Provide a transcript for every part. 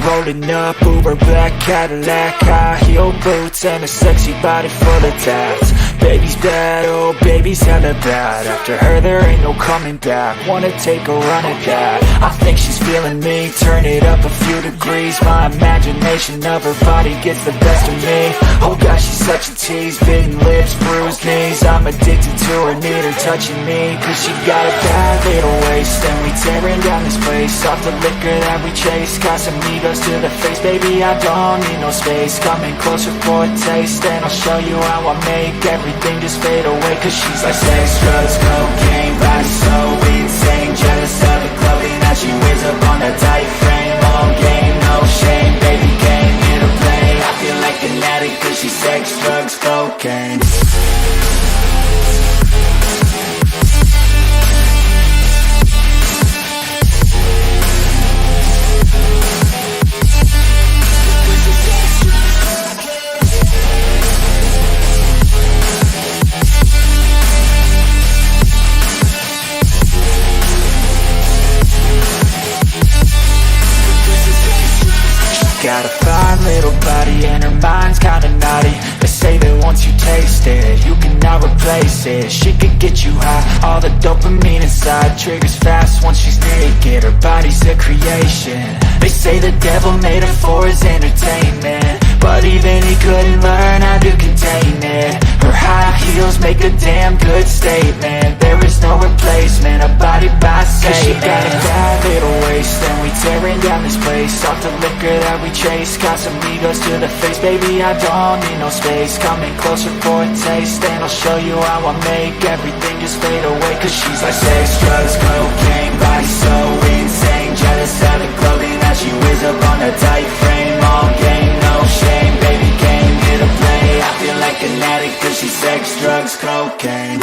rolling up, Uber black Cadillac, high heel boots and a sexy body full of tats. Baby's bad, oh baby's hella bad. After her there ain't no coming back. Wanna take a run at that. I think she's feeling me, turn it up a few degrees. My imagination of her body gets the best of me. Oh gosh, she's such a tease, bitten lips, bruised knees. I'm addicted to her, need her touching me. Cause she got a bad little waist, and we tearing down this place. Off the liquor that we chase, got some egos to the face. Baby, I don't need no space, coming closer for a taste. And I'll show you how I make everything just fade away. Cause she's like sex, drugs, cocaine, body so insane. Jealous of the clothing that she wears up on that tight frame. All game, no shame, baby came here to play. I feel like an addict cause she's sex, drugs, cocaine. Got a fine little body and her mind's kinda naughty. They say that once you taste it, you cannot replace it. She could get you high, all the dopamine inside triggers fast once she's naked. Her body's a creation. They say the devil made her for his entertainment, but even he couldn't learn how to contain it. Her high heels make a damn good statement. There is no replacement, a body by Satan. She got a bad little waist, and we tearing down this place. Off the liquor that we chase, got some egos to the face. Baby, I don't need no space, coming closer for a taste. And I'll show you how I make everything just fade away. Cause she's like sex, drugs, cocaine, body so insane. Jealous of the clothing that she wears up on her tight frame. All game, no shame, baby came here to play. I feel like an addict cause she's sex, drugs, cocaine.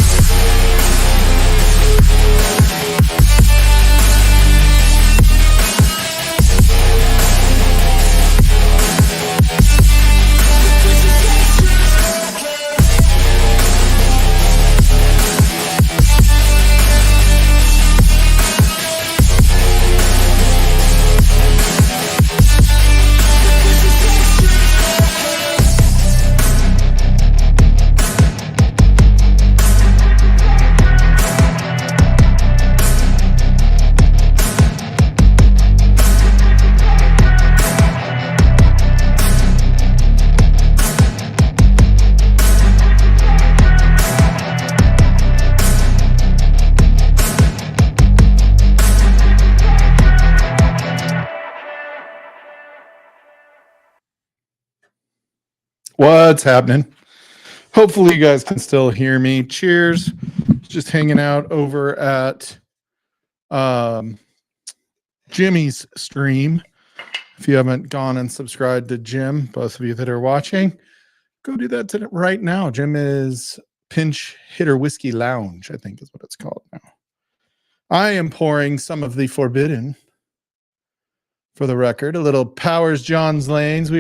What's happening? Hopefully you guys can still hear me. Cheers. Just hanging out over at Jimmy's stream. If you haven't gone and subscribed to Jim, both of you that are watching, go do that right now. Jim is Pinch Hitter Whiskey Lounge, I think is what it's called now. I am pouring some of the Forbidden, for the record. A little Powers John's Lanes.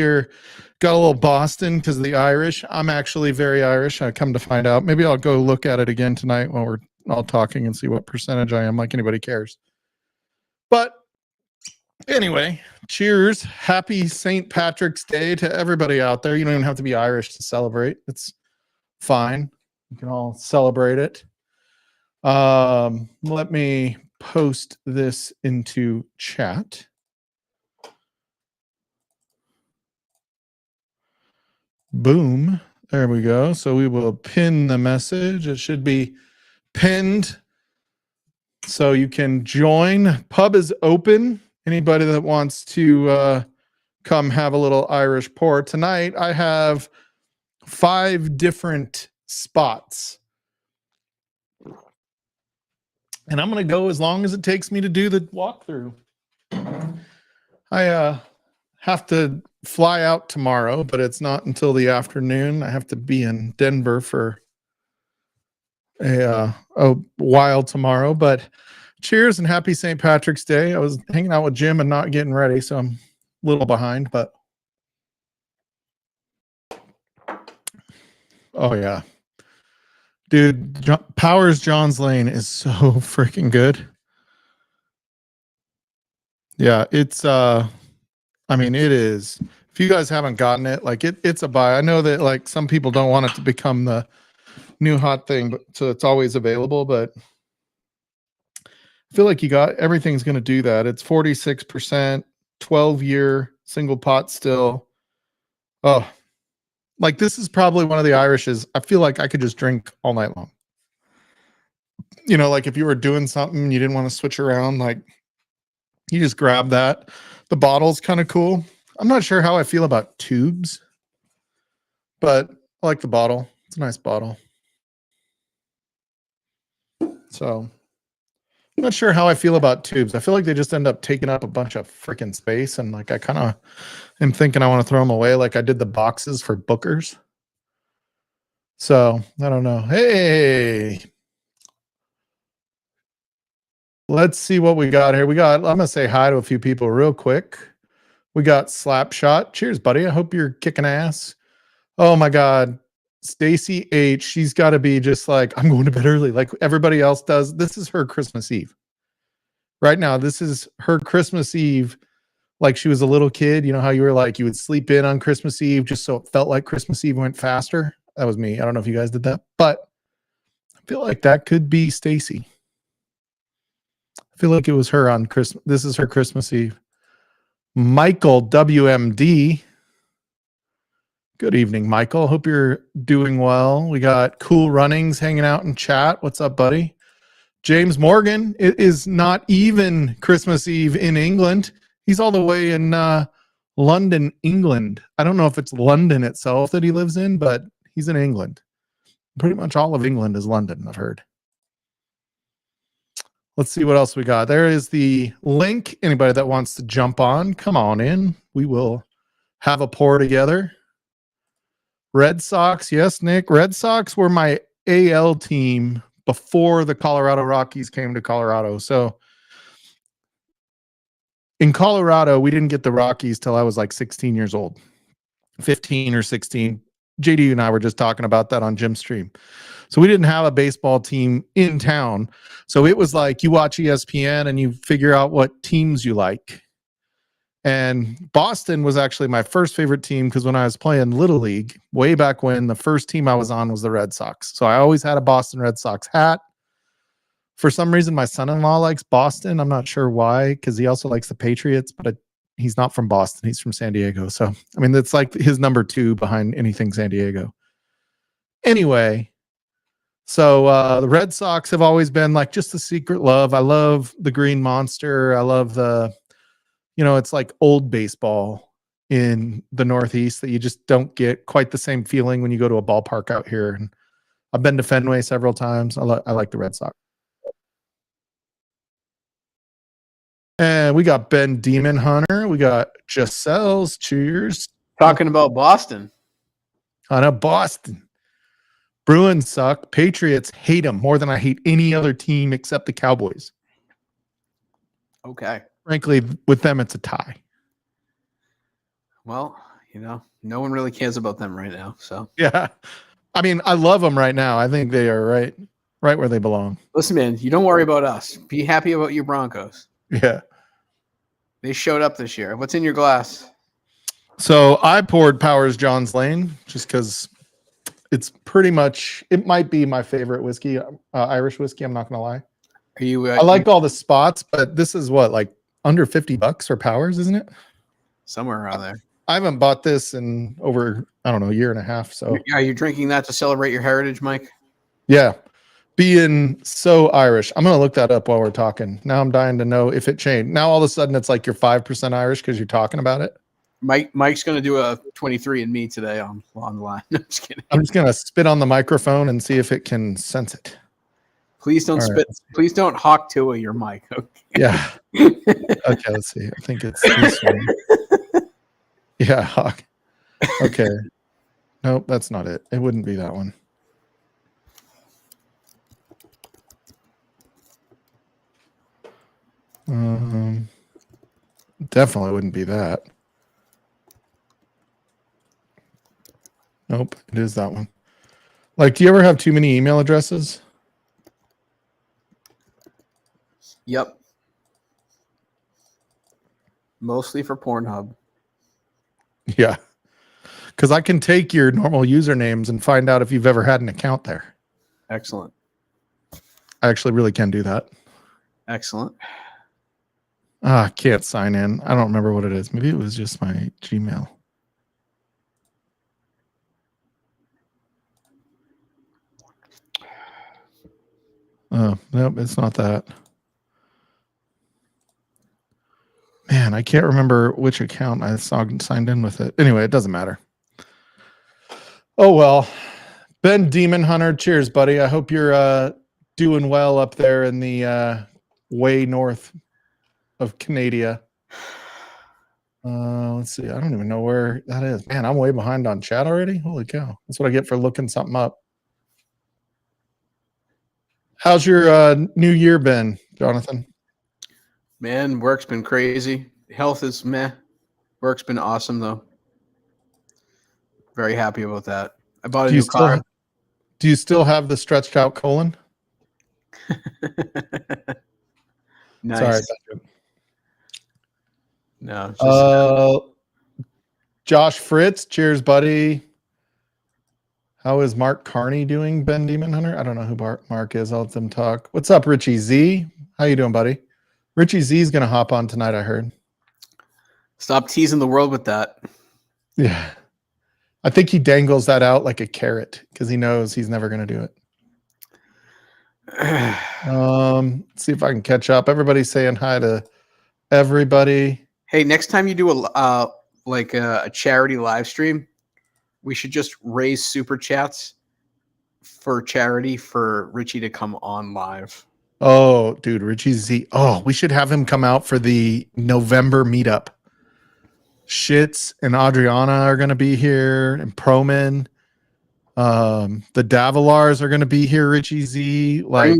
Got a little Boston because of the Irish. I'm actually very Irish. I come to find out. Maybe I'll go look at it again tonight while we're all talking and see what percentage I am, like anybody cares. But anyway, cheers. Happy St. Patrick's Day to everybody out there. You don't even have to be Irish to celebrate. It's fine. You can all celebrate it. Let me post this into chat. Boom. There we go. So we will pin the message. It should be pinned so you can join. Pub is open. Anybody that wants to come have a little Irish pour. Tonight, I have 5 different spots. And I'm going to go as long as it takes me to do the walkthrough. I have to fly out tomorrow, but it's not until the afternoon. I have to be in Denver for a while tomorrow. But cheers and happy St. Patrick's Day. I was hanging out with Jim and not getting ready, so I'm a little behind, but oh yeah. Dude, Powers John's Lane is so freaking good. Yeah, it's I I mean, it is. If you guys haven't gotten it, like it's a buy. I know that like some people don't want it to become the new hot thing, but so it's always available. But I feel like you got everything's going to do that. It's 46%, 12-year single pot still. Oh, like this is probably one of the Irishes. I feel like I could just drink all night long. You know, like if you were doing something you didn't want to switch around, like you just grab that. The bottle's kind of cool. I'm not sure how I feel about tubes, but I like the bottle. It's a nice bottle. So I'm not sure how I feel about tubes. I feel like they just end up taking up a bunch of freaking space. And like I kind of am thinking I want to throw them away like I did the boxes for Bookers. So I don't know. Hey, let's see what we got here. I'm going to say hi to a few people real quick. We got Slapshot. Cheers, buddy. I hope you're kicking ass. Oh my God. Stacy H. She's got to be just like, I'm going to bed early like everybody else does. This is her Christmas Eve. Right now, this is her Christmas Eve. Like she was a little kid. You know how you were like, you would sleep in on Christmas Eve just so it felt like Christmas Eve went faster. That was me. I don't know if you guys did that, but I feel like that could be Stacy. I feel like it was her on Christmas. This is her Christmas Eve. Michael WMD. Good evening, Michael. Hope you're doing well. We got Cool Runnings hanging out in chat. What's up, buddy? James Morgan. It is not even Christmas Eve in England. He's all the way in London, England. I don't know if it's London itself that he lives in, but he's in England. Pretty much all of England is London, I've heard. Let's see what else we got. There is the link. Anybody that wants to jump on, come on in. We will have a pour together. Red Sox. Yes, Nick. Red Sox were my AL team before the Colorado Rockies came to Colorado. So in Colorado, we didn't get the Rockies till I was like 16 years old, 15 or 16. JD and I were just talking about that on Jim's stream. So we didn't have a baseball team in town. So it was like you watch ESPN and you figure out what teams you like. And Boston was actually my first favorite team because when I was playing Little League, way back when, the first team I was on was the Red Sox. So I always had a Boston Red Sox hat. For some reason, my son-in-law likes Boston. I'm not sure why, because he also likes the Patriots, but he's not from Boston. He's from San Diego. So, I mean, it's like his number 2 behind anything San Diego. Anyway, so the Red Sox have always been like just a secret love. I love the Green Monster. I love the... You know, it's like old baseball in the Northeast that you just don't get quite the same feeling when you go to a ballpark out here. And I've been to Fenway several times. I like the Red Sox. And we got Ben Demon Hunter. We got Giselle's. Cheers. Talking about Boston. I know Boston. Bruins suck. Patriots hate them more than I hate any other team except the Cowboys. Okay. Frankly, with them, it's a tie. Well, you know, no one really cares about them right now. So yeah, I mean, I love them right now. I think they are right where they belong. Listen, man, you don't worry about us. Be happy about your Broncos. Yeah, they showed up this year. What's in your glass? So I poured Powers John's Lane just because it's pretty much. It might be my favorite whiskey, Irish whiskey. I'm not gonna lie. Are you? I like all the spots, but this is what, like under $50 for Powers, isn't it? Somewhere around there. I haven't bought this in over, I don't know, a year and a half. So are you drinking that to celebrate your heritage, Mike? Yeah. Being so Irish. I'm going to look that up while we're talking. Now I'm dying to know if it changed. Now all of a sudden it's like you're 5% Irish because you're talking about it. Mike's going to do a 23andMe today on the line. No, I'm just kidding. I'm just going to spit on the microphone and see if it can sense it. Please don't spit. Right. Please don't hawk to your mic. Okay. Yeah. Okay, let's see. I think it's this one. Yeah, hawk. Okay. Nope, that's not it. It wouldn't be that one. Definitely wouldn't be that. Nope, it is that one. Like, do you ever have too many email addresses? Yep. Mostly for Pornhub. Yeah. Because I can take your normal usernames and find out if you've ever had an account there. Excellent. I actually really can do that. Excellent. I can't sign in. I don't remember what it is. Maybe it was just my Gmail. Oh, nope, it's not that. Man, I can't remember which account I signed in with it. Anyway, it doesn't matter. Oh, well. Ben Demon Hunter, cheers, buddy. I hope you're doing well up there in the way north of Canada. Let's see. I don't even know where that is. Man, I'm way behind on chat already. Holy cow. That's what I get for looking something up. How's your new year been, Jonathan? Man, work's been crazy. Health is meh. Work's been awesome, though. Very happy about that. I bought a new car. Do you still have the stretched out colon? Nice. Sorry. No. Just, Josh Fritz, cheers, buddy. How is Mark Carney doing, Ben Demon Hunter? I don't know who Mark is. I'll let them talk. What's up, Richie Z? How you doing, buddy? Richie Z is going to hop on tonight, I heard. Stop teasing the world with that. Yeah. I think he dangles that out like a carrot because he knows he's never going to do it. Let's see if I can catch up. Everybody's saying hi to everybody. Hey, next time you do a charity live stream, we should just raise super chats for charity for Richie to come on live. Oh, dude, Richie Z. Oh, we should have him come out for the November meetup. Shits and Adriana are going to be here, and Proman. The Davilars are going to be here. Richie Z, like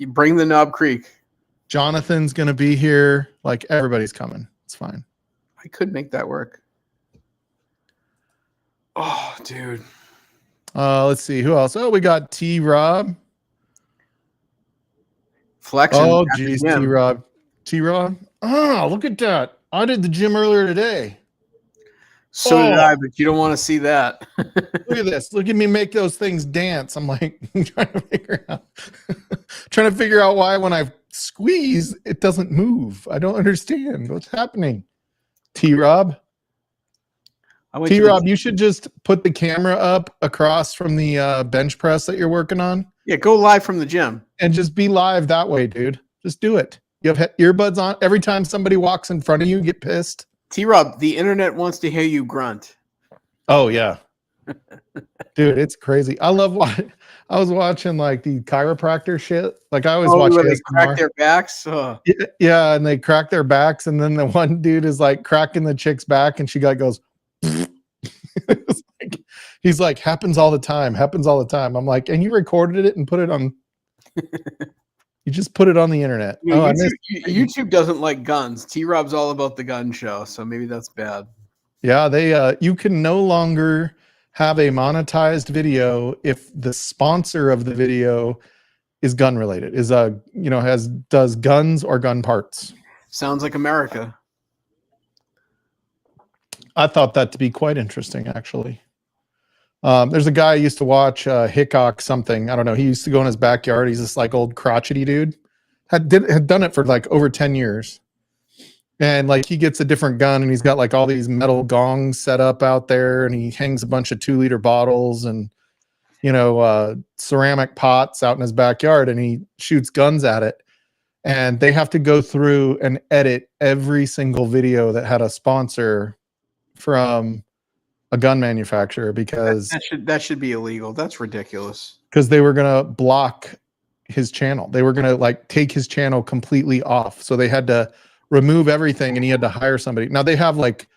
bring the Knob Creek. Jonathan's going to be here. Like everybody's coming. It's fine. I could make that work. Oh, dude. Let's see who else. Oh, we got T Rob. Flexing. Oh, geez, T Rob. T Rob. Oh, look at that. I did the gym earlier today. So did I, but you don't want to see that. Look at this. Look at me make those things dance. I'm like trying to figure out why when I squeeze, it doesn't move. I don't understand what's happening. T-Rob. T-Rob, you should just put the camera up across from the bench press that you're working on. Yeah, go live from the gym. And just be live that way, dude. Just do it. You have earbuds on. Every time somebody walks in front of you, get pissed. T-Rob, the internet wants to hear you grunt. Oh, yeah. Dude, it's crazy. I love I was watching like the chiropractor shit. Like I always watch they crack their backs. Yeah, and they crack their backs, and then the one dude is like cracking the chick's back, and she goes. He's like, happens all the time. I'm like, and you recorded it and put it on. You just put it on the internet. Yeah, YouTube doesn't like guns. T-Rob's all about the gun show, so maybe that's bad. Yeah, they you can no longer have a monetized video if the sponsor of the video is gun related, does guns or gun parts. Sounds like America. I thought that to be quite interesting, actually. There's a guy I used to watch, Hickok something. I don't know. He used to go in his backyard. He's this like old crotchety dude. Had done it for like over 10 years. And like he gets a different gun and he's got like all these metal gongs set up out there, and he hangs a bunch of 2-liter bottles and ceramic pots out in his backyard, and he shoots guns at it. And they have to go through and edit every single video that had a sponsor from a gun manufacturer, because that should be illegal. That's ridiculous. Because they were gonna block his channel. They were gonna like take his channel completely off. So they had to remove everything, and he had to hire somebody. Now they have like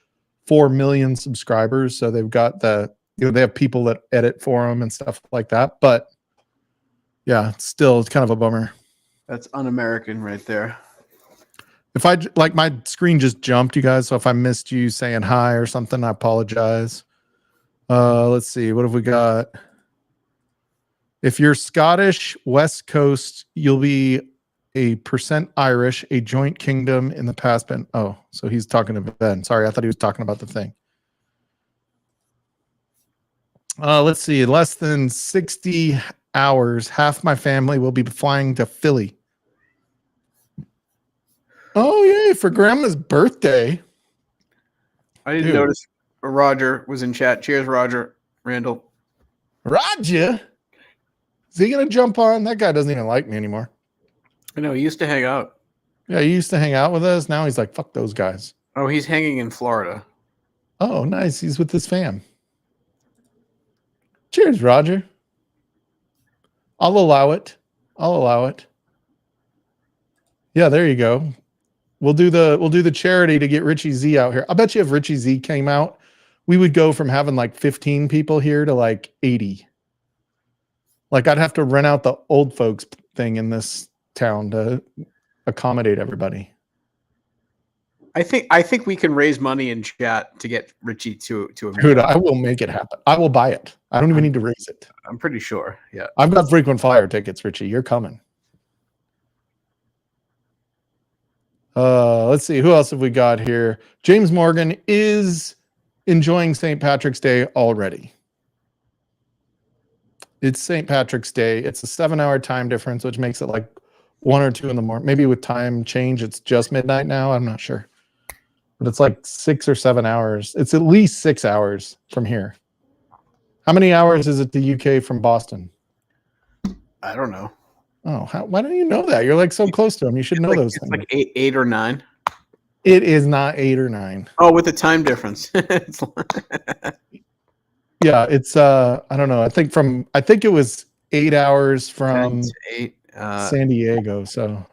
4 million subscribers, so they've got they have people that edit for them and stuff like that. But yeah, it's kind of a bummer. That's un-American right there. If I like, my screen just jumped, you guys. So if I missed you saying hi or something, I apologize. Let's see. What have we got? If you're Scottish, West Coast, you'll be a % Irish, a joint kingdom in the past. Oh, so he's talking to Ben. Sorry, I thought he was talking about the thing. Let's see. Less than 60 hours. Half my family will be flying to Philly. Oh, yay. For Grandma's birthday. I didn't notice Roger was in chat. Cheers, Roger. Randall. Roger? Is he going to jump on? That guy doesn't even like me anymore. I know. He used to hang out. Yeah, he used to hang out with us. Now he's like, fuck those guys. Oh, he's hanging in Florida. Oh, nice. He's with his fam. Cheers, Roger. I'll allow it. I'll allow it. Yeah, there you go. We'll do the charity to get Richie Z out here. I bet you if Richie Z came out, we would go from having like 15 people here to like 80. Like I'd have to rent out the old folks thing in this town to accommodate everybody. I think we can raise money in chat to get Richie to a Dude, I will make it happen. I will buy it. I don't even need to raise it. I'm pretty sure. Yeah. I've got frequent flyer tickets, Richie. You're coming. Let's see. Who else have we got here? James Morgan is enjoying St. Patrick's Day already. It's St. Patrick's Day. It's a 7-hour time difference, which makes it like 1 or 2 in the morning. Maybe with time change, it's just midnight now. I'm not sure. But it's like 6 or 7 hours. It's at least 6 hours from here. How many hours is it to UK from Boston? I don't know. Oh, why don't you know that? You're like so close to him. You should know those things. It's like eight or 9. It is not 8 or 9. Oh, with the time difference. Yeah, it's I don't know. I think it was 8 hours from 8, San Diego. So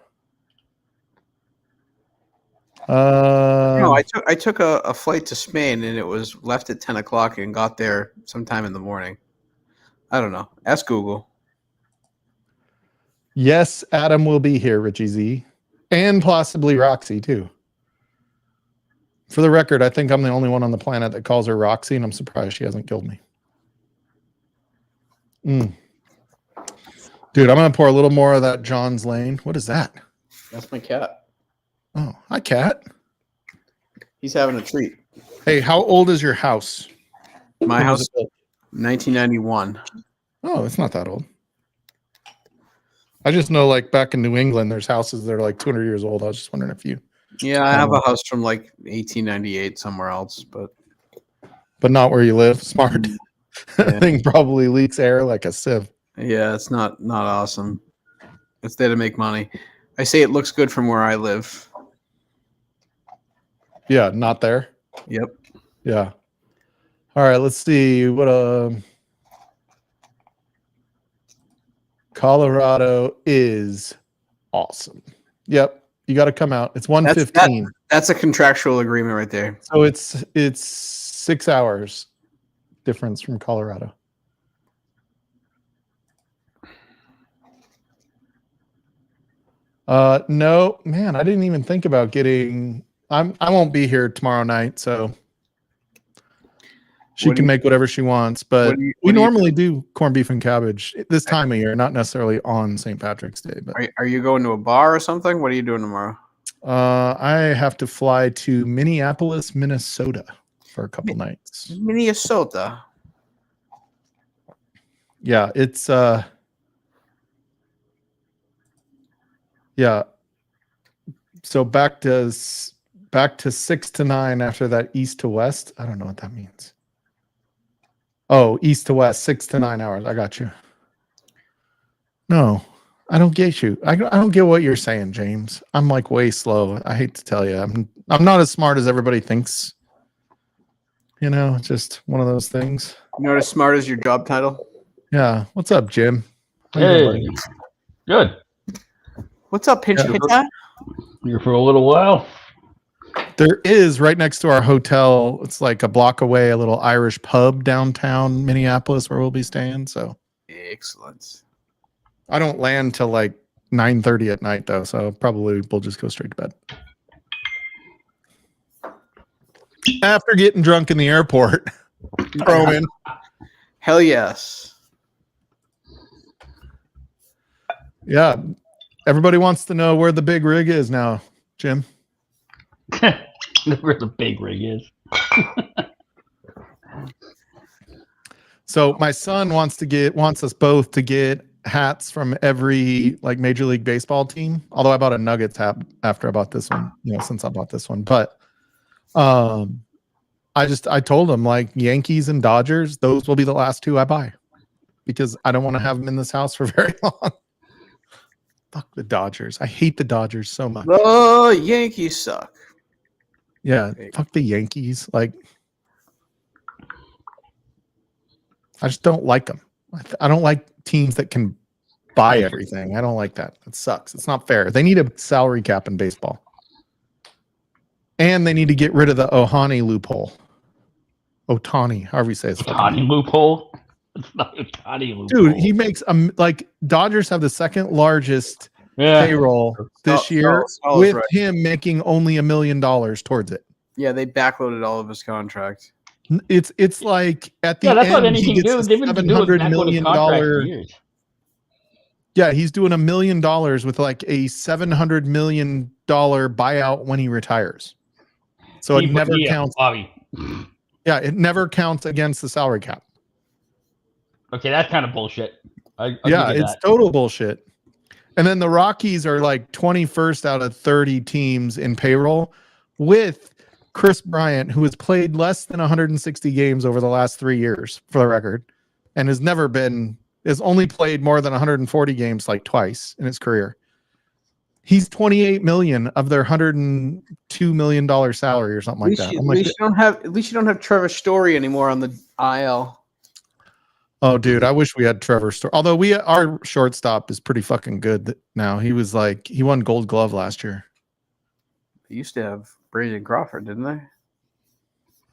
no, I took a flight to Spain and it was left at 10 o'clock and got there sometime in the morning. I don't know. Ask Google. Yes, Adam will be here, Richie Z, and possibly Roxy too. For the record, I think I'm the only one on the planet that calls her Roxy, and I'm surprised she hasn't killed me. Dude, I'm going to pour a little more of that John's Lane. What is that? That's my cat. Oh, hi, cat. He's having a treat. Hey, how old is your house? My house, 1991. Oh, it's not that old. I just know, like, back in New England, there's houses that are like 200 years old. I was just wondering if you... Yeah, I have a house from like 1898 somewhere else, but not where you live. Smart. That thing probably leaks air like a sieve. Yeah, it's not awesome. It's there to make money. I say it looks good from where I live. Yeah, not there. Yep. Yeah. All right, let's see what Colorado is awesome. Yep. You got to come out. It's 1:15. That's a contractual agreement right there. So it's 6 hours difference from Colorado. No, man, I didn't even think about getting. I won't be here tomorrow night, so she can make whatever she wants. But we normally do corned beef and cabbage this time of year, not necessarily on St. Patrick's Day. But are you going to a bar or something? What are you doing tomorrow? I have to fly to Minneapolis, Minnesota for a couple nights. Minnesota. Yeah, it's yeah. So back to 6 to 9 after that east to west. I don't know what that means. Oh, east to west, 6 to 9 hours. I got you. No. I don't get you. I don't get what you're saying, James. I'm like way slow. I hate to tell you. I'm not as smart as everybody thinks. You know, it's just one of those things. You're not as smart as your job title? Yeah. What's up, Jim? Hey. Good. What's up, Pinch Hitter? Here for a little while. There is right next to our hotel. It's like a block away, a little Irish pub downtown Minneapolis where we'll be staying. So excellent. I don't land till like 9:30 at night though, so probably we'll just go straight to bed. After getting drunk in the airport. Throw in. Hell yes. Yeah. Everybody wants to know where the big rig is now, Jim. Where the big rig is. So my son wants us both to get hats from every like Major League Baseball team. Although I bought a Nuggets hat after I bought this one, since I bought this one. But I told him like Yankees and Dodgers, those will be the last two I buy because I don't want to have them in this house for very long. Fuck the Dodgers. I hate the Dodgers so much. Oh, Yankees suck. Yeah, fuck the Yankees. Like, I just don't like them. I don't like teams that can buy everything. I don't like that. That sucks. It's not fair. They need a salary cap in baseball. And they need to get rid of the Ohani loophole. Otani, however you say his fucking name. Otani loophole. It's not Otani loophole. Dude, he makes like Dodgers have the second largest payroll this year with him making only $1 million towards it. Yeah, they backloaded all of his contract. It's like at the that's end, what anything he gets do. They've been doing $700 million. for years. Yeah, he's doing $1 million with like a $700 million buyout when he retires. So it never counts. Bobby. Yeah, it never counts against the salary cap. Okay, that's kind of bullshit. It's total bullshit. And then the Rockies are like 21st out of 30 teams in payroll with Chris Bryant, who has played less than 160 games over the last 3 years, for the record, and has only played more than 140 games like twice in his career. He's $28 million of their $102 million salary or something like that. At least you don't have Trevor Story anymore on the IL. Oh, dude, I wish we had Trevor Story. Although our shortstop is pretty fucking good now. He won Gold Glove last year. They used to have Braden Crawford, didn't they?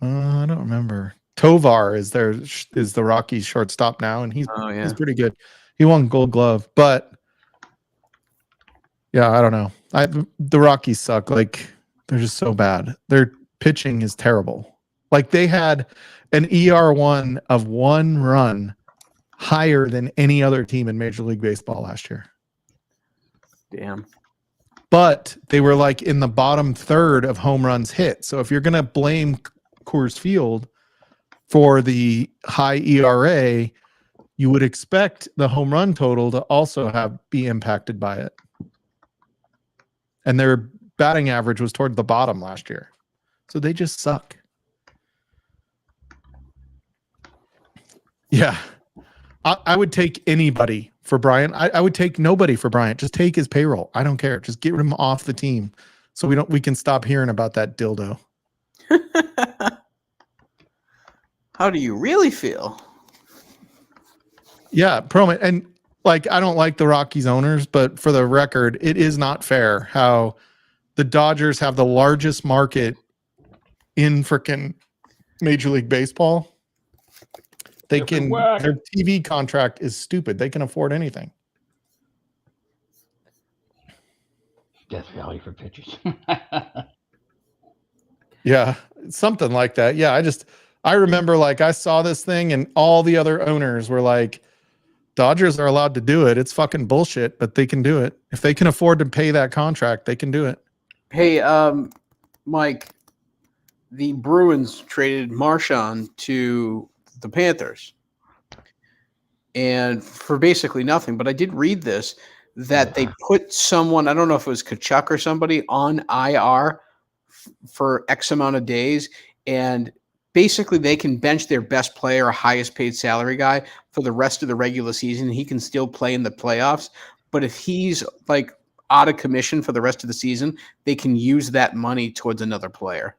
I don't remember. Tovar is the Rockies shortstop now, and he's pretty good. He won Gold Glove, but yeah, I don't know. The Rockies suck. Like, they're just so bad. Their pitching is terrible. Like, they had an ER1 of 1 run higher than any other team in Major League Baseball last year. Damn. But they were like in the bottom third of home runs hit. So if you're going to blame Coors Field for the high ERA, you would expect the home run total to also be impacted by it. And their batting average was toward the bottom last year. So they just suck. Yeah. I would take anybody for Bryant. I would take nobody for Bryant. Just take his payroll. I don't care. Just get him off the team so we can stop hearing about that dildo. How do you really feel? Yeah, and like, I don't like the Rockies owners, but for the record, it is not fair how the Dodgers have the largest market in freaking Major League Baseball. Their TV contract is stupid. They can afford anything. Death value for pitchers. Yeah, something like that. Yeah, I remember like I saw this thing and all the other owners were like, Dodgers are allowed to do it. It's fucking bullshit, but they can do it. If they can afford to pay that contract, they can do it. Hey, Mike, the Bruins traded Marchand to the Panthers, and for basically nothing. But I did read this, that they put someone, I don't know if it was Kachuk or somebody, on IR for X amount of days, and basically they can bench their best player, highest paid salary guy, for the rest of the regular season. He can still play in the playoffs, but if he's like out of commission for the rest of the season, they can use that money towards another player.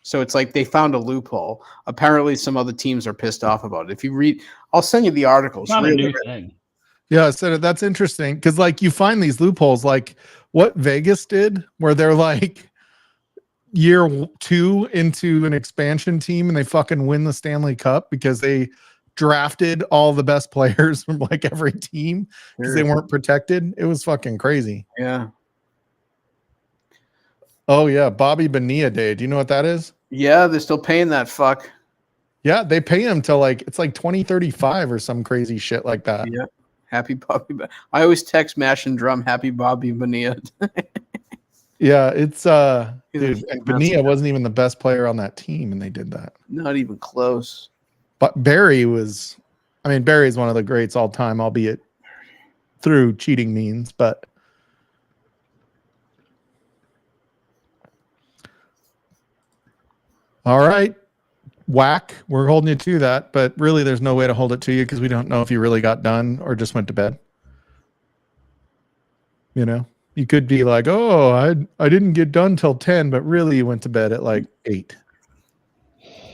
So it's like they found a loophole. Apparently, some other teams are pissed off about it. If you read, I'll send you the articles. It's not a new thing. Yeah, so that's interesting because like you find these loopholes, like what Vegas did, where they're like year 2 into an expansion team and they fucking win the Stanley Cup because they drafted all the best players from like every team because they weren't protected. It was fucking crazy. Yeah. Oh yeah, Bobby Bonilla Day. Do you know what that is? Yeah, they're still paying that fuck. Yeah, they pay him till like it's like 2035 or some crazy shit like that. Yeah. Happy Bobby. I always text Mash and Drum happy Bobby Bonilla. Yeah, it's dude, and Bonilla wasn't even the best player on that team and they did that. Not even close. But Barry was I mean, Barry is one of the greats all time, albeit through cheating means, but all right. Whack. We're holding you to that, but really there's no way to hold it to you because we don't know if you really got done or just went to bed. You know, you could be like, oh, I didn't get done till 10, but really you went to bed at like 8.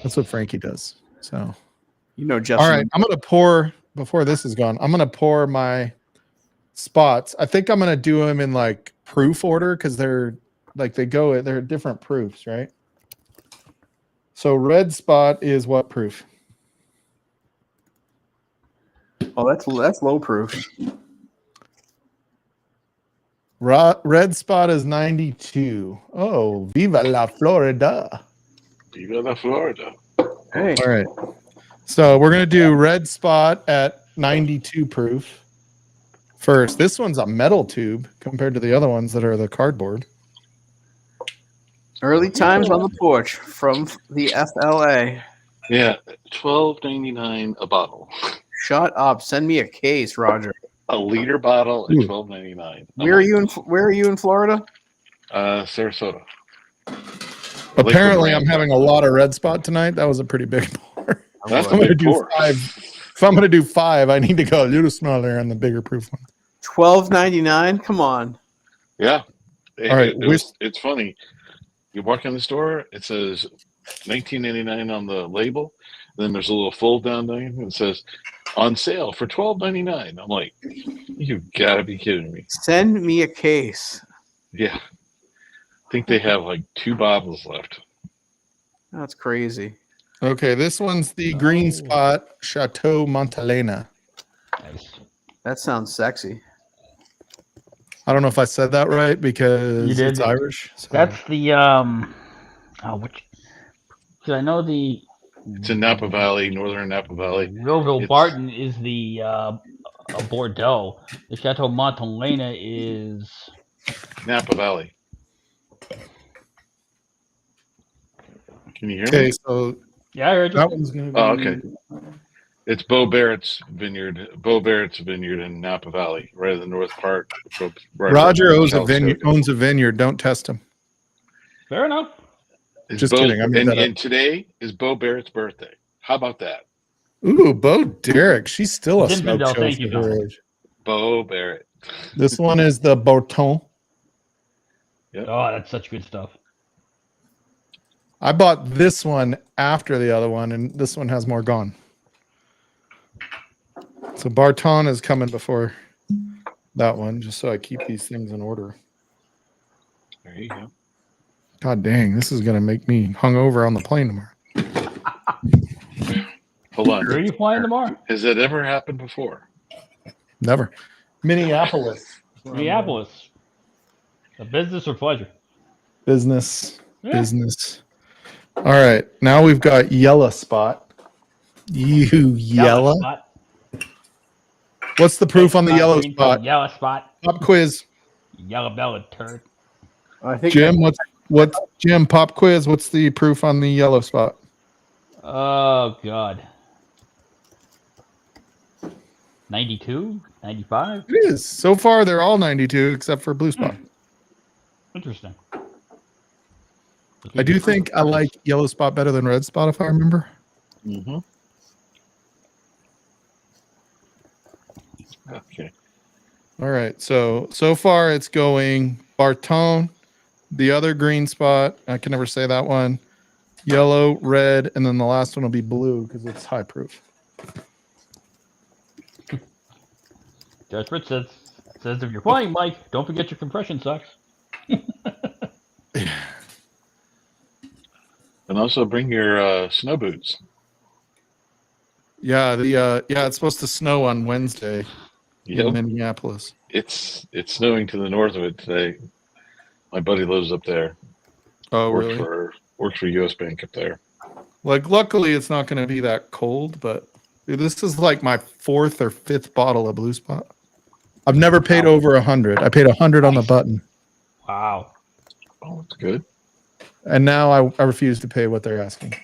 That's what Frankie does. So, You know, Justin. all right, I'm going to pour, before this is gone, I'm going to pour my spots. I think I'm going to do them in like proof order because they're different proofs, right? So red spot is what proof? Oh, that's low proof. Red spot is 92. Oh, viva la Florida. Viva la Florida. Hey, All right. So we're going to do red spot at 92 proof first. This one's a metal tube compared to the other ones that are the cardboard. early times on the porch from the FLA. Yeah, $12.99 a bottle. Shut up. Send me a case, Roger. A liter bottle at Ooh. $12.99. Where are you in Florida? Sarasota. Apparently, Liquid I'm having a lot of red spot tonight. That was a pretty big pour. That's I'm a going to big do pour. 5. If I'm going to do 5, I need to go a little smaller on the bigger proof one. $12.99. Come on. Yeah. All right, It's funny. You walk in the store, it says $19.99 on the label. Then there's a little fold down thing and it says on sale for $12.99. I'm like, you've got to be kidding me. Send me a case. Yeah. I think they have like 2 bottles left. That's crazy. Okay, this one's the green spot Chateau Montelena. Nice. Oh, That sounds sexy. I don't know if I said that right because You did. it's Irish. So. That's the which? Because I know the It's in Napa Valley, northern Napa Valley. Millville Barton is the a Bordeaux. The Chateau Montelena is Napa Valley. Can you hear Okay, me? so yeah, I heard you. that one's going to be. Oh, okay. It's Bo Barrett's vineyard. Bo Barrett's vineyard in Napa Valley, right in the north part. Right Roger around owns a vineyard. Don't test him. Fair enough. Just kidding, I made that up. And today is Bo Barrett's birthday. How about that? Ooh, Bo Derek. She's still a Zinfandel, smoke show thank you, for her Don. age. Bo Barrett. This one is the Borton. Oh, that's such good stuff. I bought this one after the other one, and this one has more gone. So Barton is coming before that one, just so I keep these things in order. There you go. God dang, this is going to make me hungover on the plane tomorrow. Hold on. Where are you flying tomorrow? Has that ever happened before? Never. Minneapolis. Minneapolis. A business or pleasure? Business. Yeah. Business. All right. Now we've got yellow spot. You yellow. spot. What's the proof on the yellow Green spot? Yellow spot. Pop quiz. Yellow bellied turd. I think Jim, what's Jim, pop quiz? What's the proof on the yellow spot? Oh God. 92? 95? It is. So far, they're all 92 except for blue spot. Interesting. I do think I like yellow spot better than red spot, if I remember. Mm-hmm. Okay. All right. So far it's going Barton, the other green spot. I can never say that one. Yellow, red, and then the last one will be blue because it's high proof. Judge Fritz says if you're playing, Mike, don't forget your compression socks. And also bring your snow boots. Yeah, it's supposed to snow on Wednesday in Minneapolis. It's snowing to the north of it today. My buddy lives up there. Oh, works really? Works for U.S. Bank up there. Like, luckily, it's not going to be that cold, but dude, this is like my 4th or 5th bottle of Blue Spot. I've never paid over 100. I paid 100 on the button, Wow. Oh, that's good. and now I refuse to pay what they're asking.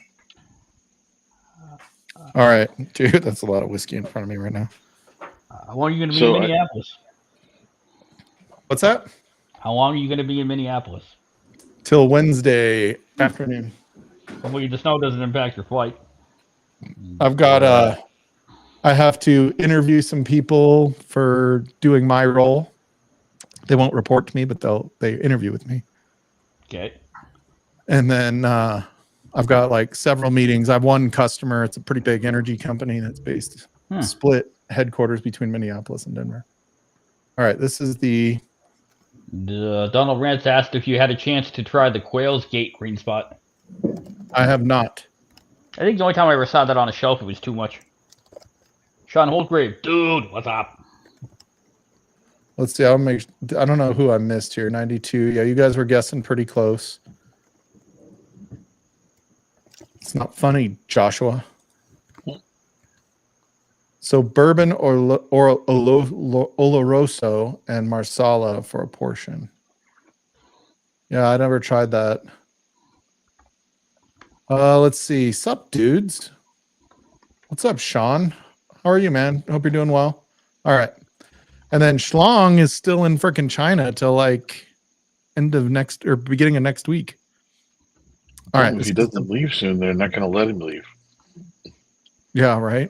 All right, dude, that's a lot of whiskey in front of me right now. How long are you going to be So in I- Minneapolis? What's that? How long are you going to be in Minneapolis? Till Wednesday afternoon. Hopefully the snow doesn't impact your flight. I've got I have to interview some people for doing my role. They won't report to me, but they interview with me. Okay. And then I've got like several meetings. I have one customer. It's a pretty big energy company that's based split headquarters between Minneapolis and Denver. All right, this is the Donald Rance asked if you had a chance to try the Quail's Gate green spot. I have not. I think the only time I ever saw that on a shelf, it was too much. Sean Holdgrave, dude, what's up? Let's see. I don't know who I missed here. 92. Yeah, you guys were guessing pretty close. It's not funny, Joshua. So bourbon or Oloroso and Marsala for a portion. Yeah, I never tried that. Let's see. Sup, dudes? What's up, Sean? How are you, man? Hope you're doing well. All right. And then Schlong is still in freaking China till like end of next or beginning of next week. All right. If he doesn't leave soon, they're not going to let him leave. Yeah, right.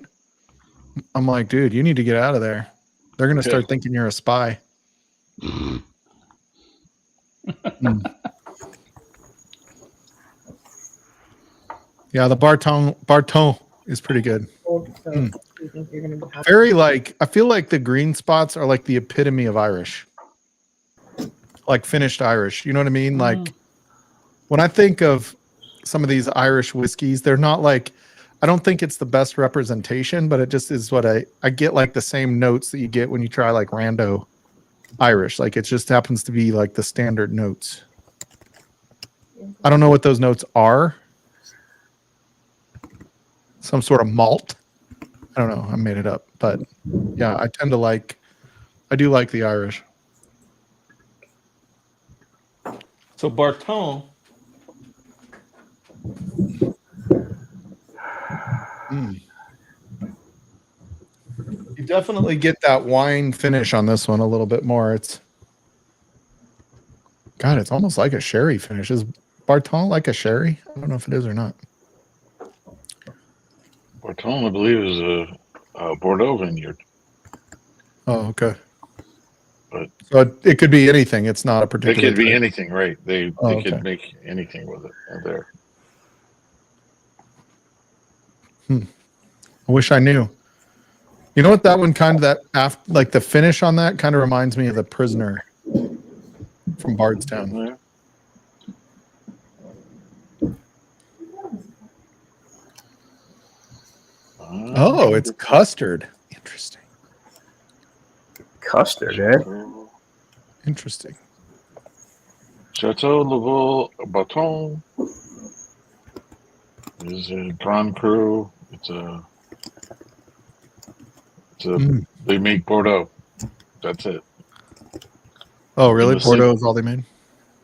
I'm like, dude, you need to get out of there. They're going to start thinking you're a spy. Yeah, the Barton is pretty good. Very like, I feel like the green spots are like the epitome of Irish. Like finished Irish. You know what I mean? Like when I think of some of these Irish whiskeys, they're not like, I don't think it's the best representation, but it just is what I get, like the same notes that you get when you try like rando Irish. Like it just happens to be like the standard notes. I don't know what those notes are. Some sort of malt. I don't know. I made it up, but yeah, I do like the Irish. So Barton. You definitely get that wine finish on this one a little bit more. It's almost like a sherry finish. Is Barton like a sherry? I don't know if it is or not. Barton, I believe, is a Bordeaux vineyard. Oh, okay. But so it could be anything. It's not a particular. It could be anything, right? They okay. could make anything with it there. I wish I knew. You know what? That one kind of like the finish on that kind of reminds me of The Prisoner from Bardstown. Oh, it's custard. Interesting. Custard, eh? Interesting. Chateau Laval Baton is a Grand Cru. They make Bordeaux. That's it. Oh, really? Bordeaux is all they made?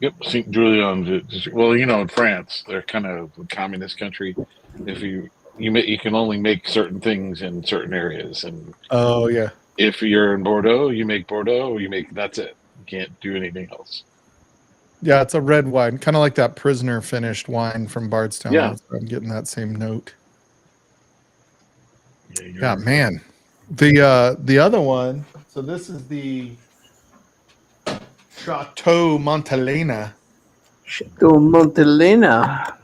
Yep. St. Julien. Well, in France, they're kind of a communist country. If you can only make certain things in certain areas, and oh yeah. If you're in Bordeaux, you make Bordeaux. That's it. You can't do anything else. Yeah, it's a red wine, kind of like that Prisoner finished wine from Bardstown. Yeah, I'm getting that same note. Yeah, man. The other one. So this is the Chateau Montelena. Chateau Montelena.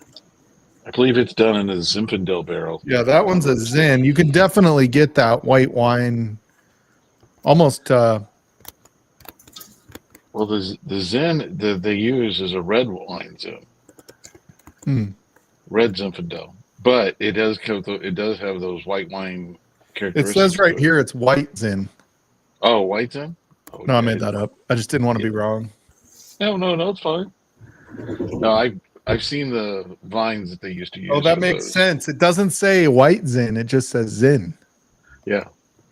I believe it's done in a Zinfandel barrel. Yeah, that one's a Zin. You can definitely get that white wine. Almost. Well, the Zin that they use is a red wine Zin. Red Zinfandel, but it does have those white wine characteristics. It says right here it's white Zin. Oh, white Zin? Oh, no, I made that up. I just didn't want to be wrong. No, it's fine. No, I've seen the vines that they used to use. Oh, that makes sense. It doesn't say white Zin. It just says Zin. Yeah,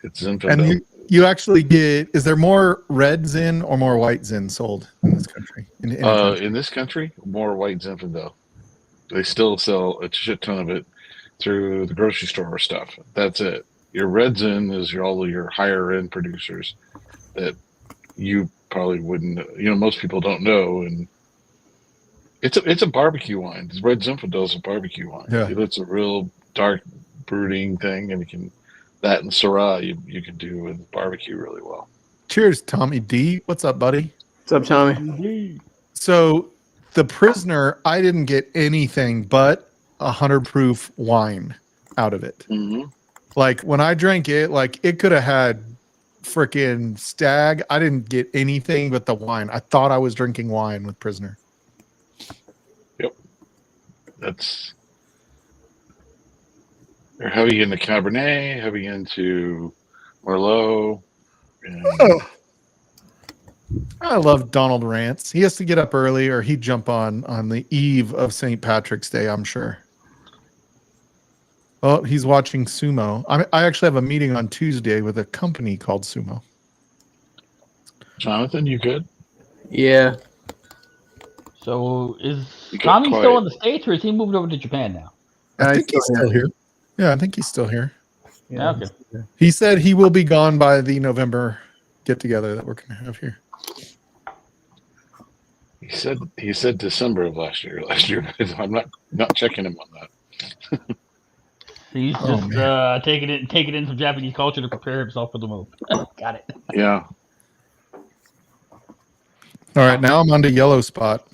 it's Zinfandel. And you actually get, is there more red Zin or more white Zin sold in this country? In this country, more white Zinfandel. They still sell a shit ton of it. through the grocery store stuff. That's it. Your Reds In is all of your higher end producers that you probably wouldn't. Most people don't know, and it's a barbecue wine. Red Zinfandel is a barbecue wine. Yeah. It's a real dark brooding thing, and that and Syrah you can do with barbecue really well. Cheers, Tommy D. What's up, buddy? What's up, Tommy? So the Prisoner, I didn't get anything but 100 proof wine out of it. Mm-hmm. Like when I drank it, like it could have had freaking Stag. I didn't get anything but the wine. I thought I was drinking wine with Prisoner. Yep. They're heavy into Cabernet, heavy into Merlot. And I love Donald Rance. He has to get up early or he'd jump on the eve of St. Patrick's Day, I'm sure. Oh, he's watching sumo. I actually have a meeting on Tuesday with a company called Sumo. Jonathan, you good? Yeah. So is You got Tommy quiet. still in the States, or is he moved over to Japan now? I think he's still here. Yeah, I think he's still here. Yeah, okay. He said he will be gone by the November get together that we're going to have here. He said December of last year. But I'm not checking him on that. He's Oh, just taking in some Japanese culture to prepare himself for the move. Got it. Yeah. All right, now I'm on to Yellow Spot.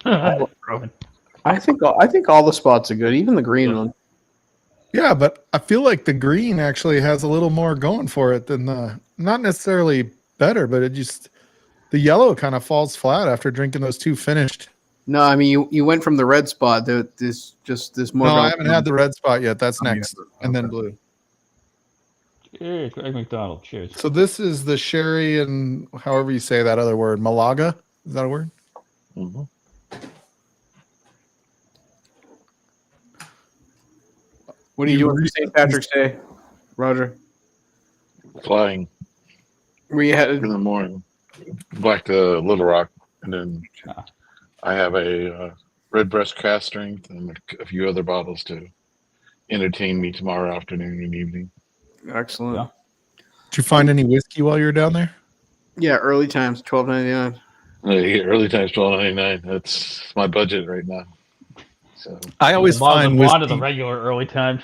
I think all the spots are good, even the green one. Yeah, but I feel like the green actually has a little more going for it than the, not necessarily better, but the yellow kind of falls flat after drinking those two finished. No, I mean you went from the red spot. There's more. No, I going haven't on. had the red spot yet. That's Oh, next, yeah. and then blue. Cheers, Greg McDonald. Cheers. So this is the sherry and however you say that other word, Malaga. Is that a word? Mm-hmm. What are you doing for St. Patrick's Day, Roger? Flying Where you headed? in the morning, back to Little Rock, and then I have a Redbreast cast strength and a few other bottles to entertain me tomorrow afternoon and evening. Excellent. Yeah. Did you find any whiskey while you were down there? Yeah, early times, $12.99. Early times $12.99. That's my budget right now. So I always find a lot of whiskey. the regular early times.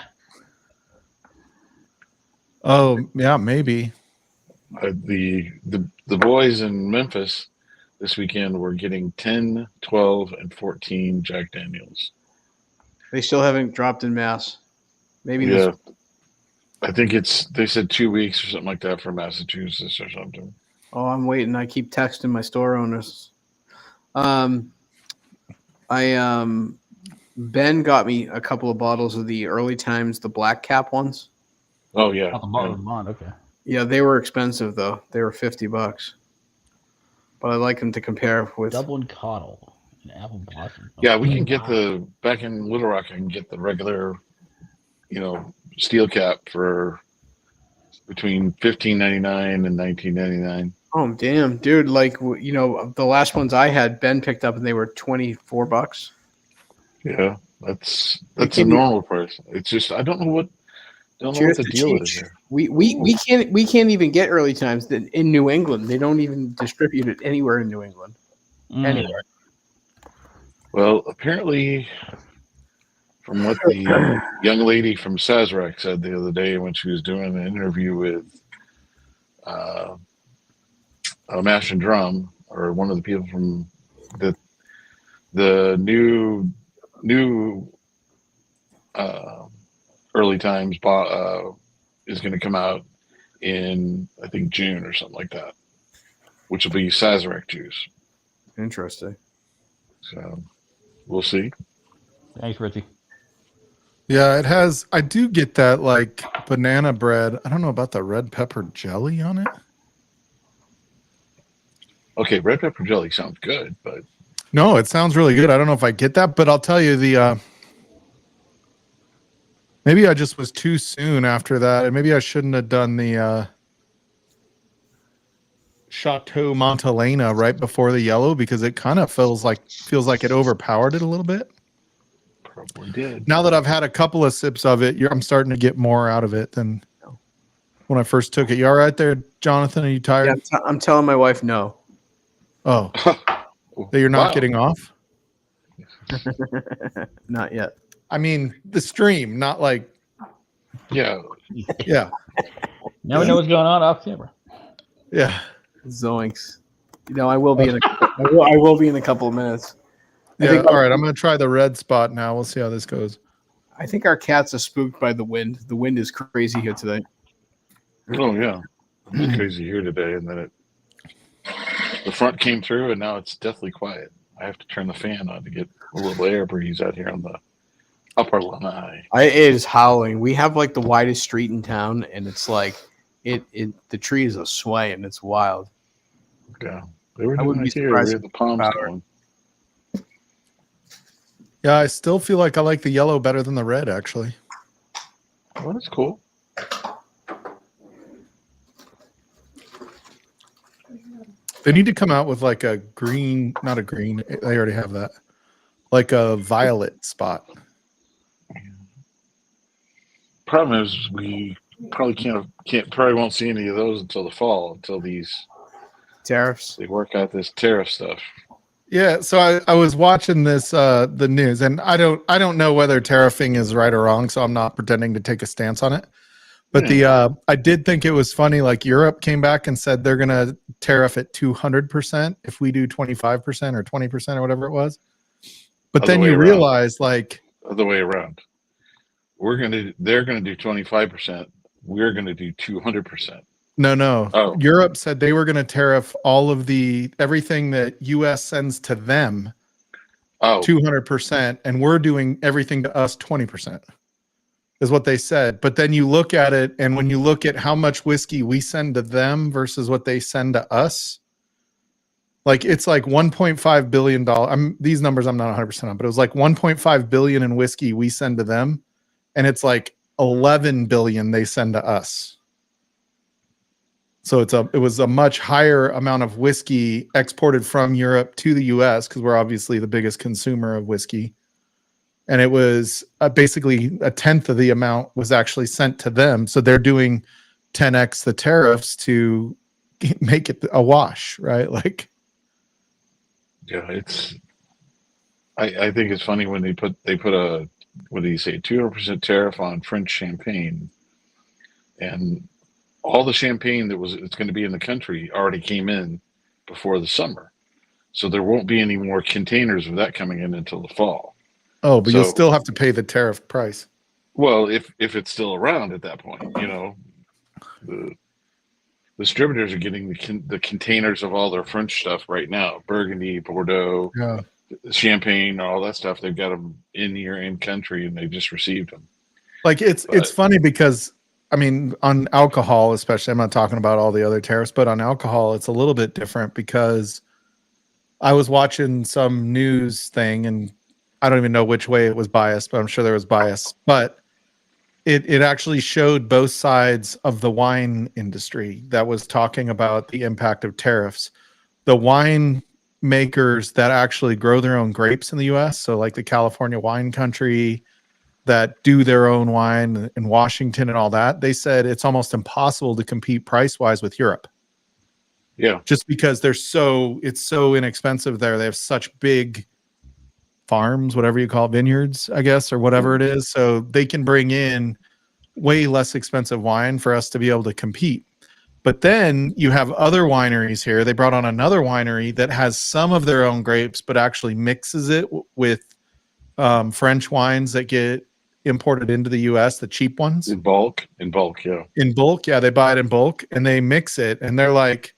Oh yeah, maybe. the boys in Memphis this weekend were getting 10, 12, and 14 Jack Daniels. They still haven't dropped in Mass. Maybe Yeah. I think they said 2 weeks or something like that for Massachusetts or something. Oh, I'm waiting. I keep texting my store owners. Ben got me a couple of bottles of the early times, the black cap ones. Oh yeah. Not the bottom of the month, okay. Yeah, they were expensive though. They were $50. But I like them to compare with. Dublin Coddle and Apple Blossom. Yeah, we can get back in Little Rock. I can get the regular, steel cap for between $15.99 and $19.99. Oh damn, dude! Like the last ones I had, Ben picked up and they were $24. Yeah, that's a normal price. It's just I don't know what the deal is here. We can't even get early times in New England. They don't even distribute it anywhere in New England. Anywhere. Well, apparently, from what the young lady from Sazerac said the other day when she was doing an interview with Mash and Drum, or one of the people from the new early times is going to come out in I think June or something like that, which will be Sazerac juice. Interesting. So we'll see. Thanks, Richie. Yeah, it has. I do get that like banana bread. I don't know about the red pepper jelly on it. Okay, red pepper jelly sounds good, but No, it sounds really good. I don't know if I get that, but I'll tell you maybe I just was too soon after that, and maybe I shouldn't have done the Chateau Montelena right before the yellow because it kind of feels like it overpowered it a little bit. Probably did. Now that I've had a couple of sips of it, I'm starting to get more out of it than when I first took it. You all right there, Jonathan? Are you tired? Yeah, I'm telling my wife no. Oh, that you're not getting off? Not yet. I mean, the stream, not like. Yeah. Yeah. Never know what's going on off camera. Yeah. Zoinks. I will be I will be in a couple of minutes. Yeah. All right. I'm going to try the red spot now. We'll see how this goes. I think our cats are spooked by the wind. The wind is crazy here today. Oh yeah. It's crazy here today, and then the front came through, and now it's deathly quiet. I have to turn the fan on to get a little air breeze out here on the upper lanai. It is howling. We have like the widest street in town, and it's like the trees are swaying. It's wild. Yeah, they were I doing wouldn't it be here. surprised We had the palms power. going. Yeah. I still feel like I like the yellow better than the red, actually. Oh, that's cool. They need to come out with like a green, not a green. They already have that. Like a violet spot. Problem is, we probably probably won't see any of those until the fall, until they Tariffs. work out this tariff stuff. Yeah, so I was watching this the news, and I don't know whether tariffing is right or wrong, so I'm not pretending to take a stance on it. But I did think it was funny. Like Europe came back and said they're gonna tariff at 200% if we do 25% or 20% or whatever it was. But then you realize, like, other way around, they're gonna do 25%. We're gonna do 200%. No. Oh. Europe said they were gonna tariff all of everything that U.S. sends to them 200%, and we're doing everything to us 20%. Is what they said. But then you look at it, and when you look at how much whiskey we send to them versus what they send to us, like it's like $1.5 billion. These numbers I'm not 100% on, but it was like 1.5 billion in whiskey we send to them, and it's like 11 billion they send to us. So it was a much higher amount of whiskey exported from Europe to the US because we're obviously the biggest consumer of whiskey. And it was basically a tenth of the amount was actually sent to them. So they're doing 10x the tariffs to make it a wash, right? Like, yeah, I think it's funny when they put a, what do you say, 200% tariff on French champagne, and all the champagne it's going to be in the country already came in before the summer, so there won't be any more containers of that coming in until the fall. Oh, but you'll still have to pay the tariff price. Well, if it's still around at that point, the distributors are getting the containers of all their French stuff right now: Burgundy, Bordeaux, Champagne, all that stuff. They've got them in here in country, and they just received them. Like it's funny because I mean, on alcohol, especially, I'm not talking about all the other tariffs, but on alcohol, it's a little bit different because I was watching some news thing, and I don't even know which way it was biased, but I'm sure there was bias. But it actually showed both sides of the wine industry that was talking about the impact of tariffs. The wine makers that actually grow their own grapes in the U.S., so like the California wine country that do their own wine in Washington and all that, they said it's almost impossible to compete price-wise with Europe. Yeah. Just because it's so inexpensive there. They have such big farms, whatever you call it, vineyards, I guess, or whatever it is. So they can bring in way less expensive wine for us to be able to compete. But then you have other wineries here. They brought on another winery that has some of their own grapes, but actually mixes it with French wines that get imported into the U.S., the cheap ones. In bulk, yeah. In bulk, yeah. They buy it in bulk and they mix it. And they're like,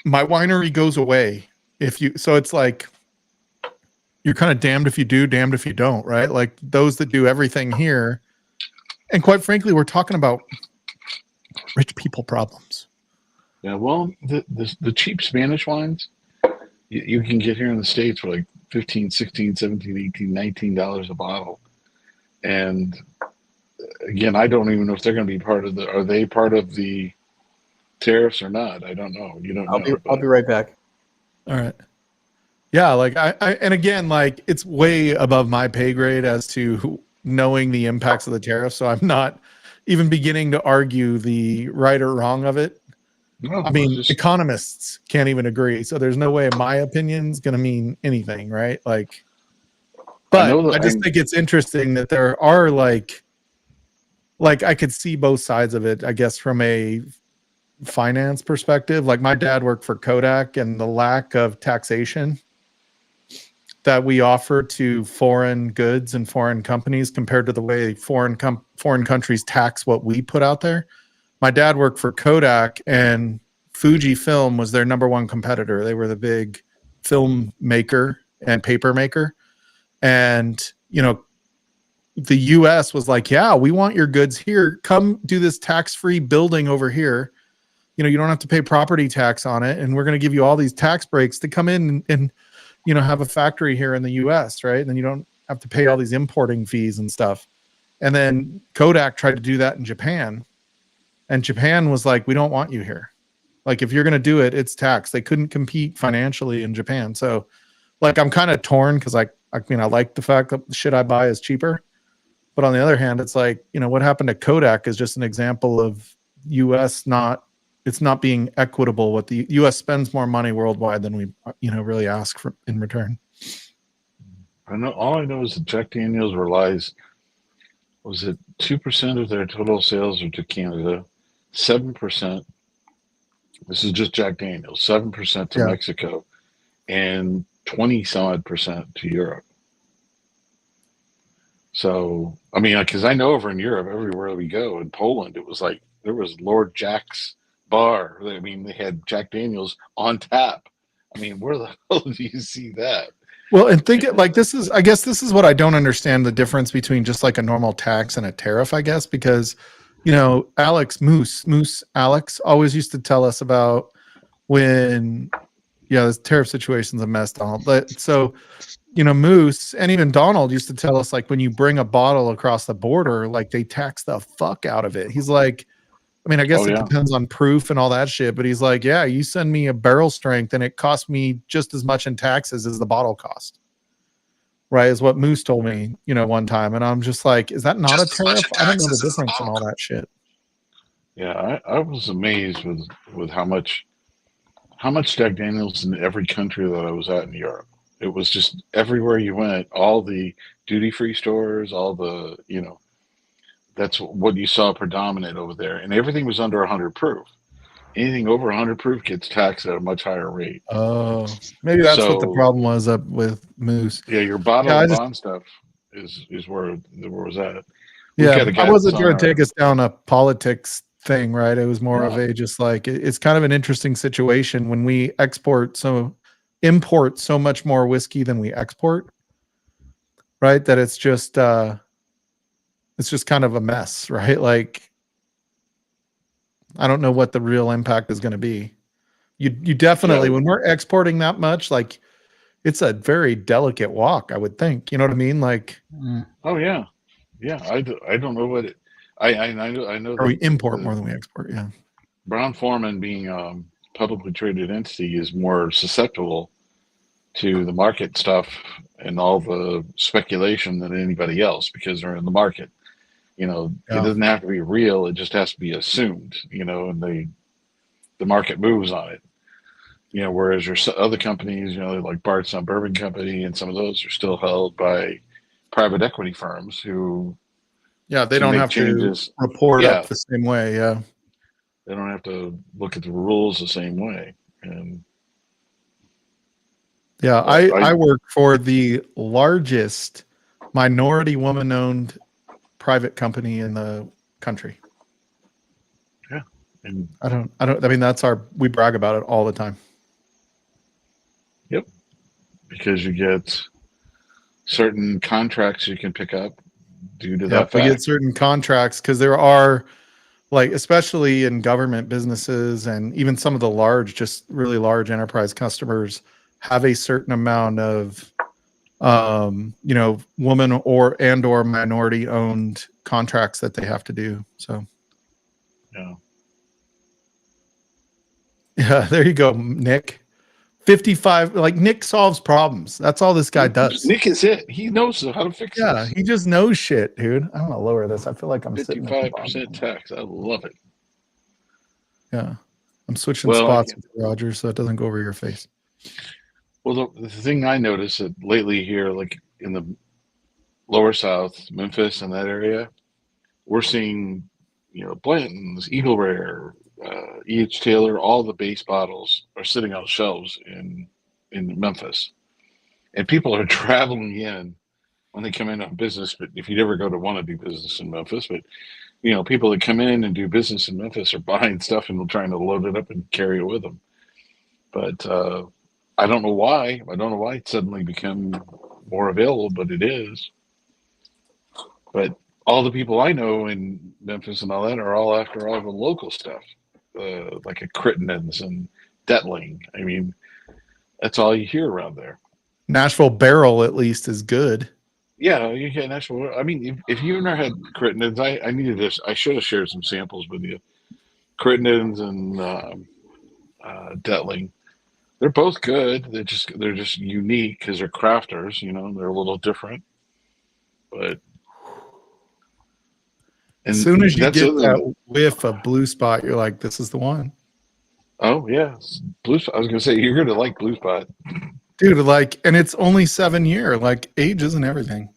my winery goes away so it's like, you're kind of damned if you do, damned if you don't, right? Like those that do everything here. And quite frankly, we're talking about rich people problems. Yeah, well, the cheap Spanish wines you can get here in the States for like $15, $16, $17, $18, $19 a bottle. And again, I don't even know if they're going to be are they part of the tariffs or not. I don't know. You don't know. I'll be right back. All right. Yeah, like I and again, like it's way above my pay grade as to knowing the impacts of the tariff. So I'm not even beginning to argue the right or wrong of it. No, I mean, just, economists can't even agree. So there's no way my opinion is going to mean anything, right? Like, I know but that I just think it's interesting that there are like I could see both sides of it, I guess, from a finance perspective. Like my dad worked for Kodak, and the lack of taxation that we offer to foreign goods and foreign companies compared to the way foreign countries tax what we put out there. My dad worked for Kodak, and Fujifilm was their number one competitor. They were the big film maker and paper maker. And, you know, the US was like, yeah, we want your goods here. Come do this tax-free building over here. You know, you don't have to pay property tax on it. And we're going to give you all these tax breaks to come in and you know, have a factory here in the US, right? And then you don't have to pay all these importing fees and stuff. And then Kodak tried to do that in Japan. And Japan was like, we don't want you here. Like, if you're going to do it, it's taxed. They couldn't compete financially in Japan. So, like, I'm kind of torn because, I mean, I like the fact that the shit I buy is cheaper. But on the other hand, it's like, you know, what happened to Kodak is just an example of US it's not being equitable. What the US spends more money worldwide than we, you know, really ask for in return. I know. All I know is that Jack Daniels relies. Was it 2% of their total sales are to Canada, 7%? This is just Jack Daniels. 7% to Yeah. Mexico, and 20 some odd percent to Europe. So, I mean, because I know over in Europe, everywhere we go, in Poland, it was like there was Lord Jack's bar. I mean, they had Jack Daniels on tap. I mean, where the hell do you see that? Well, and think it like this is, I guess this is what I don't understand, the difference between just like a normal tax and a tariff, I guess, because, you know, Alex always used to tell us about when, yeah, this tariff situation's a mess, Donald. But so, you know, Moose and even Donald used to tell us, like, when you bring a bottle across the border, like they tax the fuck out of it. He's like, I mean, I guess Oh, it yeah. depends on proof and all that shit, but he's like, yeah, you send me a barrel strength and it costs me just as much in taxes as the bottle cost. Right, is what Moose told me, you know, one time. And I'm just like, is that not Just a as much tariff? in I don't know the taxes as the difference in bottle all that shit. Yeah, I was amazed with how much Jack Daniels in every country that I was at in Europe. It was just everywhere you went, all the duty free stores, all the, you know, that's what you saw predominant over there, and everything was under 100 proof. Anything over 100 proof gets taxed at a much higher rate. Oh, maybe that's what the So problem was up with Moose. yeah, your bottle Yeah, and bond stuff is where it was at. We've yeah, got a I guy that's wasn't on trying to our take us down a politics thing, right? It was more of no. a just like it's kind of an interesting situation when we import so much more whiskey than we export, right? That it's just kind of a mess, right? Like I don't know what the real impact is going to be. You definitely, Yeah. when we're exporting that much, like it's a very delicate walk, I would think. You know what I mean? Like, Oh yeah, yeah. I don't know what it. I know or that we import the more than we export. Yeah. Brown Forman being a publicly traded entity is more susceptible to the market stuff and all the speculation than anybody else because they're in the market. You know, it Yeah. doesn't have to be real; it just has to be assumed. You know, and the market moves on it. You know, whereas your other companies, you know, like Bart's Bourbon Company and some of those are still held by private equity firms who Yeah. They can don't make have to changes. report up Yeah, the same way. Yeah. they don't have to look at the rules the same way. And Yeah. but I work for the largest minority woman owned private company in the country. yeah, and I mean, we brag about it all the time. yep, because you get certain contracts you can pick up due to that Yep. We get fact. certain contracts because there are, like, especially in government businesses and even some of the large, just really large enterprise customers have a certain amount of, you know, woman or minority owned contracts that they have to do. So, Yeah. Yeah, there you go, Nick. 55. Like Nick solves problems. That's all this guy does. Nick is it. He knows how to fix Yeah, this. he just knows shit, dude. I'm gonna lower this. I feel like I'm sitting at the 55% bottom. tax. I love it. Yeah, I'm switching Well, spots with Roger so it doesn't go over your face. well, the thing I noticed that lately here, like in the lower south, Memphis and that area, we're seeing, Blanton's, Eagle Rare, E.H. Taylor, all the base bottles are sitting on shelves in Memphis, and people are traveling in when they come in on business. But if you ever go to want to do business in Memphis, but people that come in and do business in Memphis are buying stuff and trying to load it up and carry it with them. But I don't know why. I don't know why it's suddenly become more available, but it is. But all the people I know in Memphis and all that are all after all the local stuff, like a Crittenden's and Detling. I mean, that's all you hear around there. Nashville Barrel at least is good. Yeah, you get Nashville. I mean, if you've never had Crittenden's, I needed this. I should have shared some samples with you. Crittenden's and Detling. They're both good. They're just unique because they're crafters. They're a little different. But As and soon as you that's get other. that whiff of Blue Spot, you're like, this is the one. Oh yeah, Blue. I was gonna say you're gonna like Blue Spot. Dude, like, and it's only 7 year. Like, age isn't everything.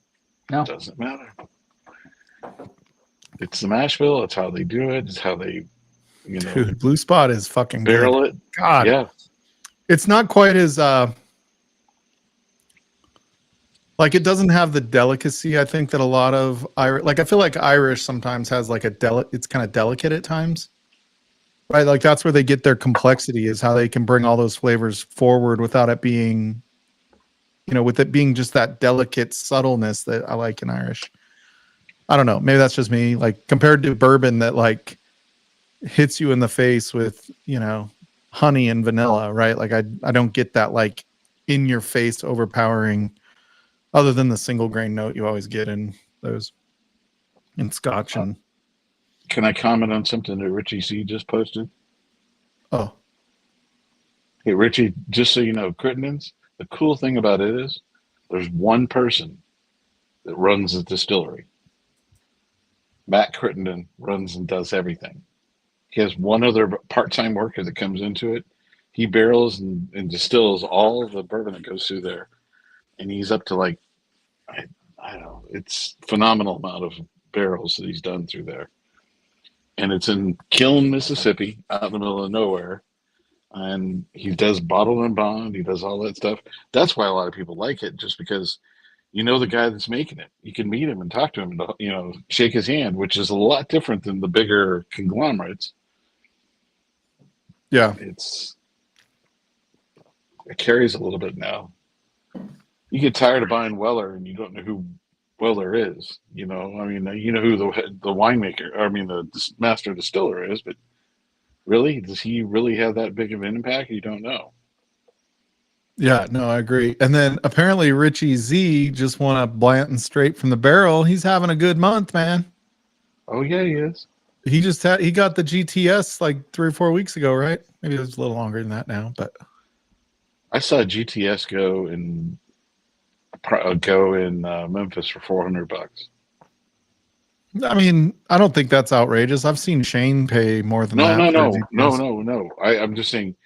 No. Doesn't matter. It's the Nashville. It's how they do it. It's how they, Dude, Blue Spot is fucking barrel good. it. God, Yeah. it's not quite as like it doesn't have the delicacy. I think that a lot of Irish, like I feel like Irish sometimes has like it's kind of delicate at times, right? Like that's where they get their complexity is how they can bring all those flavors forward without it being, with it being just that delicate subtleness that I like in Irish. I don't know. Maybe that's just me. Like compared to bourbon that like hits you in the face with, honey and vanilla, right? Like I don't get that like in your face overpowering other than the single grain note you always get in those in Scotch and Can I comment on something that Richie C just posted? oh. Hey Richie, just so you know, Crittenden's. The cool thing about it is, there's one person that runs the distillery. Matt Crittenden runs and does everything. He has one other part-time worker that comes into it. He barrels and distills all the bourbon that goes through there, and he's up to like I don't know. It's phenomenal amount of barrels that he's done through there, and it's in Kiln, Mississippi, out in the middle of nowhere. And he does bottle and bond. He does all that stuff. That's why a lot of people like it, just because the guy that's making it. You can meet him and talk to him, and shake his hand, which is a lot different than the bigger conglomerates. Yeah. It carries a little bit now. You get tired of buying Weller and you don't know who Weller is. I mean, you know who the winemaker, I mean, the master distiller is, but really, does he really have that big of an impact? You don't know. Yeah, no, I agree. And then apparently Richie Z just won a Blanton straight from the barrel. He's having a good month, man. Oh yeah, he is. He got the GTS like 3 or 4 weeks ago, right? Maybe it was a little longer than that now, but I saw GTS go in Memphis for $400. I mean, I don't think that's outrageous. I've seen Shane pay more than that. No. I'm just saying.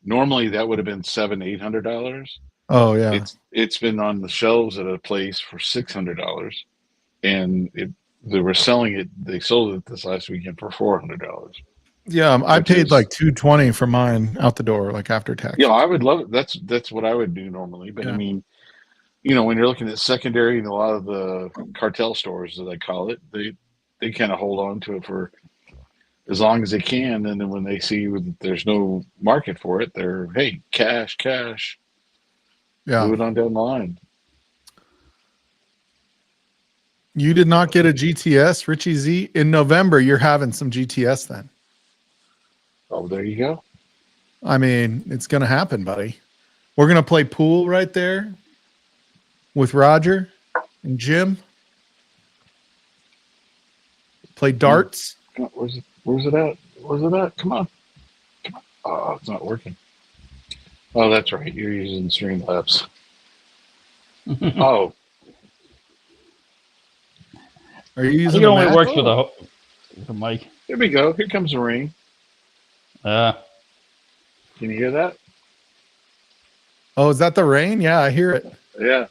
Normally, that would have been $700-800. Oh yeah, It's been on the shelves at a place for $600, and they were selling it. They sold it this last weekend for $400. yeah. I paid like $220 for mine out the door, like after tax. Yeah, I would love it. That's what I would do normally. But Yeah. I mean, when you're looking at secondary and a lot of the cartel stores, as I call it, they kind of hold on to it for as long as they can, and then when they see that there's no market for it, they're, hey, cash, Yeah. move it on down the line. You did not get a GTS, Richie Z. In November, you're having some GTS then. Oh, there you go. I mean, it's going to happen, buddy. We're going to play pool right there with Roger and Jim. Play darts. Where's it at? Where's it at? Come on. Oh, it's not working. Oh, that's right. You're using Streamlabs. Oh, Are you I using think it a only Mac? works with a mic. here we go. Here comes the rain. Uh, Can you hear that? Oh, is that the rain? Yeah, I hear it. Yeah.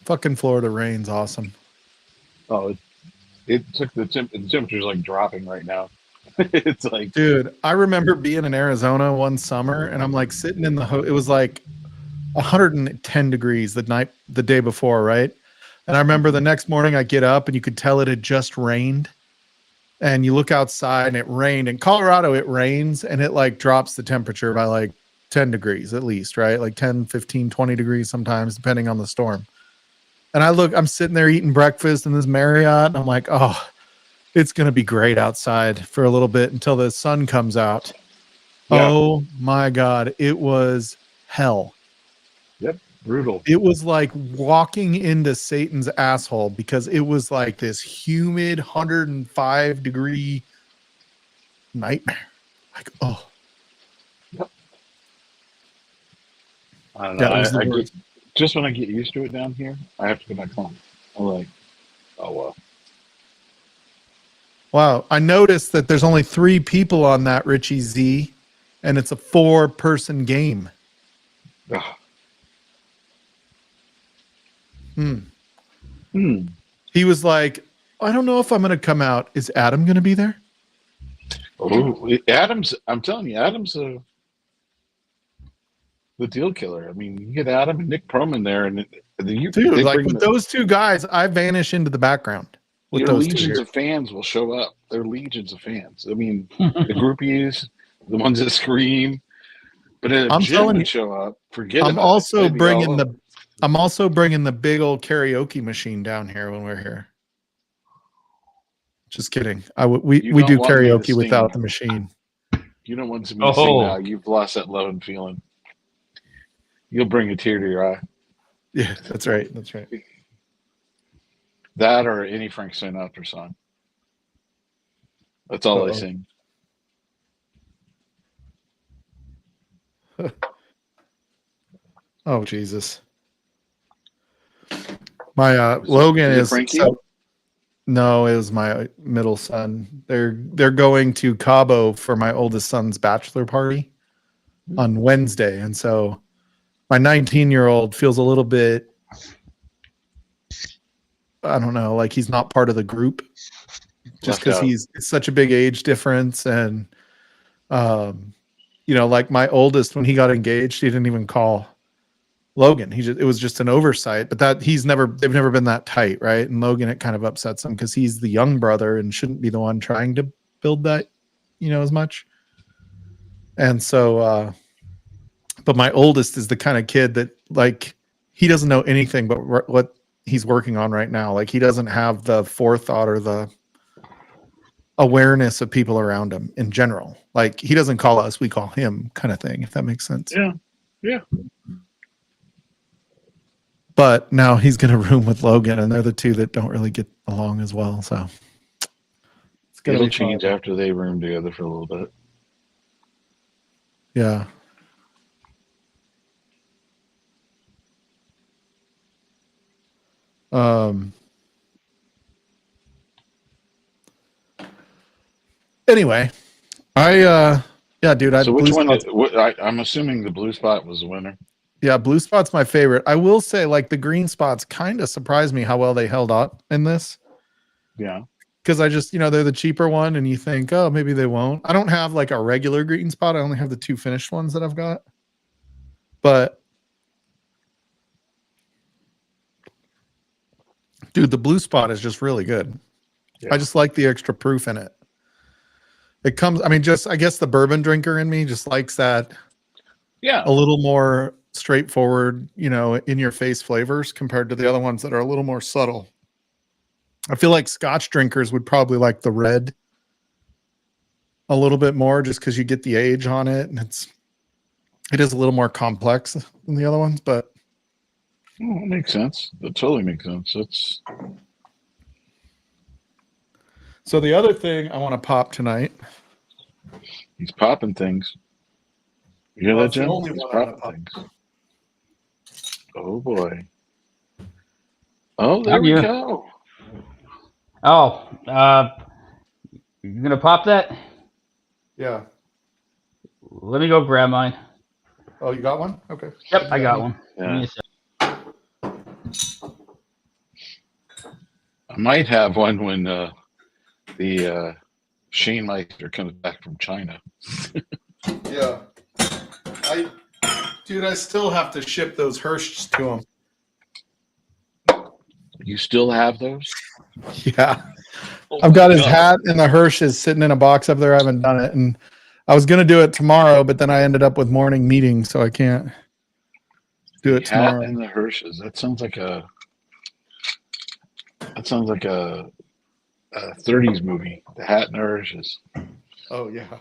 Fucking Florida rain's awesome. Oh, it took the temperature's like dropping right now. It's like, Dude, I remember being in Arizona one summer and I'm like sitting in it was like 110 degrees the day before, right? And I remember the next morning I get up and you could tell it had just rained. And you look outside and it rained. In Colorado, it rains and it like drops the temperature by like 10 degrees at least, right? Like 10, 15, 20 degrees sometimes, depending on the storm. And I'm sitting there eating breakfast in this Marriott and I'm like, oh, it's going to be great outside for a little bit until the sun comes out. yeah. Oh my God. It was hell. Yep, brutal. It was like walking into Satan's asshole because it was like this humid 105-degree nightmare. Like, oh, I don't know. that was the I worst. get just when I get used to it down here, I have to go back home. I'm like, oh well. Wow. I noticed that there's only 3 people on that Richie Z, and it's a 4-person game. Ugh. Hmm. He was like, I don't know if I'm going to come out. Is Adam going to be there? Oh, Adam's. I'm telling you, Adam's the deal killer. I mean, you get Adam and Nick Perlman there, and Dude, they like bring with those 2 guys, I vanish into the background with your those 2 legions here. of fans will show up. They're legions of fans. I mean, the groupies, the ones that scream. But if I'm Jim telling you, would show up, forget I'm about also it. They'd be all bringing over. I'm also bringing the big old karaoke machine down here when we're here. Just kidding. We You we don't do want me to karaoke without the sing. machine. You don't want me to sing now. oh, You've lost that love and feeling. You'll bring a tear to your eye. Yeah, that's right. That's right. That or any Frank Sinatra song. That's all I Uh-oh. sing. Oh Jesus. My Logan Is it is Frankie? no, it was my middle son. They're going to Cabo for my oldest son's bachelor party on Wednesday. And so my 19-year-old feels a little bit, I don't know, like he's not part of the group just Left because out. it's such a big age difference. And like my oldest, when he got engaged, he didn't even call Logan. It was just an oversight, but they've never been that tight, right? And Logan, it kind of upsets him because he's the young brother and shouldn't be the one trying to build that, as much. And so, but my oldest is the kind of kid that like he doesn't know anything but what he's working on right now. Like he doesn't have the forethought or the awareness of people around him in general. Like he doesn't call us, we call him, kind of thing, if that makes sense. Yeah. Yeah. But now he's going to room with Logan, and they're the 2 that don't really get along as well. So it's going to It'll be change fun. after they room together for a little bit. Yeah. Anyway, dude. So which one? Spot's, I'm assuming the blue spot was the winner. yeah, blue spot's my favorite. I will say, like the green spots kind of surprised me how well they held up in this. Yeah. Because I just, they're the cheaper one, and you think, oh, maybe they won't. I don't have like a regular green spot. I only have the 2 finished ones that I've got. But dude, the blue spot is just really good. Yeah. I just like the extra proof in it. It comes, I guess the bourbon drinker in me just likes that. Yeah. A little more straightforward, in your face flavors compared to the other ones that are a little more subtle. I feel like Scotch drinkers would probably like the red a little bit more just because you get the age on it, and it is a little more complex than the other ones, but that makes sense. That totally makes sense. So the other thing I want to pop tonight. He's popping things. You hear Well, that, it's the Jim? only He's one I'm gonna popping pop. things. Oh boy. Oh, there I'm we here. go. Oh, you gonna pop that? Yeah. Let me go grab mine. Oh, you got one? Okay. Yep, What do I you got need? one. Give Yeah. me a sec. I might have one when the Shane Meister comes back from China. Yeah. I still have to ship those Hirschs to him. You still have those? Yeah. Oh I've my got his God. hat and the Hirschs sitting in a box up there. I haven't done it. And I was going to do it tomorrow, but then I ended up with morning meetings, so I can't do The it hat tomorrow. and the Hirsch's. That sounds like a 30s movie. The hat and the Hirsch's. Oh, yeah.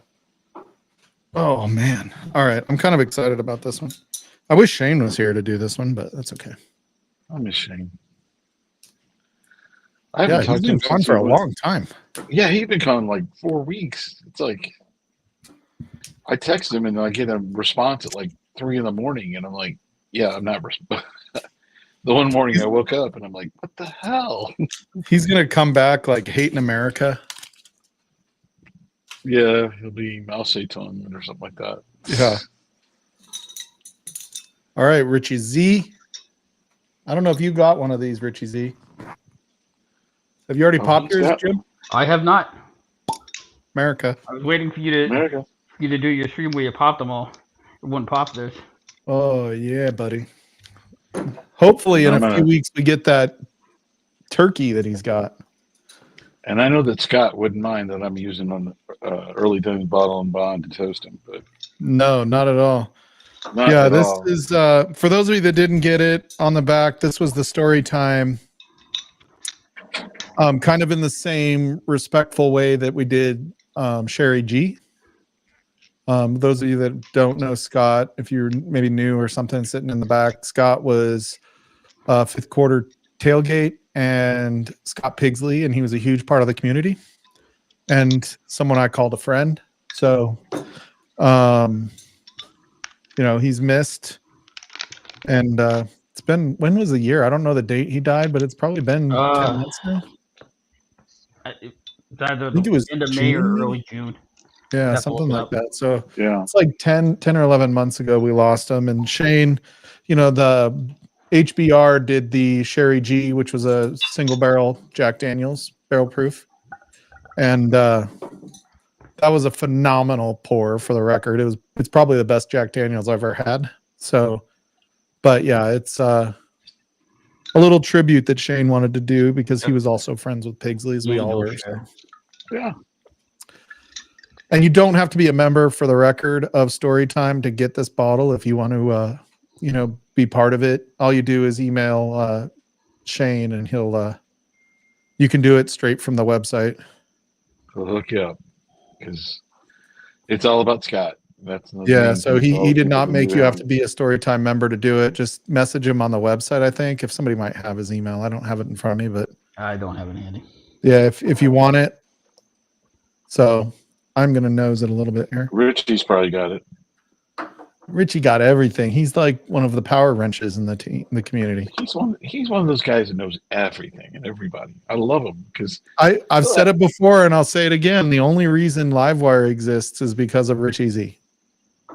Oh, man. All right. I'm kind of excited about this one. I wish Shane was here to do this one, but that's okay. I miss Shane. I Yeah, haven't he's talked to been him gone since for we a went. long time. Yeah, he's been gone like 4 weeks. It's like I text him and I get a response at like 3 in the morning, and I'm like, "Yeah, I'm not." The one morning I woke up and I'm like, "What the hell?" He's going to come back like hating America. Yeah, he'll be Mao Zedong or something like that. Yeah. All right, Richie Z. I don't know if you got one of these, Richie Z. Have you already Oh, popped he's yours, got Jim? I have not. America. I was waiting for you America. to do your stream where you popped them all. It wouldn't pop this. Oh, yeah, buddy. Hopefully, And in a I'm few gonna. weeks, we get that turkey that he's got. And I know that Scott wouldn't mind that I'm using on early Denny's bottle and bond to toast him, but No, not at all. not Yeah, at this all. is for those of you that didn't get it on the back. This was the story time, kind of in the same respectful way that we did Sherry G. Those of you that don't know Scott, if you're maybe new or something, sitting in the back, Scott was fifth quarter tailgate and Scott Pigsley, and he was a huge part of the community and someone I called a friend. So, he's missed. And it's been, when was the year? I don't know the date he died, but it's probably been 10 months now. It's either I think the it was end of May or June, maybe? early June. Yeah, I'd have to look something it like up. that. So Yeah. it's like 10 or 11 months ago we lost him. And Shane, the HBR did the Sherry G, which was a single barrel Jack Daniels, barrel proof. And that was a phenomenal pour, for the record. It's probably the best Jack Daniels I've ever had. So, but yeah, it's a little tribute that Shane wanted to do because he was also friends with Pigsley, as we Yeah, all no were. shit. Yeah. And you don't have to be a member, for the record, of Storytime to get this bottle. If you want to, be part of it, all you do is email Shane, and you can do it straight from the website. We'll hook you up because it's all about Scott. That's the Yeah, main so thing for all he did people not to make do you have that. to be a Storytime member to do it. Just message him on the website, I think. If somebody might have his email, I don't have it in front of me, but I don't have it handy. yeah, if you want it. So I'm gonna nose it a little bit here. Richie's probably got it. Richie got everything. He's like one of the power wrenches in the community. He's one of those guys that knows everything and everybody. I love him because I've said it before and I'll say it again. The only reason Livewire exists is because of Richie Z.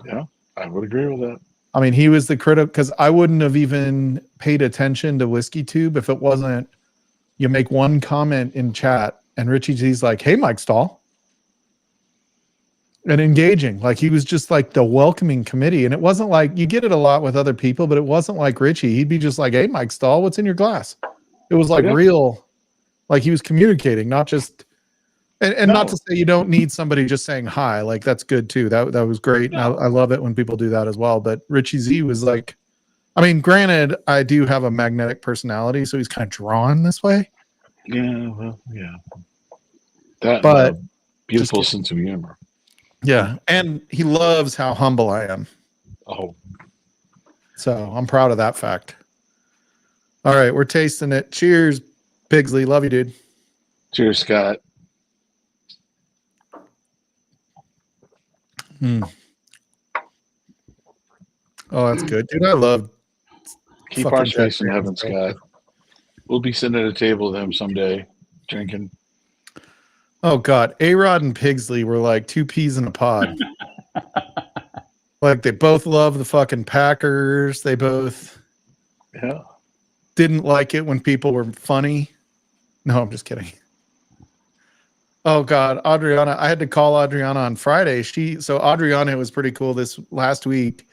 yeah, I would agree with that. I mean, he was the critic, because I wouldn't have even paid attention to Whiskey Tube if it wasn't, you make one comment in chat and Richie Z's like, "Hey, Mike Stahl." And engaging. Like, he was just like the welcoming committee. And it wasn't like, you get it a lot with other people, but it wasn't like Richie. He'd be just like, "Hey, Mike Stahl, what's in your glass?" It was like real, like he was communicating, not just, and not to say you don't need somebody just saying hi. Like, that's good too. That was great. No. And I love it when people do that as well. But Richie Z was like, I mean, granted, I do have a magnetic personality, so he's kind of drawn this way. Yeah, well, yeah. That, But beautiful sense of humor. Yeah, and he loves how humble I am. Oh, so I'm proud of that fact. All right, we're tasting it. Cheers, Pigsley. Love you, dude. Cheers, Scott. Oh, that's good, dude. I love Keep fucking our Jack space in heaven, Daniels, bro. Scott. We'll be sitting at a table with him someday, drinking. Oh God, A-Rod and Pigsley were like two peas in a pod. Like they both love the fucking Packers. They both Yeah. didn't like it when people were funny. No, I'm just kidding. Oh God, Adriana. I had to call Adriana on Friday. So Adriana was pretty cool this last week.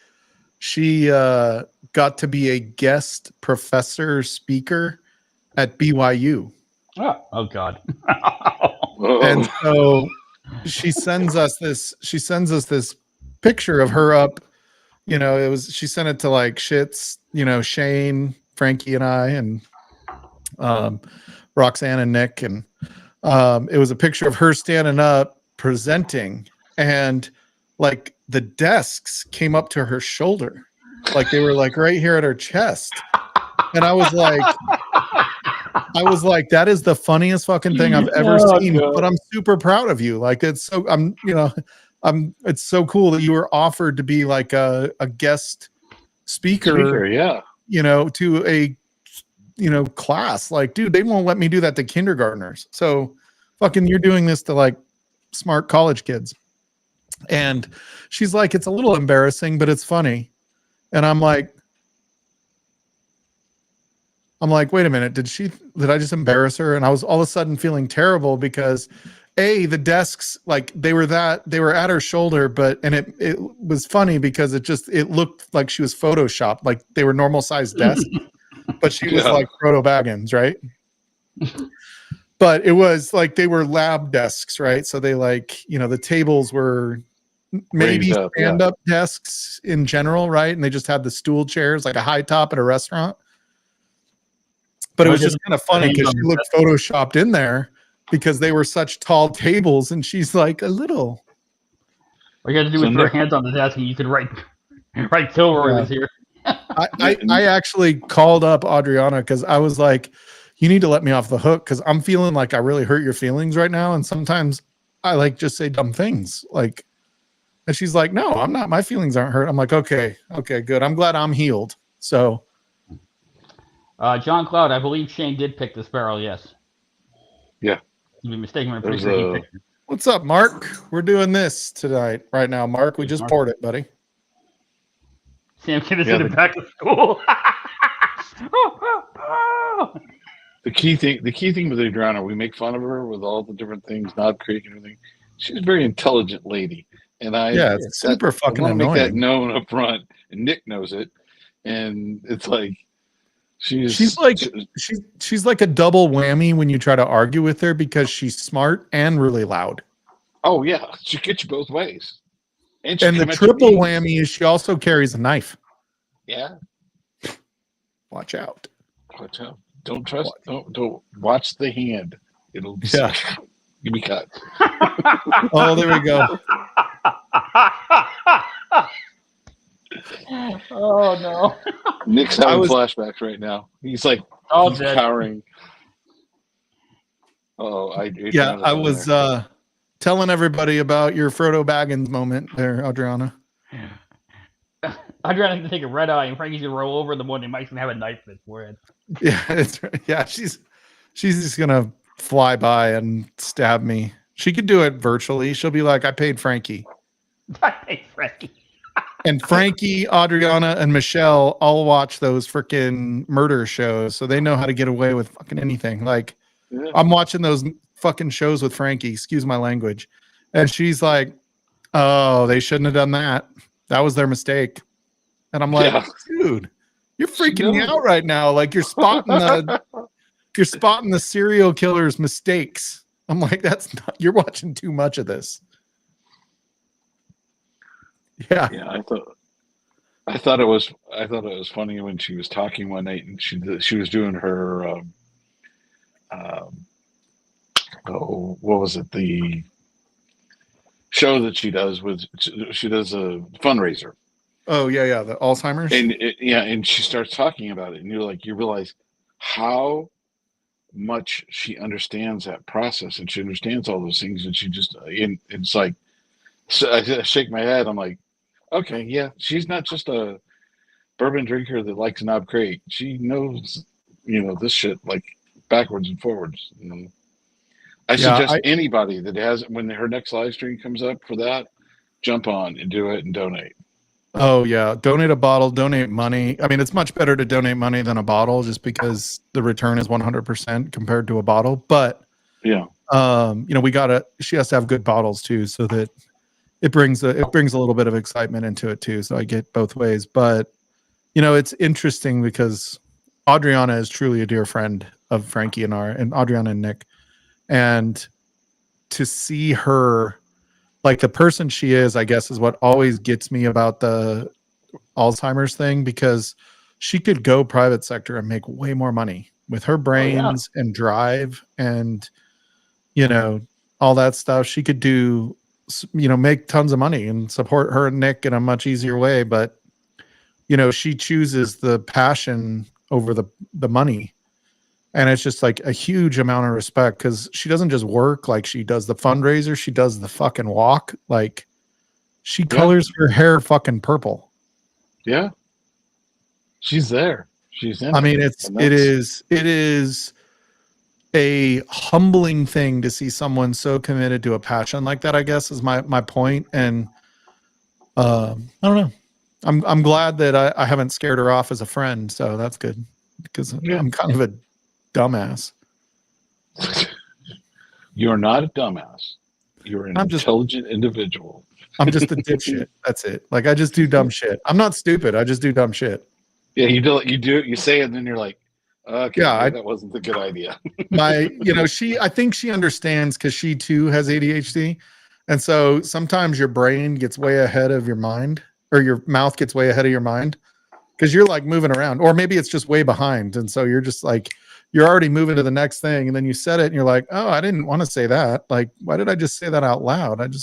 She got to be a guest professor speaker at BYU. Oh God. And so she sends us this picture of her up. You know, she sent it to like Shits, you know, Shane, Frankie, and I, and Roxanne and Nick, and it was a picture of her standing up presenting, and like the desks came up to her shoulder, like they were like right here at her chest, and I was like, that is the funniest fucking thing I've ever seen. God. But I'm super proud of you. Like it's so it's so cool that you were offered to be like a guest speaker, yeah. you know, to a class. Like, dude, they won't let me do that to kindergartners. So fucking you're doing this to like smart college kids. And she's like, it's a little embarrassing, but it's funny. And I'm like, wait a minute, did I just embarrass her? And I was all of a sudden feeling terrible because the desks, like they were at her shoulder, and it was funny because it looked like she was photoshopped, like they were normal sized desks, but she was like Frodo Baggins, right? But it was like they were lab desks, right? So they the tables were maybe stand up desks in general, right? And they just had the stool chairs, like a high top at a restaurant. But it was just kind of funny because she looked photoshopped in there because they were such tall tables, and she's like a little. All you had to do was put your hands on the desk, and you could write Kilroy was here. I actually called up Adriana because I was like, you need to let me off the hook because I'm feeling like I really hurt your feelings right now, and sometimes I like just say dumb things like. And she's like, no, I'm not. My feelings aren't hurt. I'm like, okay, good. I'm glad I'm healed. So. John Cloud, I believe Shane did pick this barrel, yes. Yeah. You'd be mistaken. I'm pretty sure he picked it. What's up, Mark? We're doing this tonight, right now, Mark. We just poured it, buddy. Sam Kidd is in the back of school. The key thing with Adriana, we make fun of her with all the different things, Knob Creek and everything. She's a very intelligent lady. And it's super fucking annoying. I want to make that known up front, and Nick knows it. And it's like, she's like a double whammy when you try to argue with her because she's smart and really loud. Oh yeah, she gets you both ways. And the triple whammy is she also carries a knife. Yeah. Watch out. Watch out. Don't trust. Don't watch the hand. It'll be you'll be cut. Oh, there we go. Oh no. Nick's having flashbacks right now. He's like he's cowering. Oh, I was telling everybody about your Frodo Baggins moment there, Adriana. Adriana's gonna take a red eye and Frankie's gonna roll over in the morning. Mike's gonna have a knife in his forehead. Yeah, she's just gonna fly by and stab me. She could do it virtually. She'll be like, I paid Frankie. I paid Frankie. And Frankie, Adriana, and Michelle all watch those freaking murder shows, so they know how to get away with fucking anything. Like, I'm watching those fucking shows with Frankie, excuse my language, and she's like, oh, they shouldn't have done that. That was their mistake. And I'm like, dude, you're freaking me out right now. Like, you're spotting the serial killer's mistakes. I'm like, you're watching too much of this. Yeah. I thought it was funny when she was talking one night and she was doing her what was it, the show that she does she does a fundraiser. Oh yeah, the Alzheimer's. And she starts talking about it, and you realize how much she understands that process, and she understands all those things, and she just it's like, so I shake my head. I'm like, okay, yeah, she's not just a bourbon drinker that likes Knob Creek, she knows, this shit like backwards and forwards. I Yeah, suggest anybody that has, when her next live stream comes up for that, jump on and do it and donate. Oh yeah, donate a bottle, donate money. I mean, it's much better to donate money than a bottle, just because the return is 100% compared to a bottle. But Yeah. she has to have good bottles too, so that it brings a little bit of excitement into it too. So I get both ways. But it's interesting because Adriana is truly a dear friend of Frankie and Adriana and Nick, and to see her, like the person she is, I guess, is what always gets me about the Alzheimer's thing, because she could go private sector and make way more money with her brains and drive and all that stuff. She could do, make tons of money and support her and Nick in a much easier way. But she chooses the passion over the money, and it's just like a huge amount of respect, because she doesn't just work. Like, she does the fundraiser, she does the fucking walk, like she colors her hair fucking purple. Yeah. She's there. She's in I it. mean, it is a humbling thing to see someone so committed to a passion like that, I guess, is my point. And I don't know. I'm glad that I haven't scared her off as a friend, so that's good, because I'm kind of a dumbass. You're not a dumbass. You're an intelligent individual. I'm just a dipshit. That's it. Like, I just do dumb shit. I'm not stupid. I just do dumb shit. Yeah, you do it. You say it, and then you're like, okay, yeah, that wasn't a good idea. I think she understands, because she too has ADHD, and so sometimes your brain gets way ahead of your mind, or your mouth gets way ahead of your mind, because you're like moving around, or maybe it's just way behind, and so you're just like, you're already moving to the next thing, and then you said it and you're like, oh, I didn't want to say that. Like, why did I just say that out loud?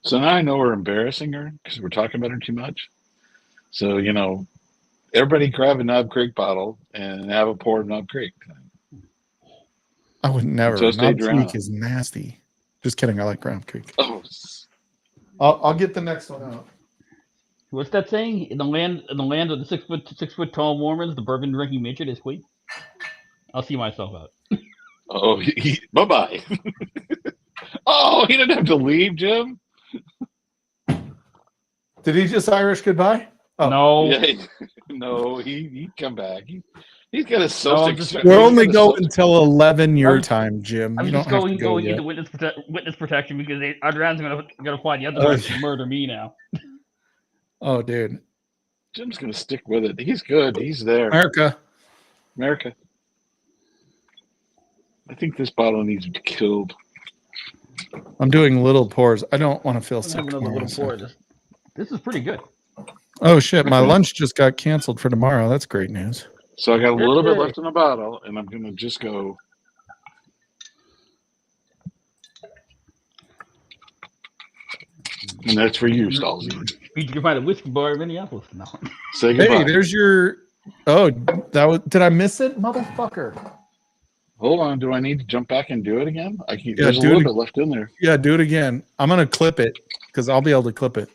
So now I know we're embarrassing her because we're talking about her too much. So, everybody grab a Knob Creek bottle and have a pour of Knob Creek. I would never. Toast Knob Adriana. Creek is nasty. Just kidding. I like Ground Creek. Oh, I'll get the next one out. What's that saying? In the land of the 6 foot tall Mormons, the bourbon drinking midget is queen. I'll see myself out. Oh, bye-bye. Oh, he didn't have to leave, Jim. Did he just Irish goodbye? Oh. No. Yeah, no, he'd come back. He's got a social. We're only going until 11 your time, Jim. I'm just going into witness protection, because Adrian's gonna find the other person to murder me now. Oh, dude. Jim's gonna stick with it. He's good. He's there. America. I think this bottle needs to be killed. I'm doing little pours. I don't want to feel sick tomorrow. This is pretty good. Oh shit! My lunch just got canceled for tomorrow. That's great news. So I got a little bit left in the bottle, and I'm gonna just go. And that's for you, Stalzy. You can find a whiskey bar in Minneapolis now. Say goodbye. Hey, there's your. Oh, did I miss it, motherfucker? Hold on. Do I need to jump back and do it again? There's a little bit left in there. Yeah, do it again. I'm gonna clip it, because I'll be able to clip it.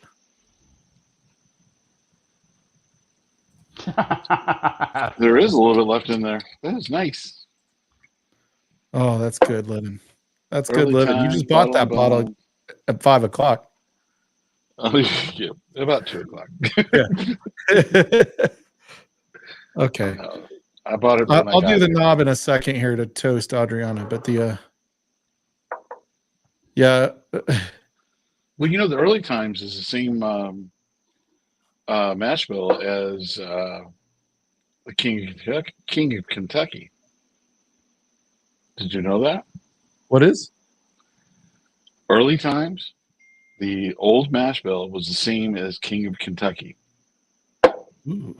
There is a little bit left in there. That is nice. Oh, that's good living. That's good living. You just bought that bottle at 5 o'clock. Oh, yeah, about 2 o'clock. Yeah. Okay. I bought it. I'll do the knob in a second here to toast Adriana, but yeah. Well, the early times is the same mash bill as the King of Kentucky. Did you know that? What is? Early times, the old mash bill was the same as King of Kentucky. Ooh.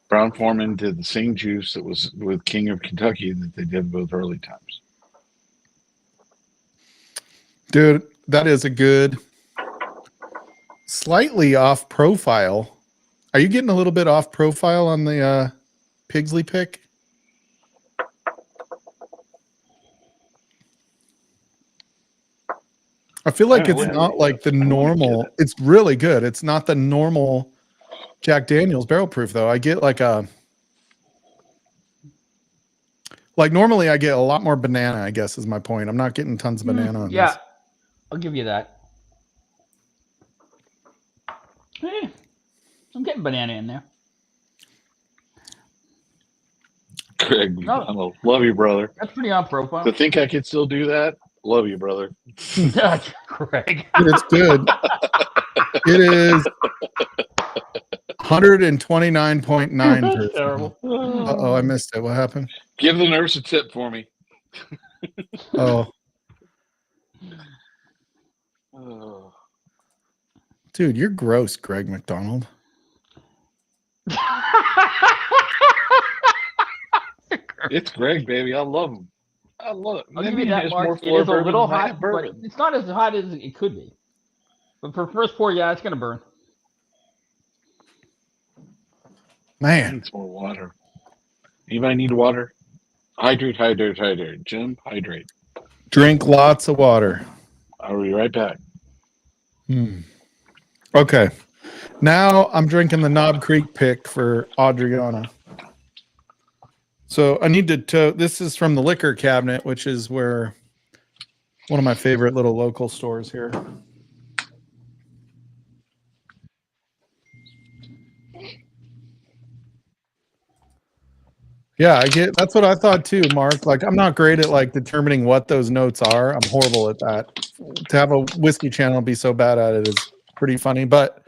Brown Foreman did the same juice that was with King of Kentucky that they did with early times. Dude, that is a good, slightly off profile. Are you getting a little bit off profile on the Pigsley pick? I feel like it's not like the normal. It's really good. It's not the normal Jack Daniels barrel proof though. I get like normally I get a lot more banana, I guess is my point. I'm not getting tons of banana on Yeah, this. I'll give you that. I'm getting banana in there. Craig McDonald. Love you, brother. That's pretty on profile. To think I could still do that, love you, brother. Craig. It's good. It is 129.9. That's terrible. Uh-oh, I missed it. What happened? Give the nurse a tip for me. Oh, Oh. dude, you're gross, Greg McDonald. It's Greg, baby. I love him. I love it. I'll give you that, Mark. It is a little hot, but it's not as hot as it could be. But for first pour, yeah, it's going to burn. Man, Needs more water. Anybody need water? Hydrate, hydrate, hydrate. Jim, hydrate. drink lots of water. I'll be right back. Okay. Now I'm drinking the Knob Creek pick for Adriana. So I need to this is from the liquor cabinet, which is where one of my favorite little local stores here. Yeah, that's what I thought too, Mark. Like I'm not great at like determining what those notes are. I'm horrible at that. To have a whiskey channel be so bad at it is pretty funny, but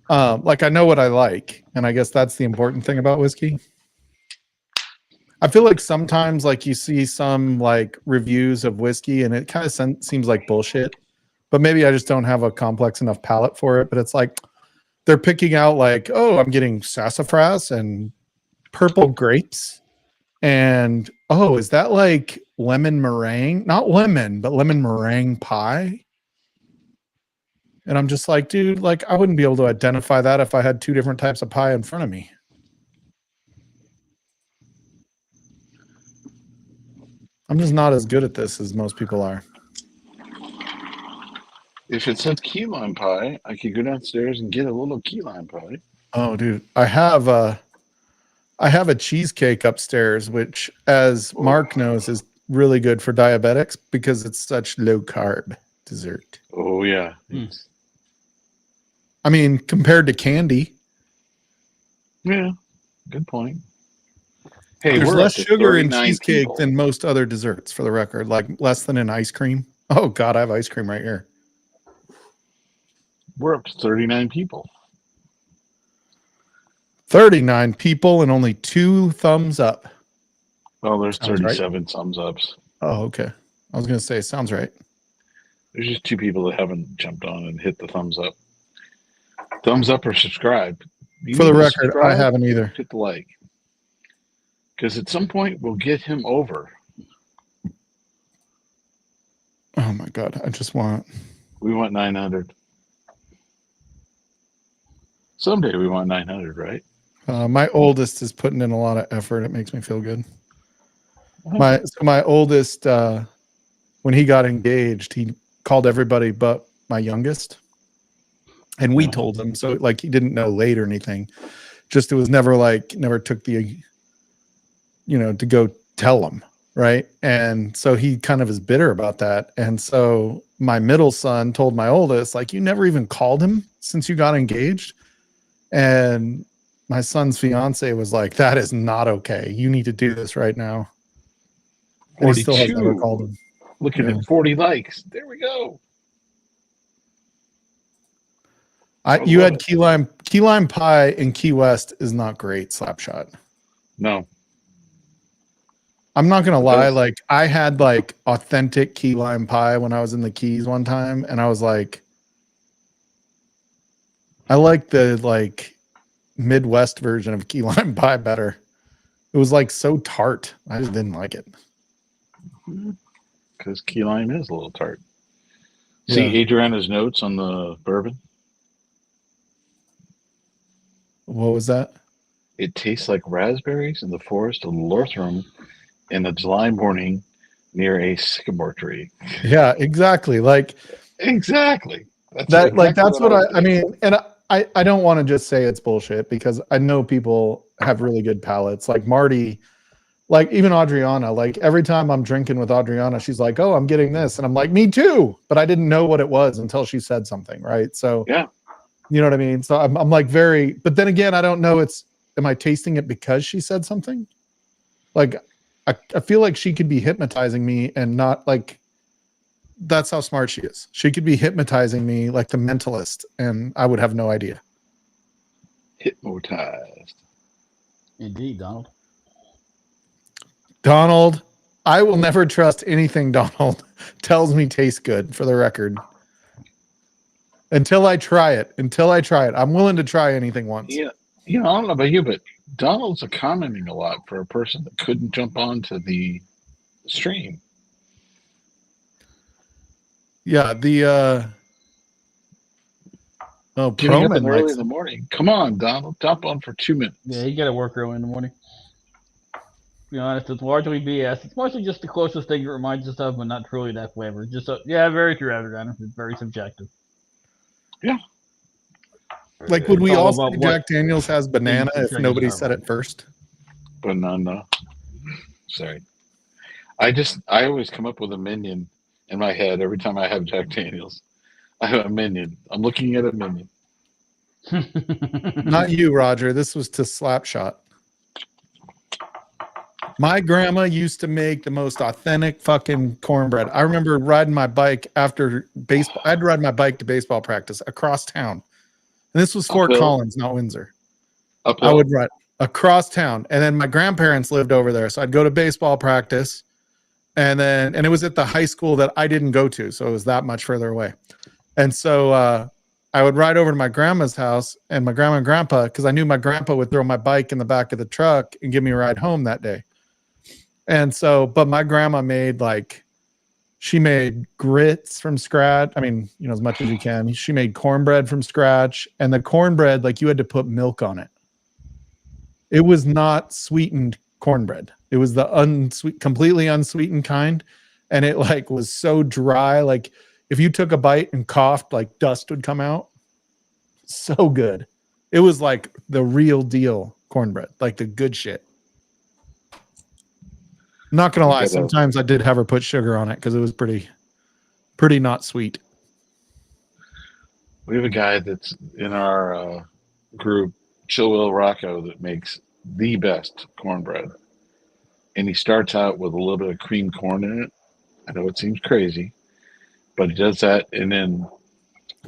like I know what I like, and I guess that's the important thing about whiskey. I feel like sometimes like you see some like reviews of whiskey and it kind of seems like bullshit, but maybe I just don't have a complex enough palate for it. But it's like they're picking out like, oh, I'm getting sassafras and purple grapes, and oh, is that like lemon meringue? Not lemon, but lemon meringue pie. And I'm just like, dude, like I wouldn't be able to identify that if I had two different types of pie in front of me. I'm just not as good at this as most people are. If it says key lime pie, I could go downstairs and get a little key lime pie. Oh, dude, I have a cheesecake upstairs, which, as Mark knows, is really good for diabetics because it's such low carb dessert. Oh yeah. I mean, compared to candy, Yeah. Good point. Hey, there's we're less up to sugar in 39 cheesecake people. than most other desserts, for the record. Like less than in ice cream. Oh God, I have ice cream right here. We're up to 39 people. 39 people and only 2 thumbs up. Well, there's Sounds right. 37 thumbs ups. Oh, okay. I was gonna say, sounds right. There's just 2 people that haven't jumped on and hit the thumbs up. Thumbs up or subscribe. You For the need to record, I subscribe, haven't either. hit the like. Because at some point we'll get him over. Oh my God, I just want. We want 900. Someday we want 900, right? My oldest is putting in a lot of effort. It makes me feel good. My oldest, when he got engaged, he called everybody but my youngest, and we told him. So like he didn't know late or anything. Just it was never took the, to go tell him, right? And so he kind of is bitter about that. And so my middle son told my oldest, like, you never even called him since you got engaged. And my son's fiance was like, that is not okay. You need to do this right now. And he still has never called him. Looking at 40 likes. There we go. You had key lime pie in Key West is not great. Slapshot. No. I'm not gonna lie. Like I had like authentic key lime pie when I was in the Keys one time, and I was like, I like the like Midwest version of key lime pie better. It was like so tart. I just didn't like it. Because key lime is a little tart. See Adriana's notes on the bourbon? What was that? It tastes like raspberries in the forest of Lorthram in a July morning near a sycamore tree. Yeah, exactly. Like exactly. that's what I mean. And I don't want to just say it's bullshit because I know people have really good palates. Like Marty, like even Adriana, like every time I'm drinking with Adriana, she's like, "Oh, I'm getting this." And I'm like, "Me too." But I didn't know what it was until she said something, right? So, Yeah. you know what I mean? So I'm like very, but then again, I don't know am I tasting it because she said something? Like I feel like she could be hypnotizing me and not like that's how smart she is. She could be hypnotizing me like the mentalist and I would have no idea. Hypnotized. Indeed, Donald. Donald, I will never trust anything Donald tells me tastes good, for the record. Until I try it. I'm willing to try anything once. Yeah. I don't know about you, but Donald's commenting a lot for a person that couldn't jump onto the stream. Yeah, Getting up Proman early likes in the morning. Come on, Donald. Jump on for 2 minutes. Yeah, you got to work early in the morning. To be honest, it's largely BS. It's mostly just the closest thing it reminds us of, but not truly that flavor. Just yeah, very true, Adriana. It's very subjective. Yeah. like would It's we all all about say what Jack Daniels has banana things if are nobody just said it first? Banana. Sorry. I always come up with a minion in my head every time I have Jack Daniels. I have a minion. I'm looking at a minion. Not you, Roger. This was to Slapshot. My grandma used to make the most authentic fucking cornbread. I remember riding my bike after baseball. I'd ride my bike to baseball practice across town. And this was Fort Uphill. Collins, not Windsor. Uphill. I would ride across town. And then my grandparents lived over there. So I'd go to baseball practice. And it was at the high school that I didn't go to. So it was that much further away. And so I would ride over to my grandma's house and my grandma and grandpa, because I knew my grandpa would throw my bike in the back of the truck and give me a ride home that day. And so, but my grandma she made grits from scratch. I mean, as much as you can. She made cornbread from scratch. And the cornbread, like you had to put milk on it. It was not sweetened cornbread. It was the completely unsweetened kind. And it was so dry. Like if you took a bite and coughed, like dust would come out. So good. It was like the real deal cornbread, like the good shit. Not gonna lie, sometimes I did have her put sugar on it because it was pretty not sweet. We have a guy that's in our group, Chillwell Rocco, that makes the best cornbread. And he starts out with a little bit of cream corn in it. I know it seems crazy, but he does that, and then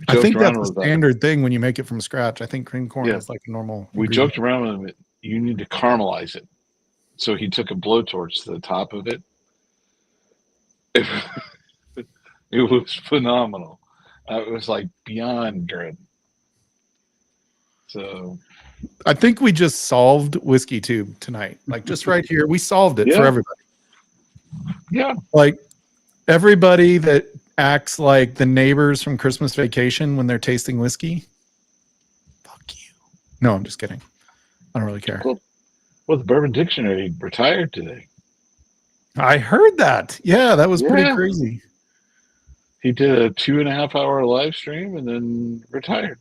I think that's a standard thing when you make it from scratch. I think cream corn is like a normal. We joked around with him. You need to caramelize it. So he took a blowtorch to the top of it. It was phenomenal. It was like beyond good. So I think we just solved Whiskey Tube tonight. Like just right here, we solved it for everybody. Yeah. Like everybody that acts like the neighbors from Christmas Vacation when they're tasting whiskey. Fuck you. No, I'm just kidding. I don't really care. Cool. Well, the Bourbon Dictionary retired today. I heard that. Yeah, that was pretty crazy. He did a 2.5 hour live stream and then retired.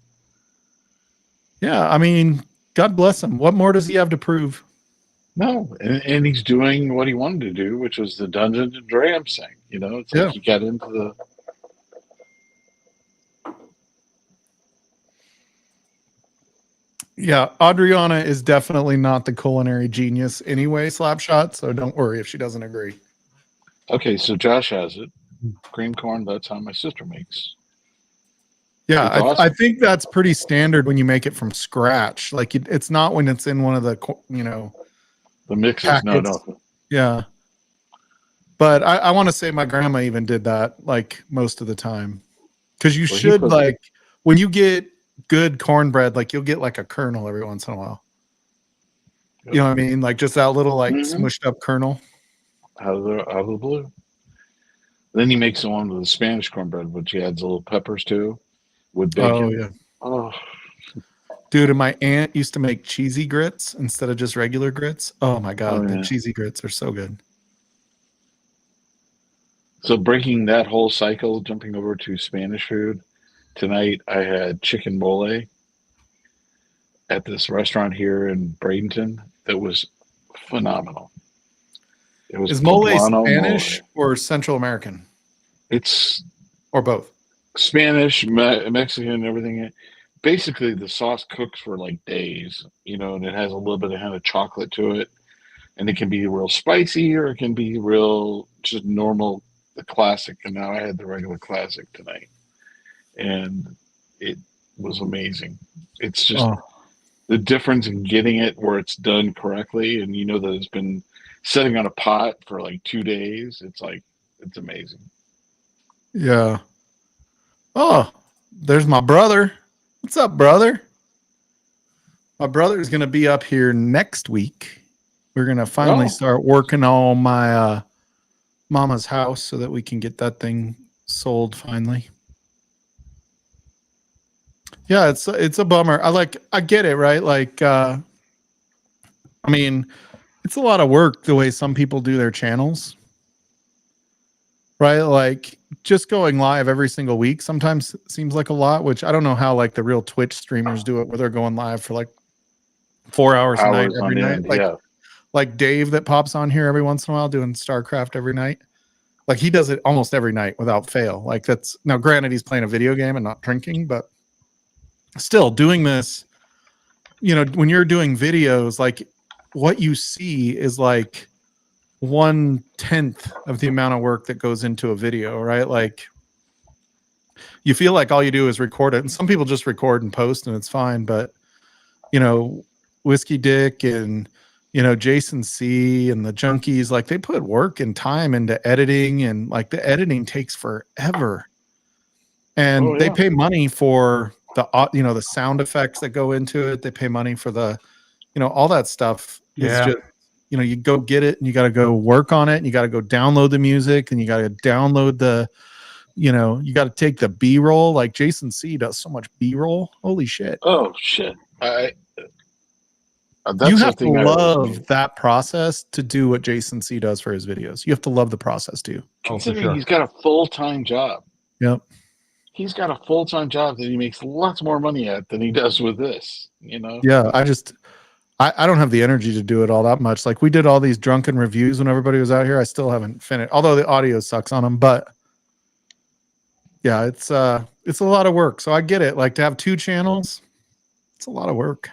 Yeah, I mean, God bless him. What more does he have to prove? No, and he's doing what he wanted to do, which was the Dungeons and Dragons thing. It's like he got into the. Yeah, Adriana is definitely not the culinary genius anyway, Slapshot, so don't worry if she doesn't agree. Okay, so Josh has it. Cream corn, that's how my sister makes. Yeah, awesome. I think that's pretty standard when you make it from scratch. Like it's not when it's in one of the, the mixes. Packets. No. Yeah. But I want to say my grandma even did that like most of the time. Because you should when you get good cornbread, like you'll get like a kernel every once in a while. You know what I mean? Like just that little smushed up kernel. Out of the blue. Then he makes the one with the Spanish cornbread, which he adds a little peppers to with bacon. Oh yeah. Oh. Dude, and my aunt used to make cheesy grits instead of just regular grits. Oh my God, the cheesy grits are so good. So breaking that whole cycle, jumping over to Spanish food, tonight I had chicken mole at this restaurant here in Bradenton that was phenomenal. It was Is mole poblano Spanish mole. or Central American It's or both? Spanish, Mexican, everything. Basically, the sauce cooks for like days, and it has a little bit of kind of chocolate to it, and it can be real spicy or it can be real just normal, the classic. And now I had the regular classic tonight, and it was amazing. It's just the difference in getting it where it's done correctly, and that it's been sitting on a pot for like 2 days. It's amazing. Yeah. Oh, there's my brother. What's up, brother? My brother's going to be up here next week. We're going to finally start working on my mama's house so that we can get that thing sold finally. Yeah, it's a bummer. I get it, right? Like I mean, it's a lot of work the way some people do their channels. Right? Like just going live every single week sometimes seems like a lot, which I don't know how like the real Twitch streamers do it where they're going live for like 4 hours a night every night. Like Dave that pops on here every once in a while doing StarCraft every night. Like he does it almost every night without fail. Like that's now granted he's playing a video game and not drinking, but still doing this, when you're doing videos, like what you see is like 1/10 of the amount of work that goes into a video, right? Like you feel like all you do is record it, and some people just record and post and it's fine, but Whiskey Dick and Jason C and the Junkies, like they put work and time into editing, and like the editing takes forever, and they pay money for the sound effects that go into it. They pay money for the all that stuff is just you go get it and you got to go work on it and you got to go download the music and you got to download the you got to take the B-roll. Like Jason C does so much B-roll. Holy shit. Oh shit. You have to love that process to do what Jason C does for his videos. You have to love the process too. Considering he's got a full-time job. Yep. He's got a full-time job that he makes lots more money at than he does with this, Yeah, I don't have the energy to do it all that much. Like we did all these drunken reviews when everybody was out here. I still haven't finished, although the audio sucks on them. But yeah, it's a lot of work. So I get it. Like to have 2 channels, it's a lot of work.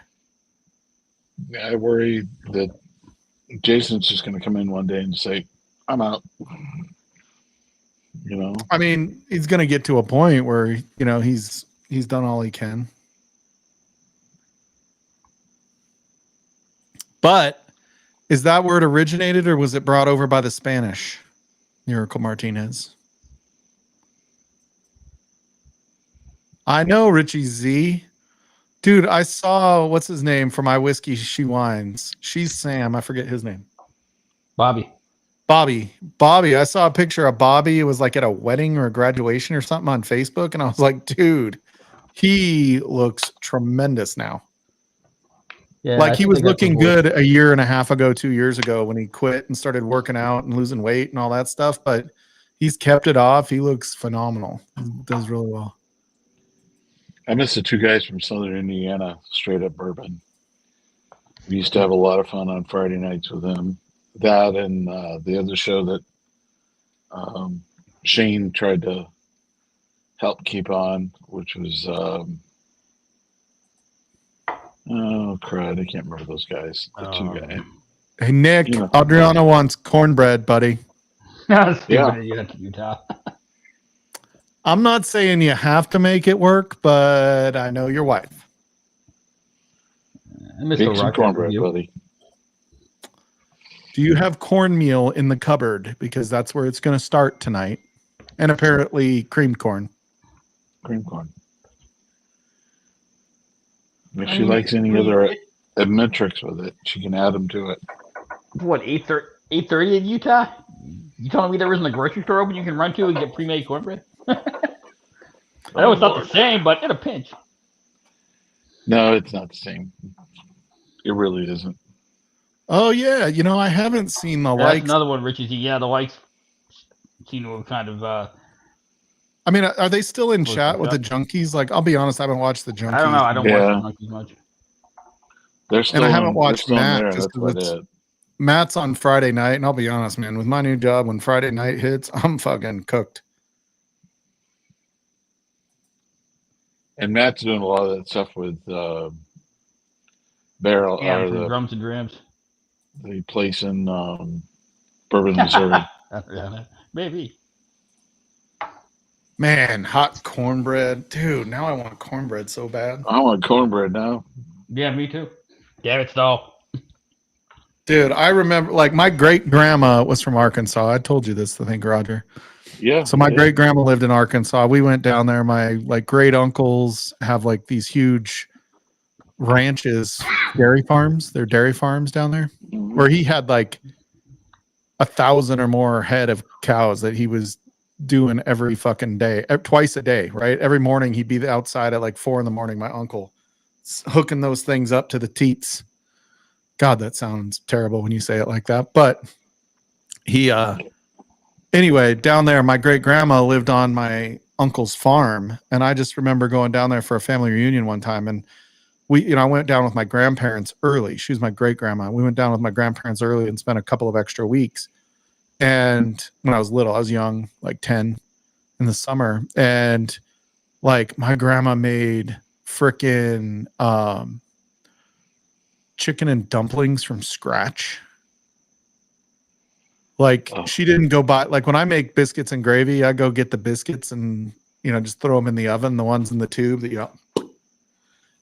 I worry that Jason's just going to come in one day and say, "I'm out." I mean, he's going to get to a point where he's done all he can. But is that where it originated, or was it brought over by the Spanish? Miracle Martinez. I know Richie Z. Dude, I saw, what's his name for my whiskey she wines. She's Sam. I forget his name. Bobby. I saw a picture of Bobby. It was like at a wedding or a graduation or something on Facebook. And I was like, dude, he looks tremendous now. Yeah, like he was looking good a year and a half ago, 2 years ago when he quit and started working out and losing weight and all that stuff. But he's kept it off. He looks phenomenal. He does really well. I miss the 2 guys from Southern Indiana, Straight Up Bourbon. We used to have a lot of fun on Friday nights with them. That and the other show that Shane tried to help keep on, which was oh crud, I can't remember those guys. The 2 guys. Hey Nick, Adriana wants cornbread, buddy. Yeah, Utah. I'm not saying you have to make it work, but I know your wife. Make some cornbread, buddy. Do you have cornmeal in the cupboard? Because that's where it's going to start tonight. And apparently creamed corn. Creamed corn. If she likes any other metrics with it, she can add them to it. What, 8:30 in Utah? You telling me there isn't a grocery store open you can run to and get pre-made cornbread? I know it's not the same, but in a pinch. No, it's not the same. It really isn't. Oh yeah, I haven't seen the likes. That's another one, Richie. Yeah, the likes seem to have kind of. I mean, are they still in chat with the Junkies? Like, I'll be honest, I haven't watched the Junkies. I don't know. I don't watch the Junkies much. They're still And I haven't they're watched still in Matt there. just That's because about it's it. Matt's on Friday night, and I'll be honest, man, with my new job, when Friday night hits, I'm fucking cooked. And Matt's doing a lot of that stuff with Barrel Yeah, or from the drums and drams. place in Bourbon, Missouri. Maybe. Man, hot cornbread. Dude, now I want cornbread so bad. I want cornbread now. Yeah, me too. Damn it, Stall. Dude, I remember like my great grandma was from Arkansas. I told you this, I think, Roger. Yeah. So my yeah. great grandma lived in Arkansas. We went down there. My like great uncles have like these huge ranches, dairy farms. They're dairy farms down there, Mhm. where he had like 1,000 or more head of cows that he was doing every fucking day, twice a day, right? Every morning he'd be outside at like 4 a.m. My uncle hooking those things up to the teats. God, that sounds terrible when you say it like that. But he, anyway, down there, my great grandma lived on my uncle's farm. And I just remember going down there for a family reunion one time. And I went down with my grandparents early. She was my great grandma. We went down with my grandparents early and spent a couple of extra weeks. And when I was little, I was young, like 10 in the summer. And like my grandma made frickin' chicken and dumplings from scratch. Like she didn't go buy, like when I make biscuits and gravy, I go get the biscuits and, just throw them in the oven, the ones in the tube that,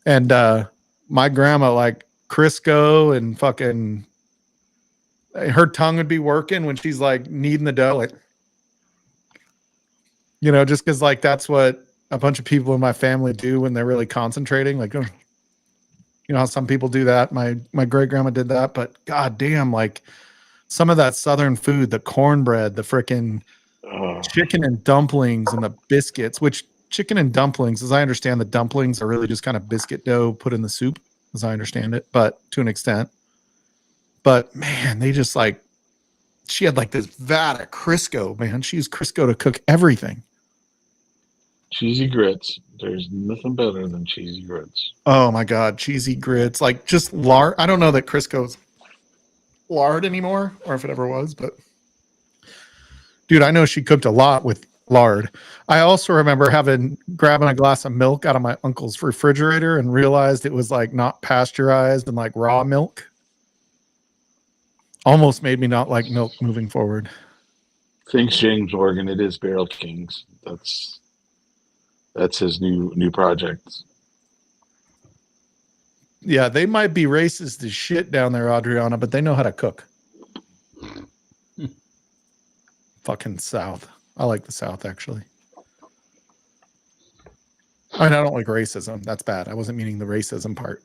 and my grandma, like Crisco and fucking, her tongue would be working when she's like kneading the dough, like, just because like that's what a bunch of people in my family do when they're really concentrating. Like, how some people do that. My great grandma did that, but god damn, like some of that southern food, the cornbread, the frickin' chicken and dumplings and the biscuits, which chicken and dumplings, as I understand, the dumplings are really just kind of biscuit dough put in the soup, as I understand it, but to an extent. But man, they just like, she had like this vat of Crisco, man. She used Crisco to cook everything. Cheesy grits. There's nothing better than cheesy grits. Oh my God. Cheesy grits, like just lard. I don't know that Crisco's lard anymore or if it ever was, but dude, I know she cooked a lot with lard. I also remember grabbing a glass of milk out of my uncle's refrigerator and realized it was like not pasteurized and like raw milk. Almost made me not like milk moving forward. Thanks, James Morgan. It is Barrel Kings. That's his new project. Yeah, they might be racist as shit down there, Adriana, but they know how to cook. Fucking South. I like the South, actually. I mean, I don't like racism. That's bad. I wasn't meaning the racism part.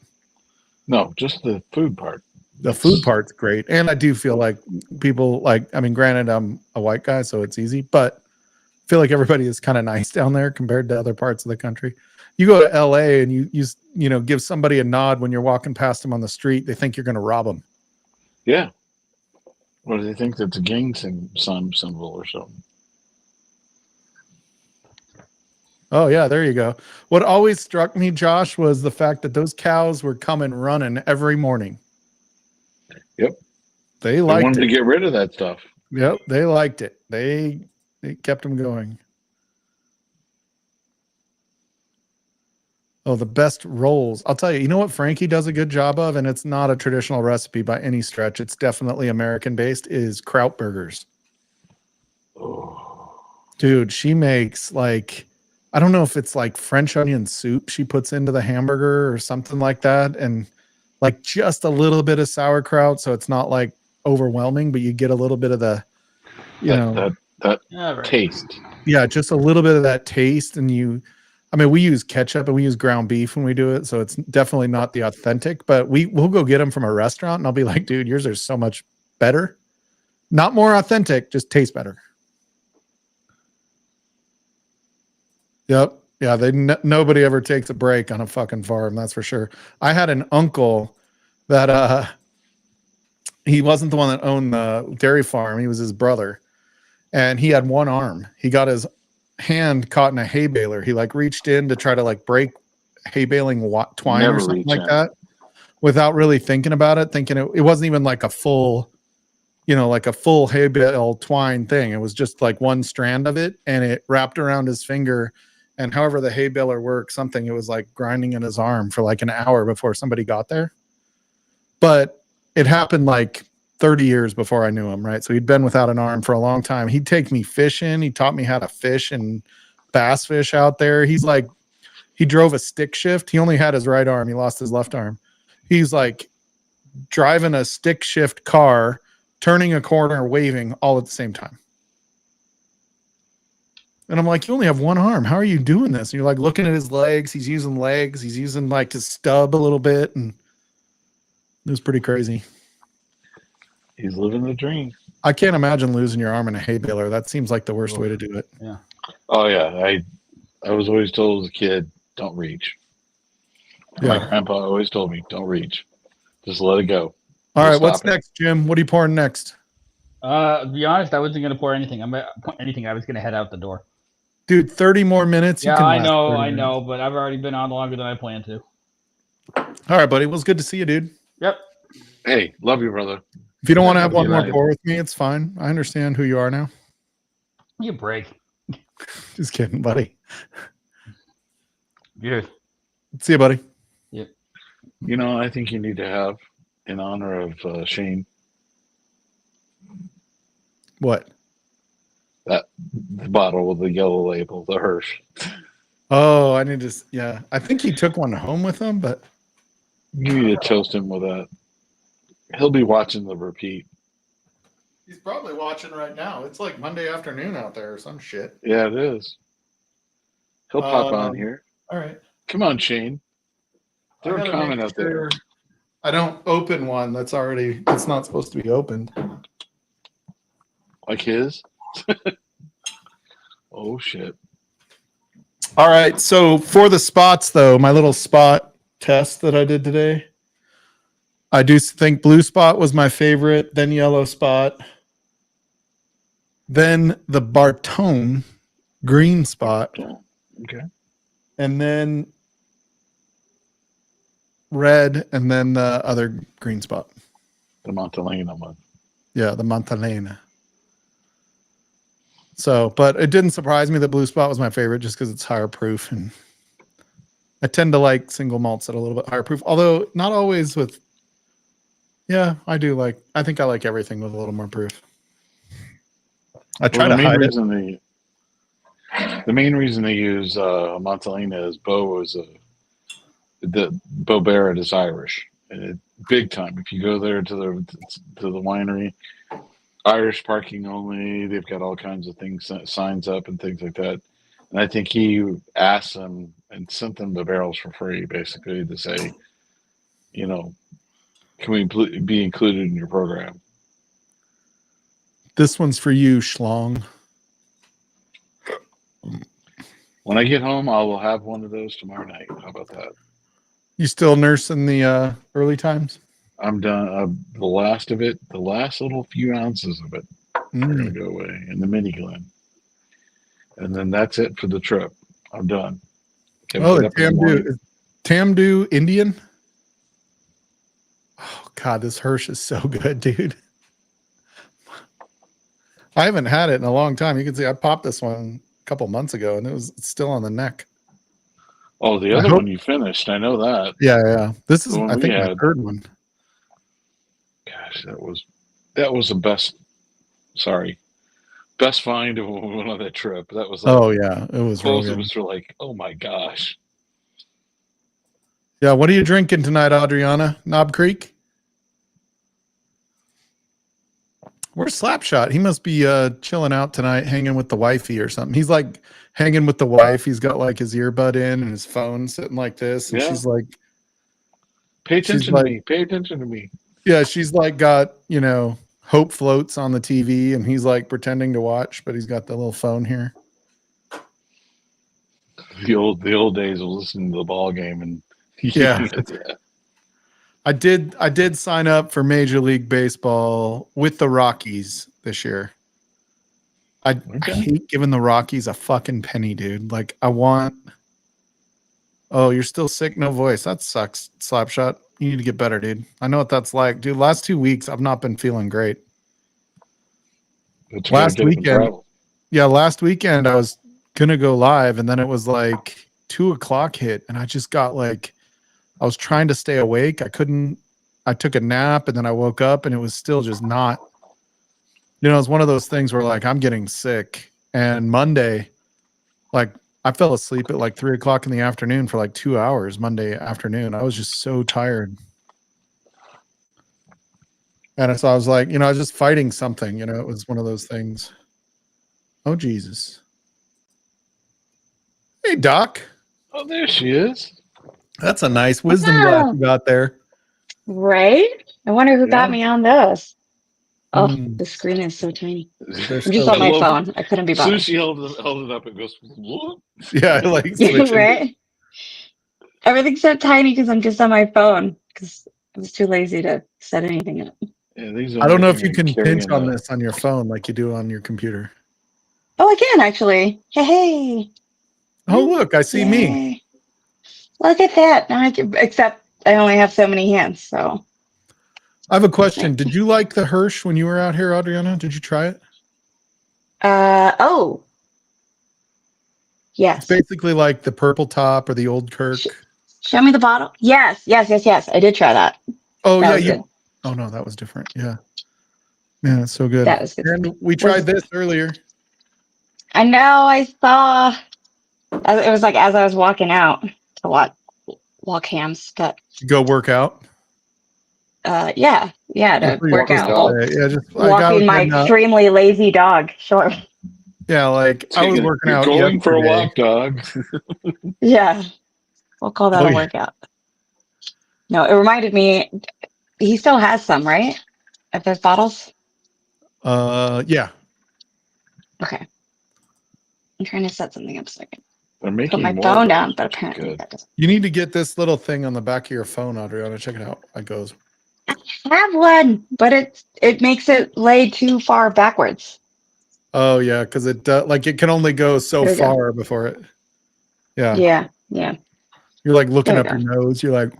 No, just the food part. The food part's great. And I do feel like people like, I mean, granted, I'm a white guy, so it's easy, but I feel like everybody is kind of nice down there compared to other parts of the country. You go to LA and you give somebody a nod when you're walking past them on the street, they think you're going to rob them. Yeah. Or do they think that's a gang symbol or something? Oh, yeah, there you go. What always struck me, Josh, was the fact that those cows were coming running every morning. Yep. They liked wanted to get rid of that stuff. Yep, they liked it. They kept them going. Oh, the best rolls. I'll tell you, you know what Frankie does a good job of, and it's not a traditional recipe by any stretch. It's definitely American-based, is kraut burgers. Oh. Dude, she makes like, I don't know if it's like French onion soup she puts into the hamburger or something like that. And like just a little bit of sauerkraut. So it's not like overwhelming, but you get a little bit of the, that taste. Yeah, just a little bit of that taste. And we use ketchup and we use ground beef when we do it. So it's definitely not the authentic, but we'll go get them from a restaurant and I'll be like, dude, yours are so much better. Not more authentic, just tastes better. Yep. Yeah. Nobody ever takes a break on a fucking farm. That's for sure. I had an uncle that, he wasn't the one that owned the dairy farm. He was his brother and he had one arm. He got his hand caught in a hay baler. He like reached in to try to like break hay baling twine or something like that. without really thinking about it, thinking it wasn't even like a full, like a full hay bale twine thing. It was just like one strand of it, and it wrapped around his finger. And however the hay baler worked, it was like grinding in his arm for like an hour before somebody got there. But it happened like 30 years before I knew him, right? So he'd been without an arm for a long time. He'd take me fishing. He taught me how to fish and bass fish out there. He's like, he drove a stick shift. He only had his right arm. He lost his left arm. He's like driving a stick shift car, turning a corner, waving all at the same time. And I'm like, you only have one arm. How are you doing this? And you're like looking at his legs. He's using legs. He's using like his stub a little bit. And it was pretty crazy. He's living the dream. I can't imagine losing your arm in a hay baler. That seems like the worst way to do it. Yeah. Oh yeah, I was always told as a kid, don't reach. Yeah. My grandpa always told me, don't reach. Just let it go. All right, what's Stop it. next, Jim? What are you pouring next? To be honest, I wasn't going to pour anything. I was going to head out the door. Dude, 30 more minutes. Yeah, can I last know, 30 I know, minutes. but I've already been on longer than I planned to. All right, buddy. Well, it's good to see you, dude. Yep. Hey, love you, brother. If you don't want to have one You're more right. pour with me, it's fine. I understand who you are now. You break. Just kidding, buddy. Yeah. See you, buddy. You know, I think you need to have, in honor of Shane, What? the bottle with the yellow label, the Hirsch. Oh, I need to. Yeah, I think he took one home with him, but You need to toast him with that. He'll be watching the repeat. he's probably watching right now. It's like Monday afternoon out there or some shit. Yeah, it is. He'll pop on here. All right. Come on, Shane. Throw a comment out there. I don't open one that's not supposed to be opened. Like his? Oh, shit. All right. So for the spots, though, my little spot test that I did today, I do think blue spot was my favorite, then yellow spot, then the Bartone green spot, Okay. and then red, and then the other green spot. The Montalena one. Yeah, the Montalena. So, but it didn't surprise me that blue spot was my favorite just because it's higher proof, and I tend to like single malts that are a little bit higher proof, although not always with. Yeah, I think I like everything with a little more proof. I try to hide it. The main reason they use Montalena is Bo Barrett is Irish, and big time. If you go there to the winery, Irish parking only. They've got all kinds of things, signs up and things like that. And I think he asked them and sent them the barrels for free, basically to say, you know, can we be included in your program? This one's for you, Schlong. When I get home, I will have one of those tomorrow night. How about that? You still nursing the early times? I'm done. The last of it, the last little few ounces of it are going to go away in the mini Glen. And then that's it for the trip. I'm done. Oh, the Tamdu Indian? Oh, God, this Hirsch is so good, dude. I haven't had it in a long time. You can see I popped this one a couple months ago, and it's still on the neck. Oh, the other one you finished. I know that. Yeah. This is, I think, my had, third one. Gosh, that was the best. Sorry, best find of when we went on that trip. That was. Like, oh yeah, it was. Both really of us were like, "Oh my gosh." Yeah, what are you drinking tonight, Adriana? Knob Creek? Where's Slapshot? He must be chilling out tonight, hanging with the wifey or something. He's like hanging with the wife. He's got like his earbud in and his phone sitting like this. And she's like, pay attention to me. Pay attention to me. Yeah, she's like got, Hope floats on the TV, and he's like pretending to watch, but he's got the little phone here. The old days of listening to the ball game, and yeah. I did sign up for Major League Baseball with the Rockies this year. I hate giving the Rockies a fucking penny, dude. Like, I want. Oh, you're still sick, no voice. That sucks, Slapshot. You need to get better, dude. I know what that's like, dude. Last 2 weeks, I've not been feeling great. But you gotta Last get up and weekend, travel. yeah, last weekend I was gonna go live, and then it was like 2:00 hit, and I just got like, I was trying to stay awake. I couldn't. I took a nap, and then I woke up, and it was still just not. You know, it's one of those things where like I'm getting sick. And Monday, like I fell asleep at like 3:00 in the afternoon for like 2 hours Monday afternoon. I was just so tired. And so I was like, you know, I was just fighting something, you know, it was one of those things. Oh, Jesus. Hey, Doc. Oh, there she is. That's a nice wisdom glass Wow. you got there. Right? I wonder who got Yeah. me on those. Oh, Mm, the screen is so tiny. they're I'm just so on my good. phone. I couldn't be bothered. Sushi held it up and goes, whoop. Yeah, I like Yeah, switching. right? Everything's so tiny because I'm just on my phone because I was too lazy to set anything up. Yeah, these are I don't know if only you can carry pinch in on the- this on your phone like you do on your computer. Oh, I can actually. Hey, hey. Oh, look, I see me. Yay. Look at that. Now I can, except I only have so many hands, so. I have a question. Did you like the Hirsch when you were out here, Adriana? Did you try it? Oh. It's Yes. basically like the purple top or the old Kirk. Show me the bottle. Yes. I did try that. Oh, That yeah. was good. Oh, no, that was different. Yeah. Man, it's so good. That was good. And we tried this earlier. I know. I saw. It was like as I was walking out to walk hams, but Go work out. yeah, That's to what you're work supposed out to while say. Yeah, just like I was walking my getting up. extremely lazy dog. Sure. Yeah, like I was working You're out. going for a yesterday. walk, dog. Yeah, we'll call that Oh, a yeah. workout. No, it reminded me. He still has some, right? Of those bottles. Yeah. Okay. I'm trying to set something up so I can They're put making my more phone of down, those, but which is apparently good. that doesn't. You need to get this little thing on the back of your phone, Adriana. Check it out. It goes. I have one, but it makes it lay too far backwards. Oh yeah, because it like it can only go so There we go. far before it. Yeah. Yeah. You're like looking There up we your nose. You're like,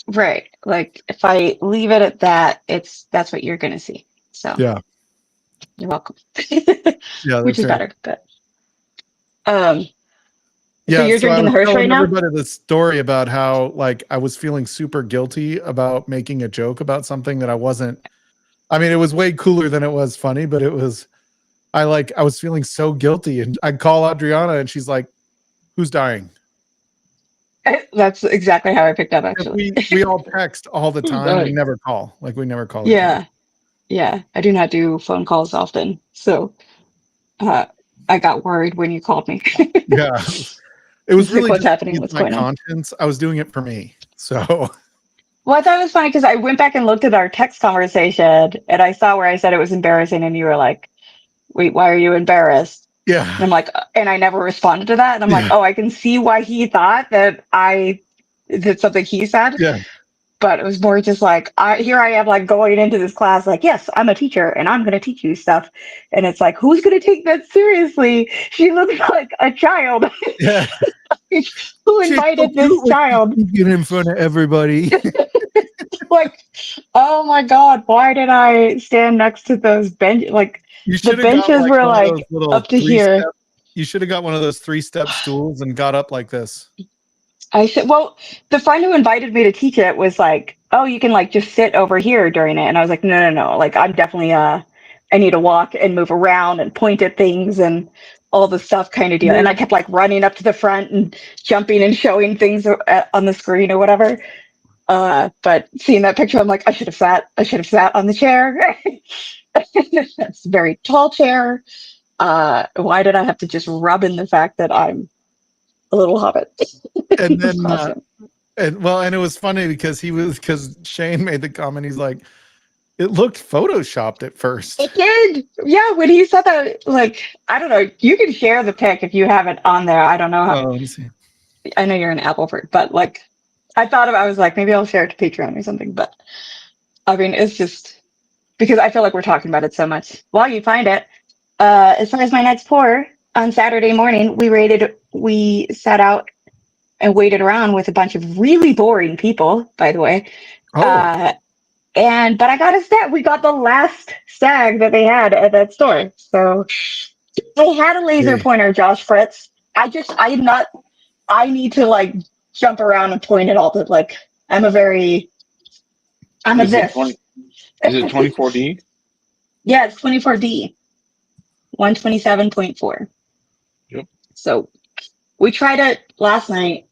Right. Like if I leave it at that, that's what you're gonna see. So yeah, you're welcome. yeah. Which That's is right. better. But so Yeah. you're So I drinking the was Hirsch right telling now? everybody this story about how like I was feeling super guilty about making a joke about something that I wasn't. I mean, it was way cooler than it was funny, but it was. I was feeling so guilty, and I call Adriana, and she's like, "Who's dying?" That's exactly how I picked up 'Cause actually. we all text all the Who's time. We dying? never call. Like we never call each other. Yeah. I do not do phone calls often. So I got worried when you called me. Yeah. It was It's like really what's just to happening, ease what's my going on. conscience. I was doing it for me. So Well, I thought it was funny because I went back and looked at our text conversation and I saw where I said it was embarrassing and you were like, wait, why are you embarrassed? And yeah. I'm like, and I never responded to that. And I'm like, Yeah. oh, I can see why he thought that I did something he said. Yeah. But it was more just like, here I am, like going into this class, like, yes, I'm a teacher and I'm going to teach you stuff. And it's like, who's going to take that seriously? She looks like a child. Yeah. Who invited this child? Get in front of everybody. Like, oh my God, why did I stand next to those benches? Like, You the should have got benches like were one of those like little up to 3 here. step. You should have got one of those 3-step stools and got up like this. I said, well, the friend who invited me to teach it was like, oh, you can like just sit over here during it. And I was like, no. Like, I'm definitely, I need to walk and move around and point at things and all the stuff kind of deal. And I kept like running up to the front and jumping and showing things on the screen or whatever. But seeing that picture, I'm like, I should have sat on the chair. That's a very tall chair. Why did I have to just rub in the fact that I'm a little hobbit? And then Classroom. and it was funny because Shane made the comment. He's like, it looked photoshopped at first. It did. Yeah, when he said that, like, I don't know. You can share the pic if you have it on there. I don't know how. Let me see. I know you're an Apple bird, but like, I was like, maybe I'll share it to Patreon or something. But I mean, it's just because I feel like we're talking about it so much. While you find it, as far as my next pour on Saturday morning, we set out and waited around with a bunch of really boring people, by the way. Oh, But I got a stag. We got the last stag that they had at that store. So they had a laser hey. pointer, Josh Fritz. I need to like jump around and point it all to like, I'm a Is it this. 20? Is it 24D? Yeah, it's 24D, 127.4. Yep. So we tried it last night,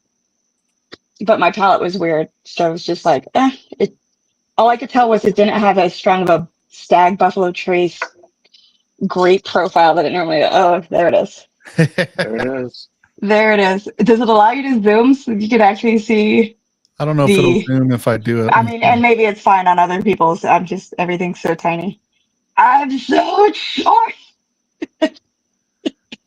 but my palette was weird. So I was just like, all I could tell was it didn't have as strong of a stag buffalo trace grape profile that it normally. Oh, there it is. There it is. There it is. Does it allow you to zoom so you can actually see I don't know if it'll the? zoom if I do it. I mean, and maybe it's fine on other people's. Everything's so tiny. I'm so short.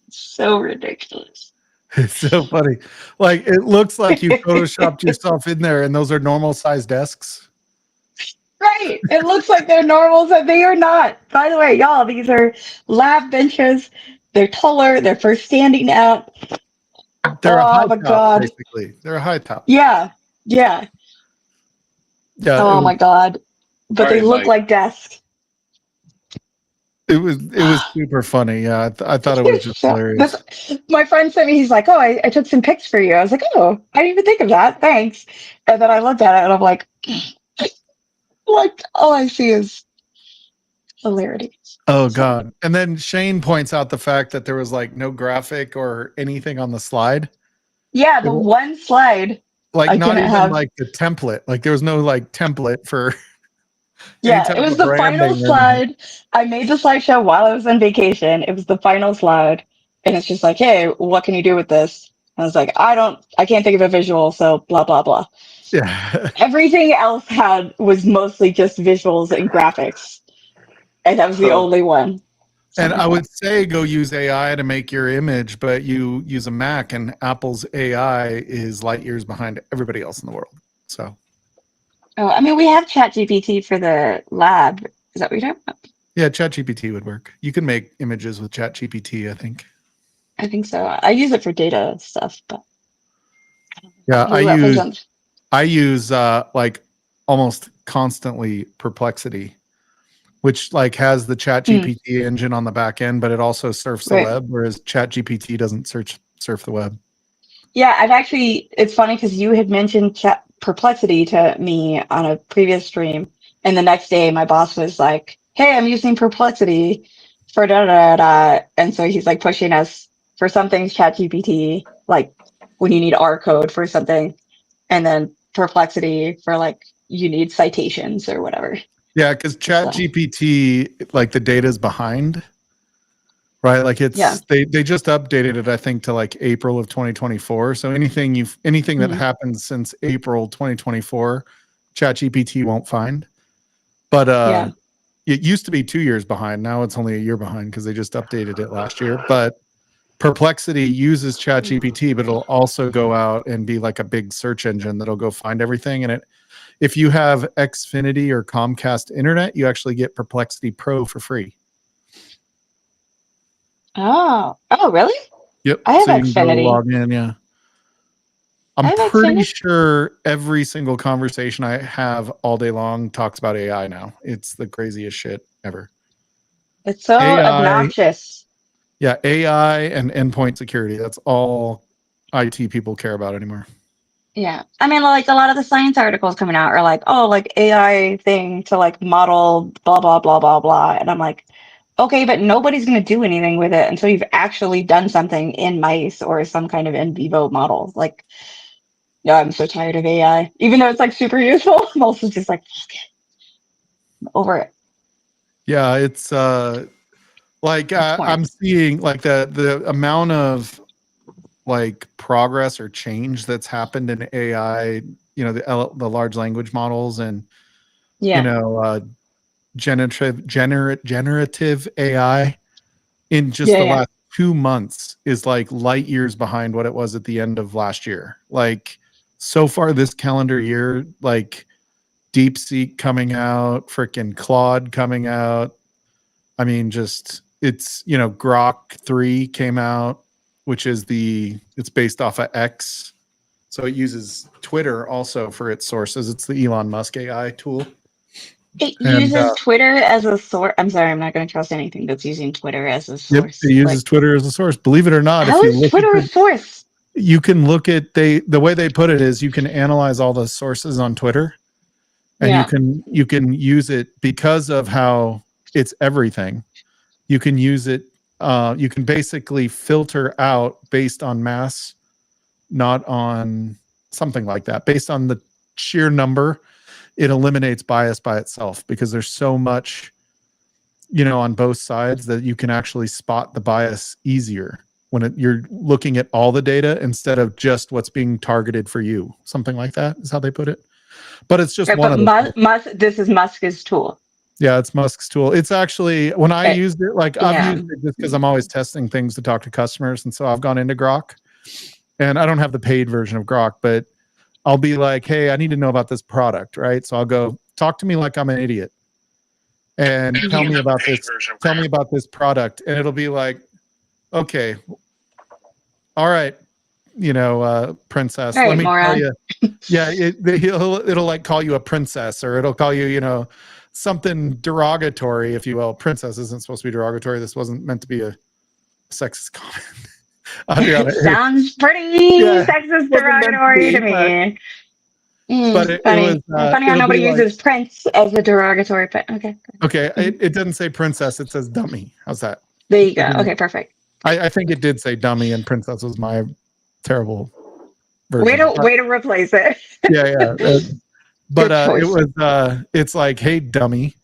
So ridiculous. It's so funny. Like it looks like you photoshopped yourself in there, and those are normal size desks. Right. It looks like they're normals, and they are not. By the way, y'all, these are lab benches. They're taller. They're for standing out. They're a Oh high my top, god. basically. They're a high top. Yeah. Yeah. Yeah, Oh my god. But All they right, look Mike. like desks. it was super funny. Yeah, I thought it was just hilarious. My friend sent me, he's like, oh, I took some pics for you. I was like, oh, I didn't even think of that. Thanks. And then I looked at it and I'm like, all I see is hilarity. Oh god. And then Shane points out the fact that there was like no graphic or anything on the slide. Yeah, the one slide Like I not didn't even have. like the template. Like there was no like template for any Yeah, type it was of the final branding or anything. slide. I made the slideshow while I was on vacation. It was the final slide. And it's just like, hey, what can you do with this? I was like, I can't think of a visual, so blah, blah, blah. Yeah. Everything else was mostly just visuals and graphics. And that was the So, only one. So And I would say go use AI to make your image, but you use a Mac, and Apple's AI is light years behind everybody else in the world. So, I mean, we have ChatGPT for the lab. Is that what you're talking about? yeah, ChatGPT would work. You can make images with ChatGPT, I think. I think so. I use it for data stuff, but Yeah, it represents. I use like almost constantly Perplexity, which like has the ChatGPT engine on the back end, but it also surfs the Right. web, whereas ChatGPT doesn't surf the web. Yeah, it's funny because you had mentioned Perplexity to me on a previous stream. And the next day, my boss was like, hey, I'm using Perplexity for da da da. And so he's like pushing us for some things, ChatGPT, like when you need R code for something, and then Perplexity for like you need citations or whatever. Yeah, because ChatGPT, like the data is behind, right? Like they just updated it, I think, to like April of 2024. So anything that happens since April 2024, ChatGPT won't find. But it used to be 2 years behind. Now it's only a year behind because they just updated it last year. But Perplexity uses ChatGPT, but it'll also go out and be like a big search engine that'll go find everything. And if you have Xfinity or Comcast internet, you actually get Perplexity Pro for free. Oh, really? Yep. I have So you can go Xfinity. log in. Yeah. I'm pretty sure every single conversation I have all day long talks about AI now. It's the craziest shit ever. It's so obnoxious. Yeah, AI and endpoint security. That's all IT people care about anymore. Yeah. I mean, like a lot of the science articles coming out are like, oh, like AI thing to like model blah, blah, blah, blah, blah. And I'm like, okay, but nobody's going to do anything with it until you've actually done something in mice or some kind of in vivo model. Like, no, I'm so tired of AI. Even though it's like super useful, I'm also just like, fuck it. I'm over it. Yeah, it's like I'm seeing like the amount of like progress or change that's happened in AI, you know, the large language models and you know generative AI in just the last 2 months is like light years behind what it was at the end of last year. Like so far this calendar year, like DeepSeek coming out, freaking Claude coming out. I mean, just it's, you know, Grok 3 came out, which is it's based off of X. So it uses Twitter also for its sources. It's the Elon Musk AI tool. It And, uses Twitter as a source. I'm sorry, I'm not going to trust anything that's using Twitter as a Yep, source. it uses Twitter as a source. Believe it or not, How if you is look Twitter at a source? you can look at the way they put it is you can analyze all the sources on Twitter, and Yeah. you can use it because of how it's everything. You can use it. You can basically filter out based on mass, not on something like that. Based on the sheer number, it eliminates bias by itself because there's so much, on both sides that you can actually spot the bias easier when you're looking at all the data instead of just what's being targeted for you. Something like that is how they put it. But it's just Right, one but of the Musk, this is Musk's tool. Yeah, it's Musk's tool. It's actually, when I used it, like I've Yeah. used it just because I'm always testing things to talk to customers. And so I've gone into Grok, and I don't have the paid version of Grok, but I'll be like, hey, I need to know about this product, right? So I'll go, talk to me like I'm an idiot and tell me about this product. And it'll be like, okay, all right, princess, All let right, me tell moron. you. Yeah, it'll like call you a princess, or it'll call you, something derogatory, if you will. Princess isn't supposed to be derogatory. This wasn't meant to be a sexist comment. Adriana, Sounds pretty Yeah, sexist wasn't meant to derogatory be, to me. but it Funny. was, Funny how it'll nobody be like, uses Prince as a derogatory, but okay. okay, it doesn't say princess, it says dummy. How's that? There you go. Okay, perfect. I think it did say dummy, and princess was my terrible version. Way to replace it. Yeah. But Good choice. it's like, hey, dummy,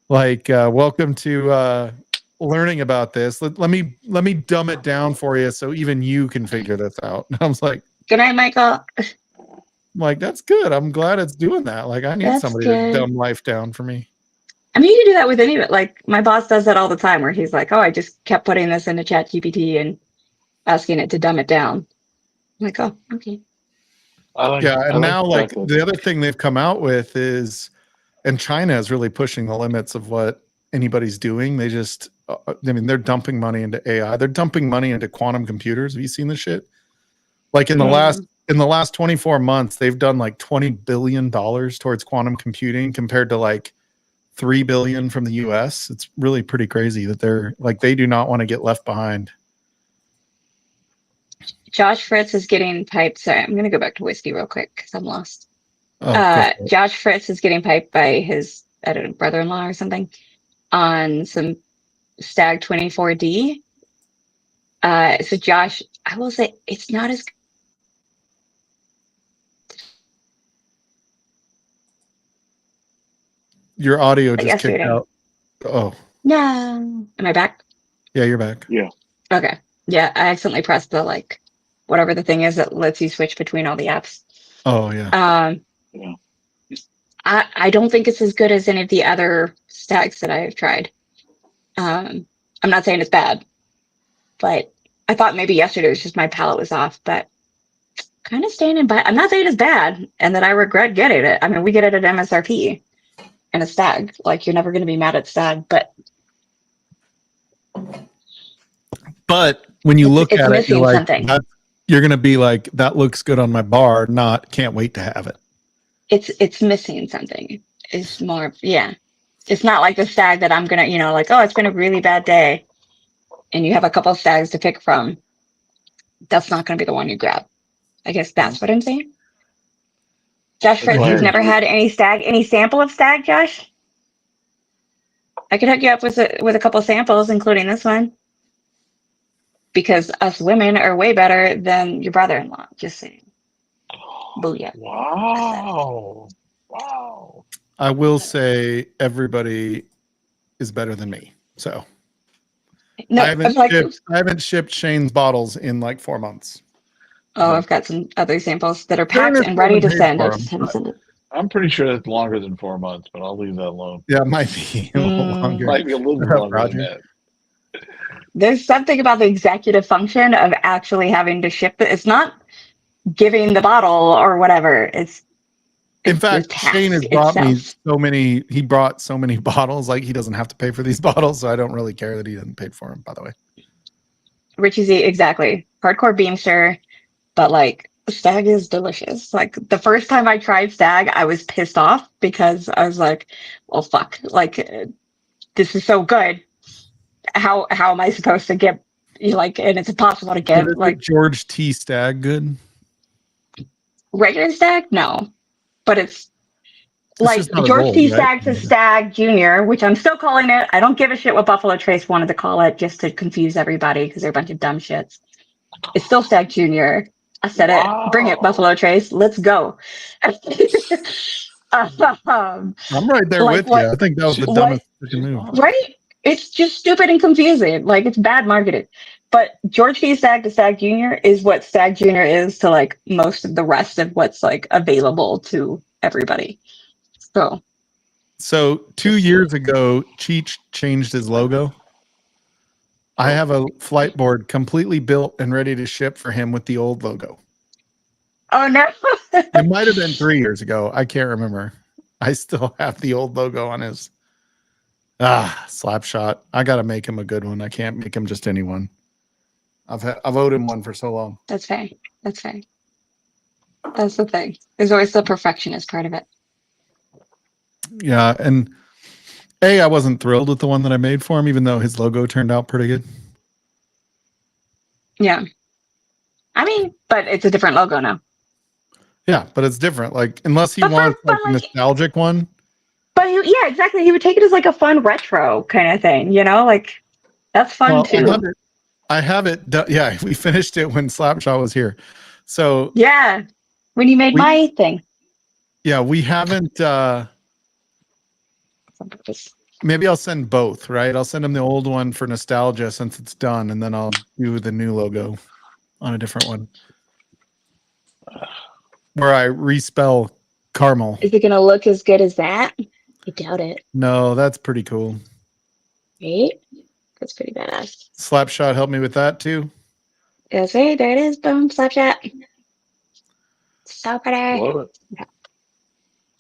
like, welcome to learning about this. Let me dumb it down for you so even you can figure this out. And I was like, Good night, Michael. that's good. I'm glad it's doing that. Like, I need That's somebody good. to dumb life down for me. I mean, you can do that with any of it. Like, my boss does that all the time where he's like, oh, I just kept putting this into ChatGPT and asking it to dumb it down. I'm like, oh, okay. And now, like, the other thing they've come out with is, and China is really pushing the limits of what anybody's doing. They just, they're dumping money into AI. They're dumping money into quantum computers. Have you seen this shit? Like in the last 24 months, they've done like $20 billion towards quantum computing compared to like $3 billion from the US. It's really pretty crazy that they do not want to get left behind. Josh Fritz is getting piped. Sorry, I'm going to go back to whiskey real quick because I'm lost. Josh Fritz is getting piped by his, I don't know, brother-in-law or something on some Stag 24D. So Josh, I will say it's not as Your audio just yesterday. kicked out. Oh. No. Am I back? Yeah, you're back. Yeah. Okay. Yeah, I accidentally pressed the whatever the thing is that lets you switch between all the apps. Oh yeah. Yeah. I don't think it's as good as any of the other stags that I have tried. I'm not saying it's bad, but I thought maybe yesterday was just my palate was off, but kind of standing by. I'm not saying it's bad and that I regret getting it. I mean, we get it at MSRP and a stag. Like, you're never going to be mad at stag, but when you look at it, you're like, something. You're going to be like, that looks good on my bar, not can't wait to have it. It's missing something. It's more, yeah. It's not like the stag that I'm going to, like, oh, it's been a really bad day and you have a couple of stags to pick from. That's not going to be the one you grab. I guess that's what I'm saying. Josh Fritz, you've never had any sample of stag, Josh? I could hook you up with a couple samples, including this one. Because us women are way better than your brother-in-law. Just saying. Booyah. Wow. I will say everybody is better than me. So no, I haven't shipped Shane's bottles in like 4 months. Oh, I've got some other samples that are packed and ready to send. I just haven't sent it. I'm pretty sure that's longer than 4 months, but I'll leave that alone. Yeah, it might be a little longer. Might be a little longer than that. There's something about the executive function of actually having to ship it. It's not giving the bottle or whatever. In fact, Shane has brought me so many. He brought so many bottles. Like, he doesn't have to pay for these bottles, so I don't really care that he doesn't pay for them. By the way, Richie Z, exactly. Hardcore Beamster, but like Stag is delicious. Like the first time I tried Stag, I was pissed off because I was like, well, fuck, like this is so good. How am I supposed to get like, and it's impossible to But get is it like George T. Stag good? regular Stag? No, but it's It's like just not as George old, T. right? Stagg's a Stag Junior, which I'm still calling it. I don't give a shit what Buffalo Trace wanted to call it just to confuse everybody because they're a bunch of dumb shits. It's still Stag Junior. I said it. Bring it, Wow. Buffalo Trace. Let's go. I'm right there like with you. what? I think that was the What? dumbest freaking move. Right? It's just stupid and confusing. Like it's bad marketing. But George T. Stag to Stag Junior is what Stag Junior is to like most of the rest of what's like available to everybody. So So 2 years ago, Cheech changed his logo. I have a flight board completely built and ready to ship for him with the old logo. oh no. It might have been 3 years ago. I can't remember. I still have the old logo on his slap shot. I gotta make him a good one. I can't make him just anyone. I've owed him one for so long. That's fair. That's fair. That's the thing. There's always the perfectionist part of it. Yeah, and I wasn't thrilled with the one that I made for him, even though his logo turned out pretty good. Yeah. I mean, but it's a different logo now. Yeah, but it's different. Like, unless he But wants like a like, nostalgic one. but yeah, exactly. He would take it as like a fun retro kind of thing, you know? Like that's fun Well, too. I have it done. Yeah, we finished it when Slapshot was here. So Yeah. When you made my thing. yeah, we haven't maybe I'll send both, right? I'll send him the old one for nostalgia since it's done, and then I'll do the new logo on a different one. Where I respell caramel. Is it gonna look as good as that? I doubt it. No, that's pretty cool. Right? That's pretty badass. Slapshot helped me with that too. Yes, hey, there it is. Boom, Slapshot. So pretty. Love it.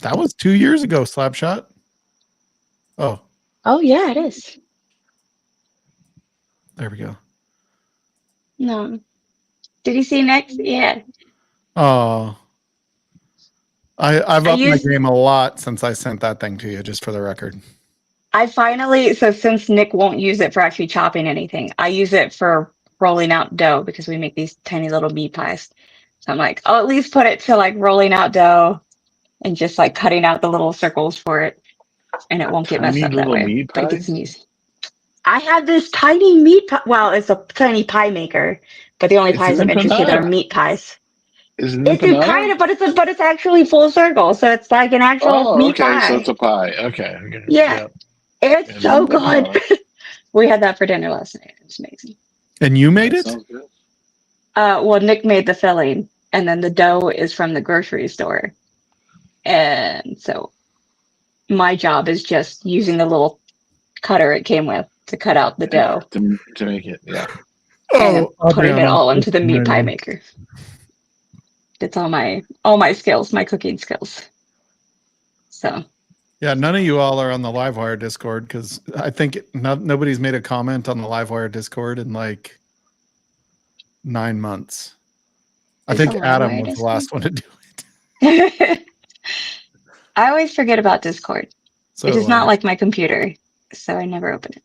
That was 2 years ago, Slapshot. Oh, Oh yeah, it is. there we go. No. Did you see next? Yeah. Oh, I've I upped my used game a lot since I sent that thing to you, just for the record. I finally, so since Nick won't use it for actually chopping anything, I use it for rolling out dough because we make these tiny little meat pies. So I'm like, I'll at least put it to like rolling out dough and just like cutting out the little circles for it, and it won't get messed Tiny up that little way. meat But it gets pies? some use. I have this tiny meat pie. Well, it's a tiny pie maker, but the only It's an pies I'm interested in are empanada. meat pies. Is it an It's a empanada? kind of, but it's actually full circle, so it's like an actual Oh, meat okay. So it's pie. a pie. Okay. Yeah, Yeah. it's And so an good. empanada. We had that for dinner last night. It was amazing. And you made That it? sounds good. Well, Nick made the filling, and then the dough is from the grocery store. And so my job is just using the little cutter it came with to cut out the dough To make it. Yeah. and then putting it Adriana, all into the meat pie amazing. maker. It's all my skills, my cooking skills. So Yeah, none of you all are on the Livewire Discord because I think nobody's made a comment on the Livewire Discord in like 9 months. I there's a think Adam Livewire was the Discord. last one to do I always forget about Discord. so. It is not like my computer, so I never open it.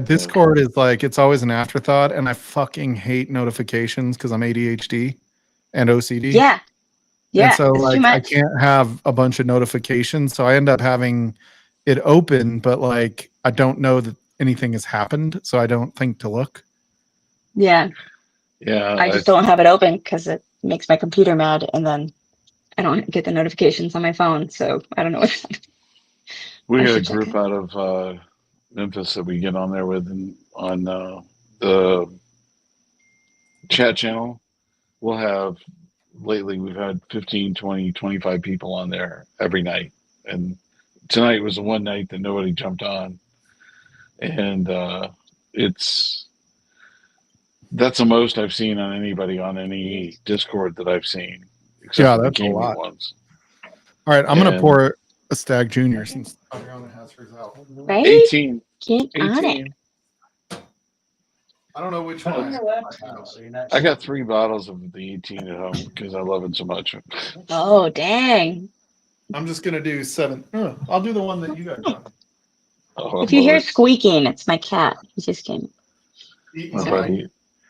Discord is like it's always an afterthought, and I fucking hate notifications because I'm ADHD and OCD. Yeah. And so It's too like I much. can't have a bunch of notifications, so I end up having it open, but like I don't know that anything has happened, so I don't think to look. Yeah. Yeah. I just don't have it open because it makes my computer mad, and then I don't get the notifications on my phone, so I don't know what. We I got a should check group it. out of Memphis that we get on there with on the chat channel. We'll have lately we've had 15, 20, 25 people on there every night. And tonight was the one night that nobody jumped on. And that's the most I've seen on anybody on any Discord that I've seen, except for the That's a gaming lot. ones. All right, I'm gonna And pour a Stag Junior since Adriana has hers out. Right? 18. Get on it. 18. I don't know which one. I got 3 bottles of the 18 at home because I love it so much. Oh, dang. I'm just gonna do 7. I'll do the one that you guys got. Oh, I If you love hear it. squeaking, it's my cat. He just came. Eating My pie.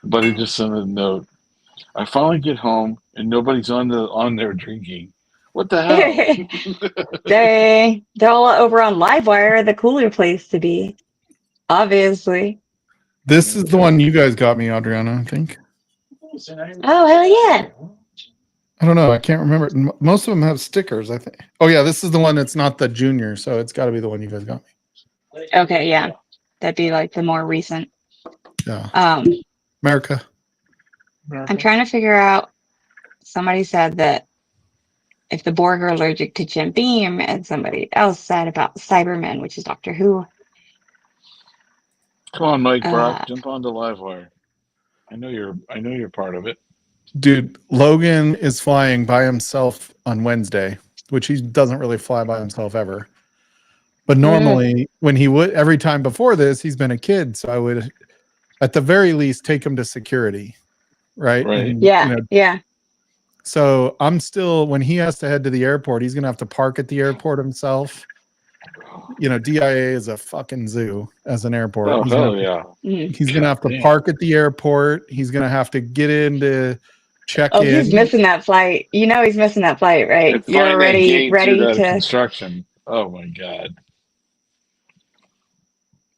buddy just sent a note. I finally get home and nobody's on there drinking. What the hell? They're all over on Livewire, the cooler place to be. Obviously. This is the one you guys got me, Adriana, I think. Oh, hell yeah. I don't know. I can't remember. Most of them have stickers, I think. Oh, yeah. This is the one that's not the junior. So it's got to be the one you guys got me. Okay, yeah. That'd be like the more recent. Yeah. I'm trying to figure out. Somebody said that if the Borg are allergic to Jim Beam, and somebody else said about Cybermen, which is Doctor Who. Come on, Mike Brock, jump onto Livewire. I know you're part of it. Dude, Logan is flying by himself on Wednesday, which he doesn't really fly by himself ever. But normally, when he would, every time before this, he's been a kid. So I would, at the very least, take him to security. Right. Right. And, Yeah. Yeah. So I'm still, when he has to head to the airport, he's going to have to park at the airport himself. DIA is a fucking zoo as an airport. Oh, hell yeah. He's going to have to park at the airport. He's going to have to get in to check in. Oh, he's missing that flight. He's missing that flight, right? You're already ready to construction. Oh my God.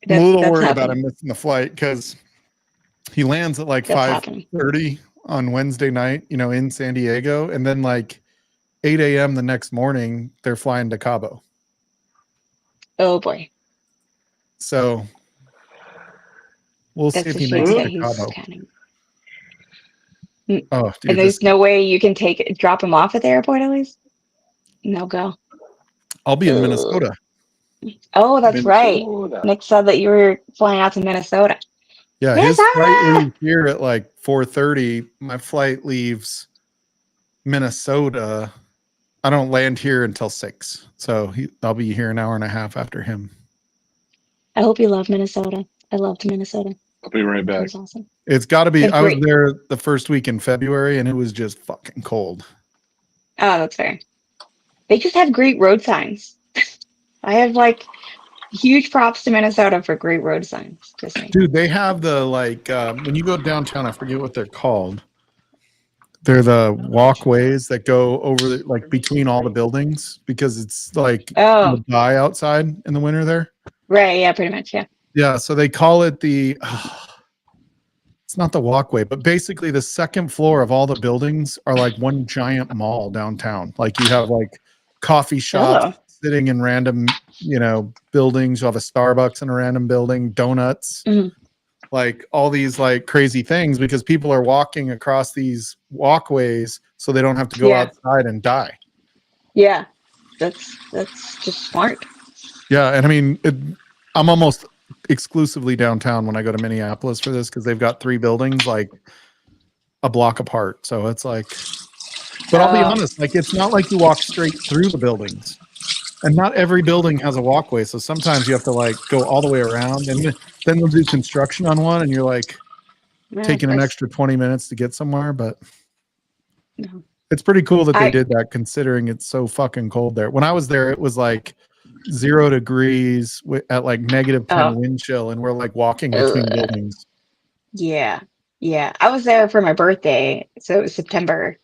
I'm a little worried about him missing the flight because he lands at like 5:30 on Wednesday night, in San Diego. And then like 8 a.m. the next morning, they're flying to Cabo. Oh boy. So we'll see if he makes it to Cabo. Oh, dude, and there's no way you can drop him off at the airport at least? No go. I'll be in Minnesota. Oh, that's right. Nick said that you were flying out to Minnesota. Yeah, his flight leaves here at like 4:30. My flight leaves Minnesota. I don't land here until 6. So I'll be here an hour and a half after him. I hope you love Minnesota. I loved Minnesota. I'll be right back. It was awesome. It's got to be. I was there the first week in February, and it was just fucking cold. Oh, that's fair. They just have great road signs. I have like huge props to Minnesota for great road signs. Dude, they have the when you go downtown, I forget what they're called. They're the walkways that go over between all the buildings because it's like you'll die outside in the winter there. Right. Yeah. Pretty much. Yeah. Yeah. So they call it it's not the walkway, but basically the second floor of all the buildings are like one giant mall downtown. Like you have like coffee shops sitting in random, buildings. You have a Starbucks in a random building, donuts, like all these like crazy things because people are walking across these walkways so they don't have to go outside and die. Yeah. That's just smart. Yeah. And I mean, I'm almost exclusively downtown when I go to Minneapolis for this because they've got 3 buildings like a block apart. So it's like, but I'll be honest, like it's not like you walk straight through the buildings, and not every building has a walkway. So sometimes you have to like go all the way around, and then they'll do construction on one, and you're like taking an extra 20 minutes to get somewhere. But it's pretty cool that they did that, considering it's so fucking cold there. When I was there, it was like 0 degrees at like -10 wind chill, and we're like walking between buildings. Yeah. I was there for my birthday, so it was September,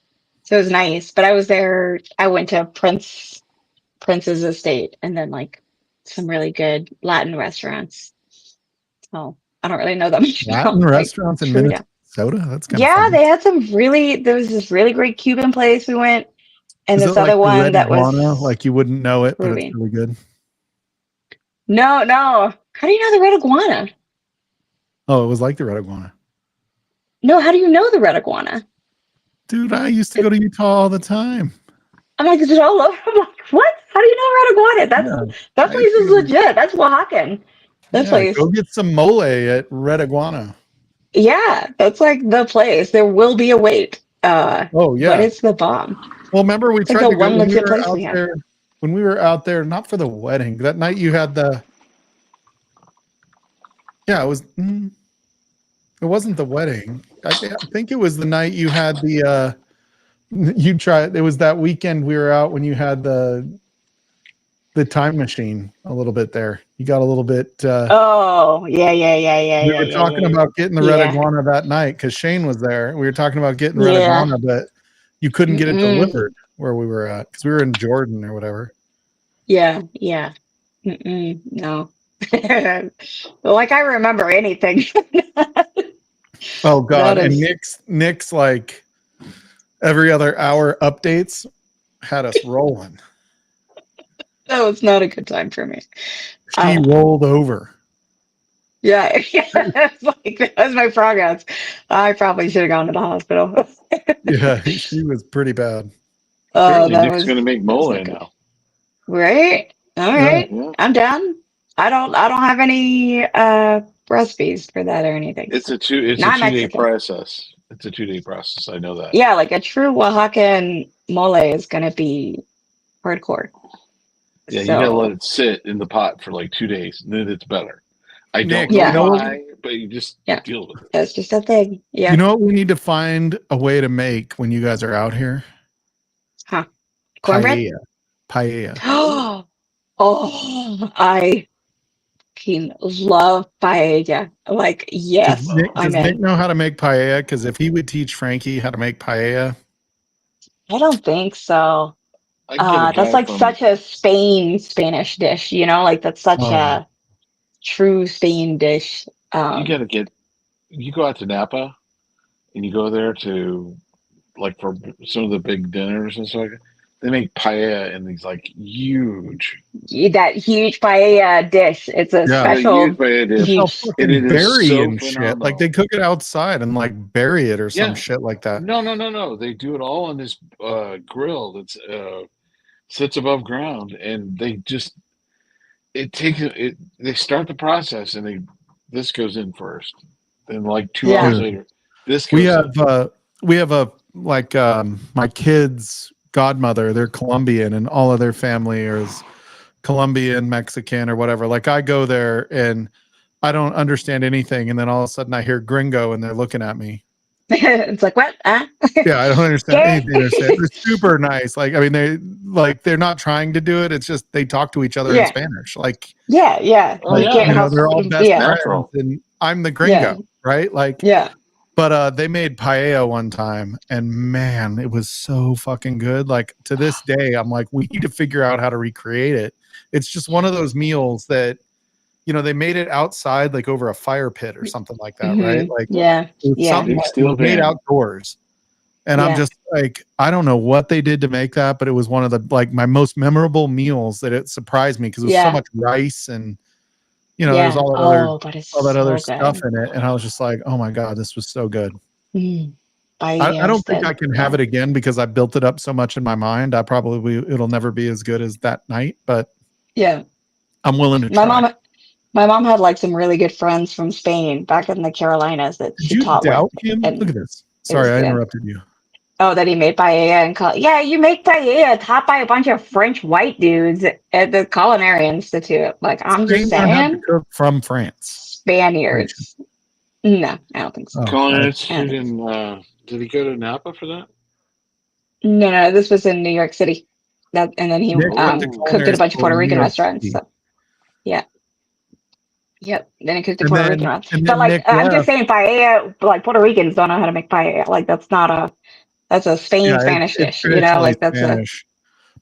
so it was nice. But I was there. I went to Prince's estate, and then like some really good Latin restaurants. So I don't really know that much Latin restaurants in Minnesota. That's kind of fun. They had there was this really great Cuban place we went. And is this it other like one that iguana? was like you wouldn't know it, but it's really good. No. How do you know the red iguana? Oh, it was like the red iguana. No, how do you know the red iguana? Dude, I used to go to Utah all the time. I'm like, it's all over. I'm like, what? How do you know red iguana? That place is legit. That's Oaxacan. That place. Go get some mole at Red Iguana. Yeah, that's like the place. There will be a wait. But it's the bomb. Well, remember we tried to go when we were out there. When we were out there, not for the wedding. That night you had the. Yeah, it was. It wasn't the wedding. I think it was the night you had the you tried. It was that weekend we were out when you had the time machine a little bit there. You got a little bit. Oh, yeah. We were talking about getting the red Yeah. iguana that night because Shane was there. We were talking about getting red Yeah. iguana, but you couldn't get it Mm-mm. delivered where we were at because we were in Jordan or whatever. Yeah. No. Like I remember anything. Oh God! That And is Nick's like every other hour updates had us rolling. that was not a good time for me. She rolled over. Yeah, it's like that's my progress. I probably should have gone to the hospital. Yeah, she was pretty bad. Oh, Apparently, Nick's going to make that was mole not good. now. Right? All Yeah. right. Yeah. I'm down. I don't have any recipes for that or anything. It's So. a 2 day Not Mexican. process. It's a 2 day process. I know that. Yeah, like a true Oaxacan mole is gonna be hardcore. Yeah, you got to let So it sit in the pot for like 2 days, and then it's better. I Nick, don't know yeah, why, but you just yeah, deal with it. that's just a thing. Yeah. you know what we need to find a way to make when you guys are out here? Huh. Cornbread? Paella. Oh, I fucking love paella. Like, Does yes, Nick, I'm does Nick in. know how to make paella? Because if he would teach Frankie how to make paella, I don't think so. I can get a That's guy like from. such a Spanish dish, like that's such oh, a true Spain dish. You got to get. You go out to Napa, and you go there to like for some of the big dinners and stuff. Like that. They make paella in these like huge. That huge paella dish. It's a yeah. Yeah, huge special paella dish, They'll huge. and fucking it is bury so and shit. Like they phenomenal. cook it outside and like bury it or some Yeah. shit like that. No. They do it all on this grill that's sits above ground, and they just it takes it. They start the process, and this goes in first. Then, like 2 hours Yeah. Dude, later, this we goes in. have a like my kids' godmother. They're Colombian, and all of their family is Colombian, Mexican, or whatever. Like I go there and I don't understand anything, and then all of a sudden I hear gringo, and they're looking at me. It's like what? Huh? Yeah, I don't understand Okay. anything they're saying. They're super nice. Like, I mean, they're not trying to do it. It's just they talk to each other in Yeah. Spanish. Like, Yeah. Oh You yeah, can't help. they're all best Yeah. friends, natural. and I'm the Yeah. gringo, right? Like, Yeah. but they made paella one time, and man, it was so fucking good. Like to this day, I'm like, we need to figure out how to recreate it. It's just one of those meals that they made it outside, like over a fire pit or something like that, right? Like Yeah. it was Yeah. something Big that it steel was made pan. outdoors. And I'm Yeah. just like, I don't know what they did to make that, but it was one of the like my most memorable meals that it surprised me because it was so Yeah. much rice and Yeah. there's all that Oh, but it's other so stuff good. in it. And I was just like, oh my God, this was so good. I Paella don't think instead. I can Yeah. have it again because I built it up so much in my mind. It'll never be as good as that night, but Yeah. I'm willing to My try. my mom had like some really good friends from Spain back in the Carolinas that Did she you taught with, doubt him? Look and at this. it Sorry, was I good. interrupted you. Oh, that he made paella and yeah, you make paella taught by a bunch of French white dudes at the Culinary Institute. Like I'm just Spain learned how to saying, cook from France. Spaniards. No, I don't think so. Oh, Culinary I Institute don't think so. in. Did he go to Napa for that? No, this was in New York City. And then he Nick went to Oh. cooked at culinary a bunch of school Puerto in New Rican York restaurants. City. So yeah. Yep. Then he cooked at And Puerto Rican then restaurants. and But then like Nick I'm just left. saying paella, like Puerto Ricans don't know how to make paella. Like that's a Spain Yeah, Spanish it's dish, traditionally like that's a Spanish.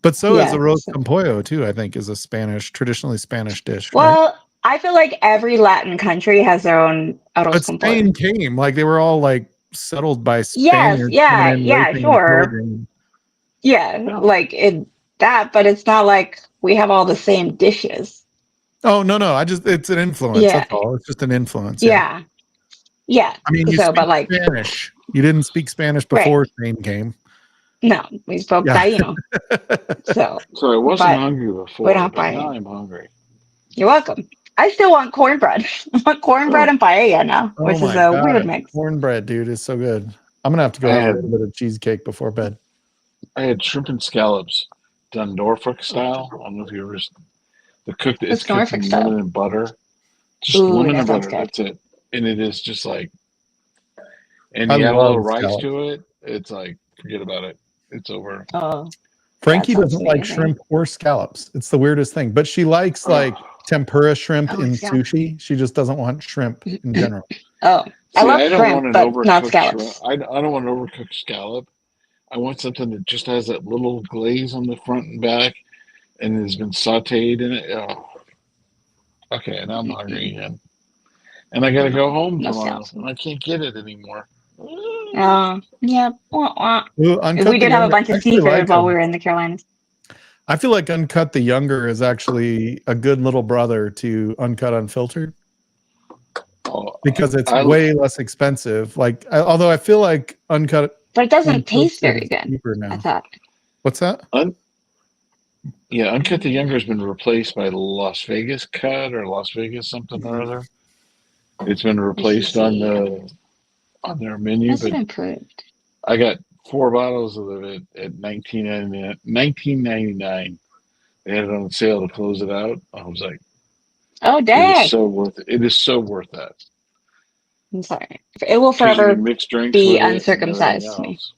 But so is yeah. the roast So. con pollo too, I think is a traditionally Spanish dish, right? Well, I feel like every Latin country has their own arroz But con pollo. Spain came, like they were all like settled by Yes, Spaniards coming yeah, in, yeah, raping and sure. pillaging. Yeah, Yeah. like but it's not like we have all the same dishes. Oh no, it's an influence. Yeah, That's all. It's just an influence. Yeah. yeah, yeah. I mean, you So, speak but like, Spanish. You didn't speak Spanish right. before Spain came. No, we spoke Yeah. Taino. So, So I wasn't but hungry we don't before, have but now paella. I'm hungry. You're welcome. I still want cornbread. I want cornbread Oh, and paella now, Oh which is my a weird God. mix. Cornbread, dude, is so good. I'm gonna have to go I have a had little bit of cheesecake before bed. I had shrimp and scallops done Norfolk style. I don't know if you ever it's What's cooked Norfolk in style? lemon and butter. Just Ooh, lemon that and sounds butter. good. That's it. And it is just like and I you add a little love rice scallops. to it, it's like forget about it. It's over. Oh, Frankie sounds doesn't like amazing. shrimp or scallops. It's the weirdest thing. But she likes like tempura shrimp Oh, in scallops. sushi. She just doesn't want shrimp in general. Oh, I See, love I don't shrimp, want an but not overcooked shrimp. scallops. I don't want an overcooked scallop. I want something that just has that little glaze on the front and back, and has been sautéed in it. Oh. Okay, now I'm hungry again, and I got to go home No tomorrow, scallops. and I can't get it anymore. Yeah. Wah, wah. Ooh, Uncut We the did have a Younger. bunch I of actually seafood like while him. we were in the Carolinas. I feel like Uncut the Younger is actually a good little brother to Uncut Unfiltered Oh, because it's I way less expensive. Like, although I feel like Uncut But it doesn't taste very Unfiltered is good, cheaper I now. thought. What's that? Uncut the Younger has been replaced by Las Vegas Cut or Las Vegas something or other. It's been replaced on their menu, Has it but improved? I got 4 bottles of it at $19.99. They had it on sale to close it out. I was like, Oh, it is dang. so worth it. It is so worth that I'm sorry. It will because you forever can mix drinks be with it and everything uncircumcised to me. else.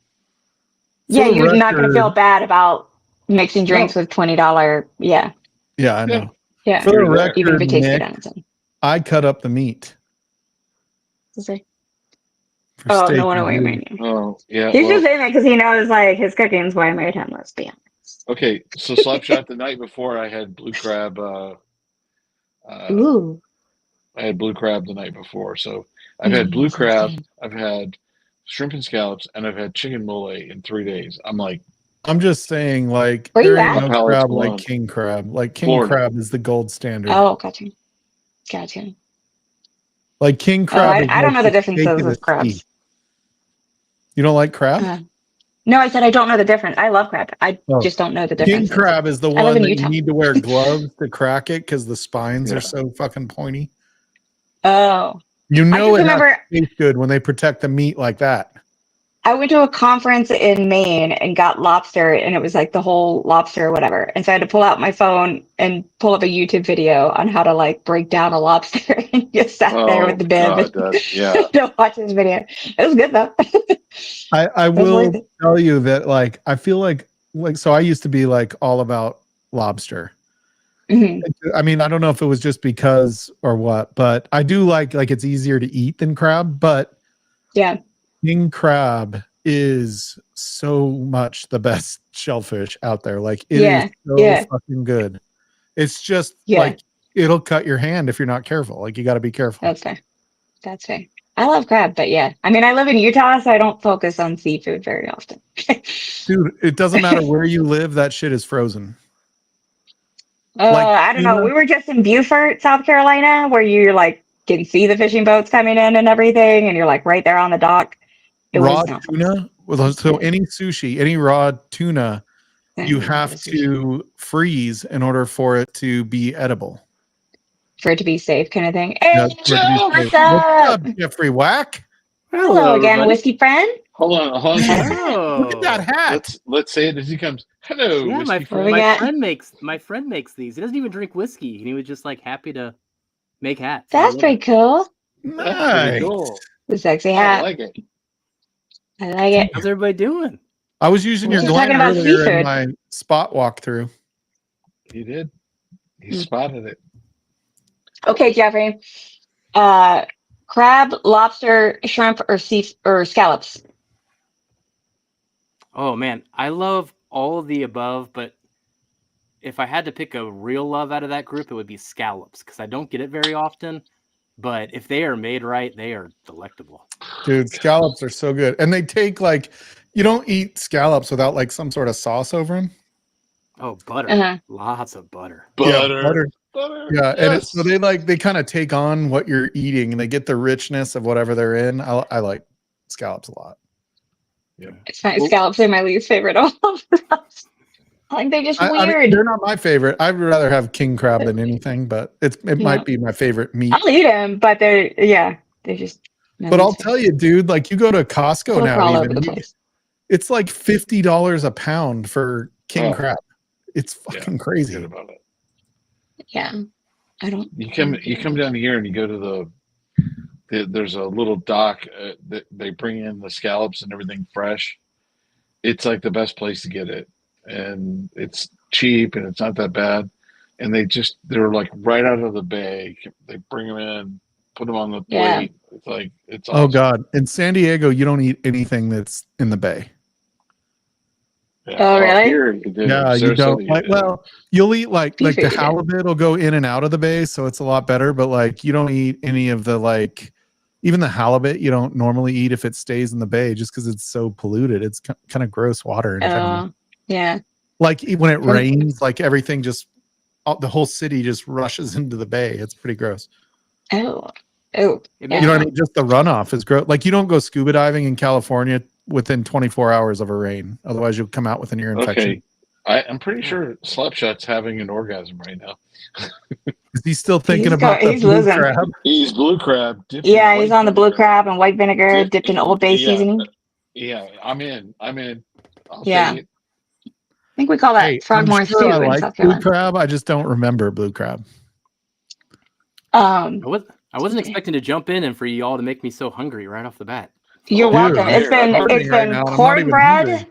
Yeah, For the you're not going to feel record, bad about mixing drinks No, with $20. Yeah. yeah, I yeah, know. Yeah. For the you're there. Even if record, it tastes good Nick, on its own. I cut up the meat for Oh, steak no wonder and why you're blue. making. Oh, yeah. He's just Well, saying that because he knows like his cooking's why I married him. Let's be honest. okay. So Slapshot the night before, I had blue crab. Ooh. I had blue crab the night before. So I've had blue Sounds crab, good. I've had shrimp and scallops, and I've had chicken mole in 3 days. I'm like, I'm just saying, like, Where you there ain't at? my no palate's crab like blown. king crab. Like, king Florida. crab is the gold standard. Oh, gotcha. Gotcha. Like, king Oh, crab is I don't like know the the steak differences of the of crabs. sea. You don't like crab? No, I said I don't know the difference. I love crab. I Oh. just don't know the King differences. crab is the I live one in that you Utah. need to wear gloves to crack it because the spines Yeah. are so fucking pointy. Oh. You I know just it has remember to taste good when they protect the meat like that. I went to a conference in Maine and got lobster, and it was like the whole lobster or whatever. And so I had to pull out my phone and pull up a YouTube video on how to like break down a lobster, and just sat there with Oh the bib God, yeah. to watch this video. It was good though. I It was worth will it. tell you that, like, I feel like so I used to be like all about lobster. Mhm. I mean, I don't know if it was just because or what, but I do like it's easier to eat than crab, but Yeah. king crab is so much the best shellfish out there. Like, it is Yeah. so Yeah. fucking good. It's just Yeah. like it'll cut your hand if you're not careful. Like, you got to be careful. That's fair. That's fair. I love crab, but yeah. I mean, I live in Utah, so I don't focus on seafood very often. Dude, it doesn't matter where you live, that shit is frozen. I don't know. tuna, We were just in Beaufort, South Carolina, where you like can see the fishing boats coming in and everything, and you're like right there on the dock. It raw was not tuna. So any sushi, any raw tuna, you have to freeze in order for it to be edible. for it to be safe, kind of thing. Hey, Yeah, for it to be Jeff, safe. what's up? What's up, Jeffrey Whack? Hello again, everybody. whiskey friend. Hold on. Look at that Oh, hat. Let's say it as he comes. Hello, yeah. whiskey What friend. we got? My friend makes these. He doesn't even drink whiskey, and he was just like happy to make hats. I That's love pretty it. cool. That's pretty Nice. cool. The sexy I hat. like it. I like it. How's everybody doing? I was using We're your just Glen talking about earlier in seafood. my spot walkthrough. He did. He Hmm. spotted it. Okay, Jeffrey. Crab, lobster, shrimp, or scallops. Oh man, I love all of the above, but if I had to pick a real love out of that group, it would be scallops because I don't get it very often. But if they are made right, they are delectable. Dude, scallops are so good. And they take you don't eat scallops without like some sort of sauce over them. Oh, butter. Uh-huh. Lots of butter. Butter. Yeah, butter. Butter. Yeah, Yes. and it's so they kind of take on what you're eating and they get the richness of whatever they're in. I like scallops a lot. It's fine. Well- Scallops are my least favorite. All of them. I think they're just I mean, weird. they're not my favorite. I'd rather have king crab than anything, but it might be my favorite meat. I'll eat them, but they're just. But I'll tell you, dude, like you go to Costco Look now, all even over the place. it's like $50 a pound for king Oh. crab. It's fucking crazy. Forget about it. Yeah, I don't. You come down here and you go to there's a little dock that they bring in the scallops and everything fresh. It's like the best place to get it, and it's cheap and it's not that bad. And they're like right out of the bay. They bring them in, put them on the Yeah. plate. It's like it's Oh awesome. God! In San Diego, you don't eat anything that's in the bay. Yeah. Oh, really? Here in Yeah, you don't. Sarasota, Like, well, you'll eat like the Seafood, yeah. halibut will go in and out of the bay, so it's a lot better. But like, you don't eat any of the like, even the halibut you don't normally eat if it stays in the bay, just because it's so polluted. It's kind of gross water in general. Oh, yeah. Like when it From- rains, like everything just, the whole city just rushes into the bay. It's pretty gross. Oh, It yeah. You know what I mean? Just the runoff is gross. Like you don't go scuba diving in California within 24 hours of a rain, otherwise you'll come out with an ear infection. Okay. I'm pretty sure Slapshot's having an orgasm right now. Is he still thinking He's about the he's blue losing. crab? He's blue crab. Dipped in Yeah, he's white on the blue vinegar. crab and white vinegar dipped in Old Bay seasoning. Yeah, I'm in. I'll Yeah. take it. I think we call that Hey, frogmore I'm sure stew I in like South blue Carolina. crab. I just don't remember blue crab. I wasn't expecting to jump in and for you all to make me so hungry right off the bat. You're Dude, welcome. I'm It's been hungry right now, and I'm not even cornbread. hungry.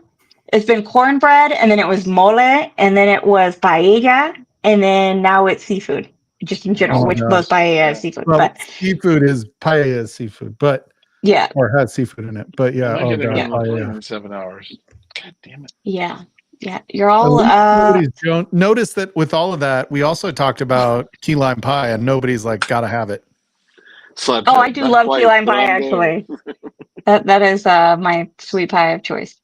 It's been cornbread, and then it was mole, and then it was paella, and then now it's seafood. Just in general, Oh, which gosh. most paella Yeah. is seafood. Well, But seafood is paella is seafood, but yeah, or has seafood in it. But yeah, I'm not oh getting god, on the plane paella. in 7 hours. God damn it. yeah. You're At all least nobody's don't notice that with all of that, we also talked about key lime pie, and nobody's like gotta have it. Slapshot. Oh, I do Not love quite, key lime but pie I'm there. actually. That is my sweet pie of choice.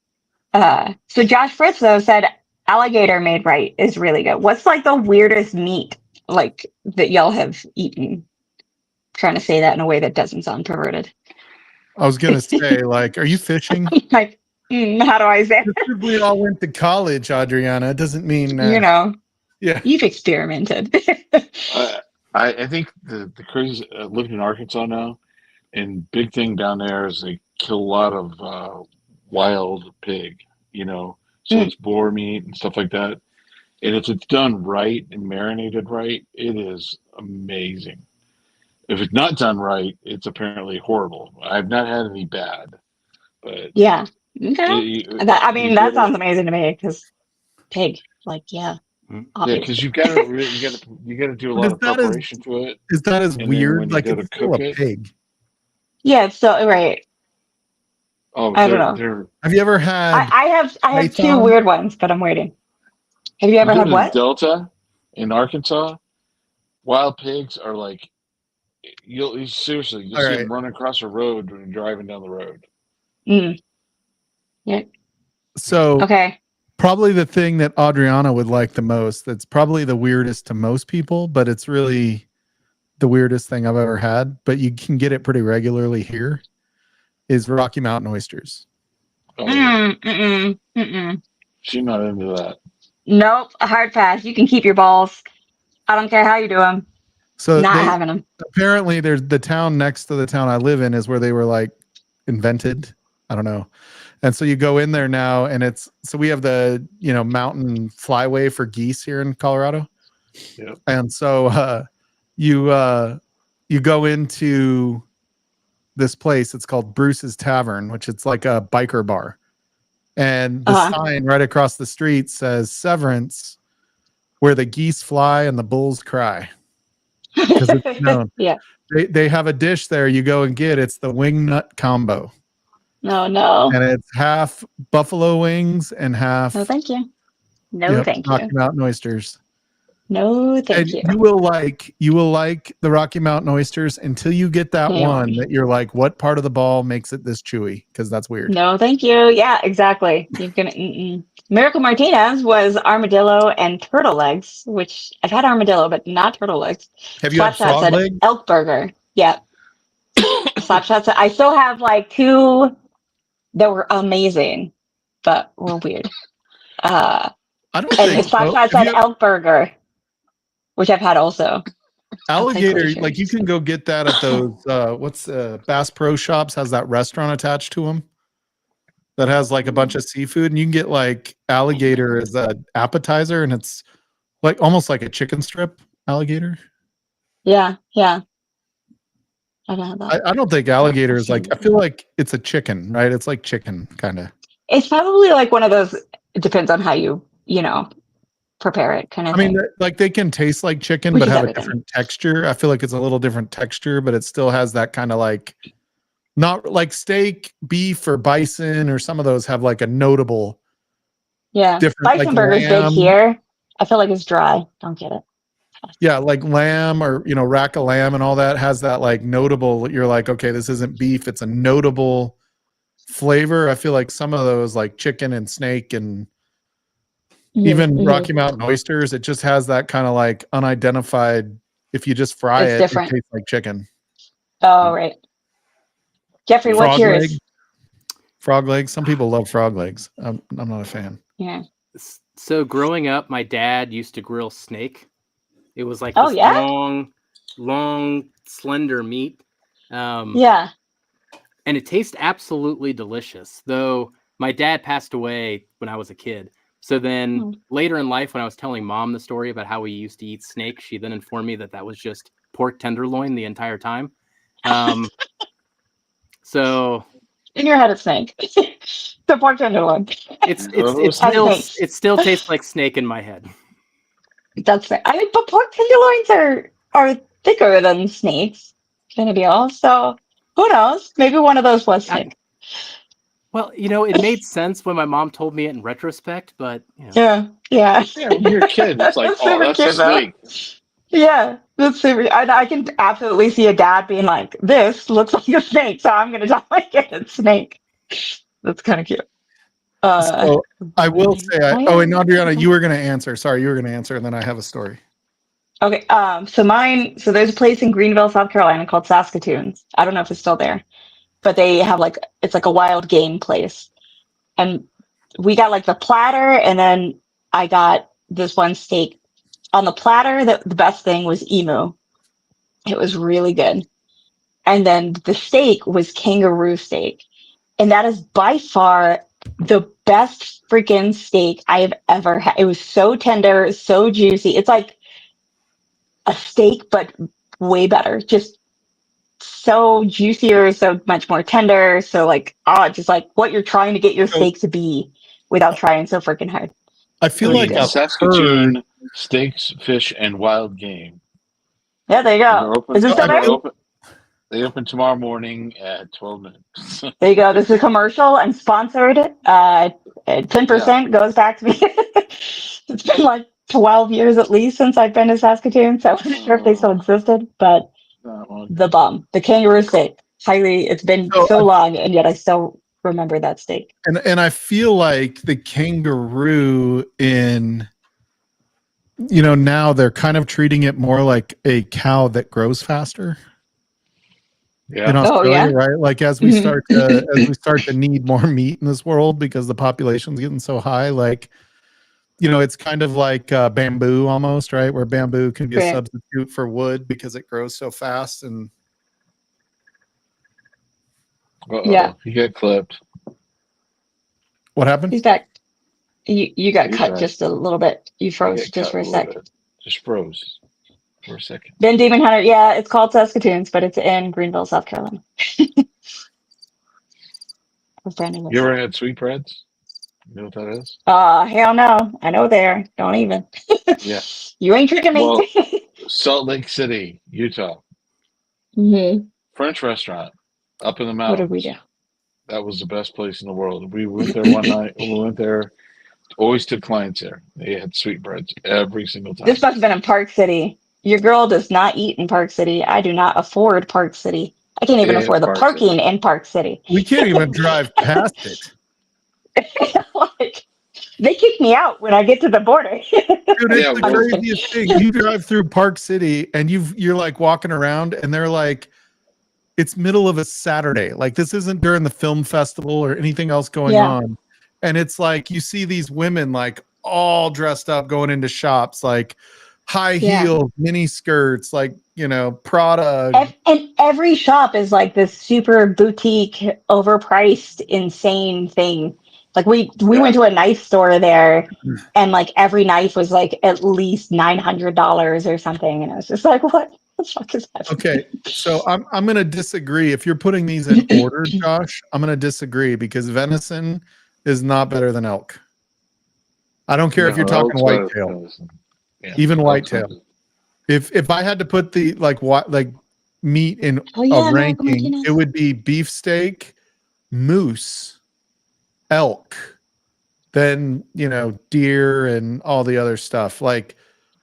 So Josh Fritz though said alligator made right is really good. What's like the weirdest meat like that y'all have eaten? Trying to say that in a way that doesn't sound perverted. I was gonna say, like, are you fishing? Like, how do I say? Just 'cause we all went to college, Adriana, it doesn't mean You know, yeah. you've experimented. I think the crazy living in Arkansas now, and big thing down there is they kill a lot of wild pig, so Mm. it's boar meat and stuff like that. And if it's done right and marinated right, it is amazing. If it's not done right, it's apparently horrible. I've not had any bad, but Yeah. Okay. you That get sounds it. amazing to me because pig, like, yeah, Mm. Yeah, because obviously. you gotta do a But lot of preparation to it, is that as and then when weird? you Like go it's to still cook a it, pig. Yeah, it's so right. oh, I don't know. they're Have you ever had I have two python? weird ones, but I'm waiting. Have you you ever go had to the what? Delta in Arkansas, wild pigs are like you'll seriously you'll All see right. them running across a road when you're driving down the road. Mm. Yeah. So Okay. probably the thing that Adriana would like the most, that's probably the weirdest to most people, but it's really the weirdest thing I've ever had, but you can get it pretty regularly here, is Rocky Mountain oysters. Oh yeah, Mm-mm. she's not into that. Nope. A hard pass. You can keep your balls. I don't care how you do them. So Not they having them. apparently there's the town next to the town I live in is where they were like invented. I don't know. And so you go in there now and so we have the, mountain flyway for geese here in Colorado. Yep. And so you go into this place. It's called Bruce's Tavern, which it's like a biker bar. And the sign right across the street says Severance, where the geese fly and the bulls cry. Because it's known. Yeah. They have a dish there you go and get. It's the wing nut combo. No. And it's half buffalo wings and half No, thank you. No, thank Rocky you. Mountain oysters. No, And thank you. you will like the Rocky Mountain oysters until you get that Yeah. one that you're like, what part of the ball makes it this chewy? Because that's weird. No, thank you. Yeah, exactly. You're gonna. Miracle Martinez was armadillo and turtle legs, which I've had armadillo, but not turtle legs. Have you had Slapshot frog said legs? elk burger. Yeah. Slapshot said I still have like two that were amazing, but were weird. I don't And think so. Slapshot said elk burger, which I've had also. Alligator, Glacier. like you can go get that at those Bass Pro Shops has that restaurant attached to them that has like a bunch of seafood, and you can get like alligator as an appetizer, and it's like almost like a chicken strip alligator. Yeah. I don't know that. I don't think alligator is like. I feel like it's a chicken, right? It's like chicken, kind of. It's probably like one of those. It depends on how you prepare it, kind of I mean, thing. like they can taste like chicken, Which but is have a everything. different texture. I feel like it's a little different texture, but it still has that kind of like, not like steak, beef, or bison, or some of those have like a notable Yeah, different, like bison burger's big lamb. here. I feel like it's dry. Don't get it. Yeah, like lamb or rack of lamb and all that has that like notable. You're like, okay, this isn't beef. It's a notable flavor. I feel like some of those, like chicken and snake and even Rocky Mountain oysters, it just has that kind of like unidentified. If you just fry It's it, different. it tastes like chicken. Oh, right. Jeffrey, what's Frog yours? leg, frog legs. Some people love frog legs. I'm not a fan. Yeah. So growing up, my dad used to grill snake. It was like Oh, this yeah? long, slender meat. Yeah. And it tastes absolutely delicious. Though my dad passed away when I was a kid. So then later in life, when I was telling mom the story about how we used to eat snake, she then informed me that was just pork tenderloin the entire time. So in your head, it's snake. The pork tenderloin. It still tastes like snake in my head. That's fair. I mean, but pork tenderloins are thicker than snakes, kind of deal. So who knows? Maybe one of those was snake. Well, it made sense when my mom told me it in retrospect, but yeah. Yeah, when you're a kid, it's like, oh, that's a snake. Yeah, that's super. I can absolutely see a dad being like, "This looks like a snake, so I'm gonna tell my kid it's snake." That's kind of cute. So I will say, and Adriana, you were going to answer. Sorry, you were going to answer, and then I have a story. Okay. So there's a place in Greenville, South Carolina called Saskatoon's. I don't know if it's still there, but they have it's like a wild game place. And we got like the platter, and then I got this one steak. On the platter, the best thing was emu. It was really good. And then the steak was kangaroo steak. And that is by far the best freaking steak I have ever had. It was so tender, so juicy. It's like a steak, but way better. Just so juicier, so much more tender. So just like what you're trying to get your steak to be without trying so freaking hard. I feel like I've Saskatoon heard Steaks, Fish, and Wild Game. Yeah, there you go. Is it still there? They open tomorrow morning at 12 noon. There you go. This is a commercial and sponsored. 10% goes back to me. It's been like 12 years at least since I've been to Saskatoon, so I wasn't sure if they still existed, but the kangaroo steak. It's been so long, and yet I still remember that steak. And I feel like the kangaroo now they're kind of treating it more like a cow that grows faster. Yeah. In Australia, right? Like as we start to need more meat in this world because the population's getting so high, like it's kind of like bamboo almost, right? Where bamboo can be a substitute for wood because it grows so fast. And you get clipped. What happened? He's back. You got cut just a little bit. You froze just for a sec. Just froze for a second. Ben Demon Hunter, yeah, it's called Saskatoon's, but it's in Greenville, South Carolina. You ever had sweetbreads? You know what that is? Hell no. I know there. Don't even. Yeah. You ain't tricking me. Well, Salt Lake City, Utah. Mm-hmm. French restaurant up in the mountains. What did we do? That was the best place in the world. We went there one night. We went there. Always took clients there. They had sweetbreads every single time. This must have been in Park City. Your girl does not eat in Park City. I do not afford Park City. I can't even afford the parking in Park City. We can't even drive past it. They kick me out when I get to the border. Dude, it's the craziest thing. You drive through Park City and you're like walking around and they're like, it's middle of a Saturday. Like this isn't during the film festival or anything else going on. And it's like you see these women like all dressed up going into shops, like high heels, mini skirts, like, Prada. And every shop is like this super boutique, overpriced, insane thing. Like we went to a knife store there and like every knife was like at least $900 or something. And I was just like, what the fuck is happening? Okay, so I'm gonna disagree. If you're putting these in order, Josh, I'm gonna disagree because venison is not better than elk. I don't care if you're talking elk's better whitetail, than venison. Yeah, even elk's whitetail. better. If I had to put the like meat in Oh a yeah, American ranking, Martinez. it would be beefsteak, moose, elk, then deer and all the other stuff. Like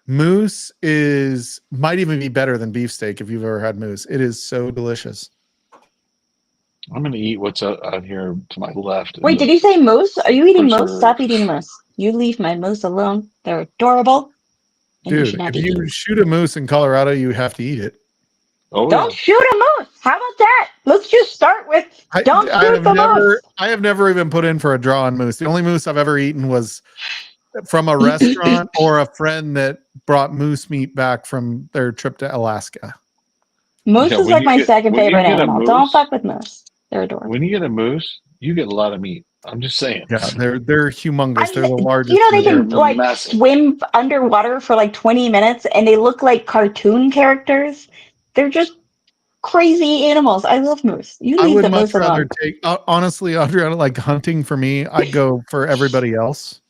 moose might even be better than beefsteak if you've ever had moose. It is so delicious. I'm going to eat what's out here to my left. Wait, did you say moose? Are you eating moose? preserve. Stop eating moose. You leave my moose alone. They're adorable. And you should Dude, not if be you eating. shoot a moose in Colorado, you have to eat it. Oh, Don't shoot a moose. How about that? Let's just start with don't shoot the moose. I have never even put in for a draw on moose. The only moose I've ever eaten was from a restaurant or a friend that brought moose meat back from their trip to Alaska. Moose Yeah, is when like you my get- second when you favorite get a animal. Don't moose- fuck with moose. They're adorable. When you get a moose, you get a lot of meat. I'm just saying. Yeah, they're humongous. They're the largest. You know, they in the can world. like massive. swim underwater for like 20 minutes and they look like cartoon characters. They're just crazy animals. I love moose. You I leave would the much moose alone. rather take honestly, Adriana, like hunting for me, I'd go for everybody else.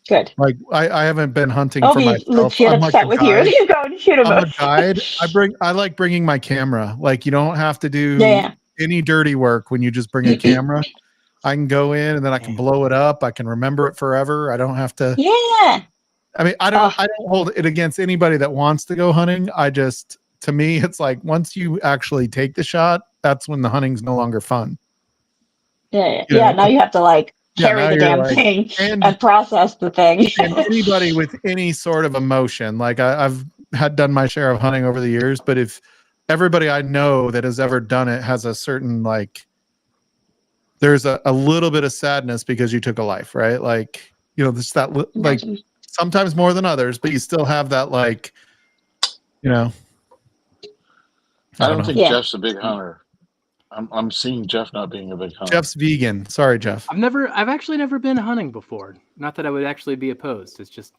Good. Like I haven't been hunting I'll for be myself. legit I'm like upset a with you guide. if you go and shoot a I'm a moose. guide. I like bringing my camera. Like you don't have to do Yeah. any dirty work when you just bring a camera. I can go in and then I can blow it up. I can remember it forever. I don't have to. Yeah. I mean, I don't hold it against anybody that wants to go hunting. To me, it's like once you actually take the shot, that's when the hunting's no longer fun. Yeah. You know, Now you have to like carry now the you're damn like- thing and and process the thing. and anybody with any sort of emotion, like I've done my share of hunting over the years, but if everybody I know that has ever done it has a certain there's a little bit of sadness because you took a life, right? Like there's that like sometimes more than others, but you still have that I don't know. think Yeah. Jeff's a big hunter. I'm seeing Jeff not being a big hunter. Jeff's vegan. Sorry, Jeff. I've actually never been hunting before. Not that I would actually be opposed. It's just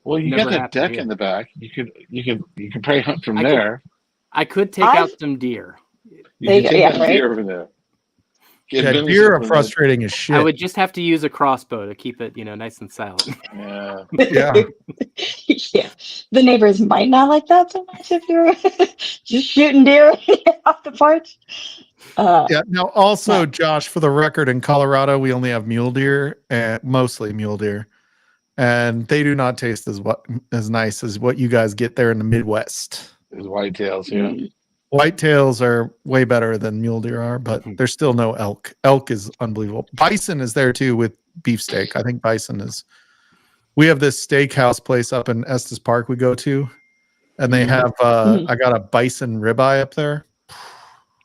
Well, you never got that happened deck here. in the back. You can probably hunt from I could- there. I could take out some deer. You There you can go, take yeah, that right? deer over there. Get Yeah, venison deer are from frustrating as shit. I would just have to use a crossbow to keep it, nice and silent. Yeah. Yeah. Yeah. The neighbors might not like that so much if you're just shooting deer off the porch. Yeah. Now, also, Josh, for the record, in Colorado, we only have mule deer, and mostly mule deer, and they do not taste as nice as what you guys get there in the Midwest. There's whitetails, yeah. Whitetails are way better than mule deer are, but there's still no elk. Elk is unbelievable. Bison is there too with beefsteak. I think bison is. We have this steakhouse place up in Estes Park we go to, and they have. I got a bison ribeye up there.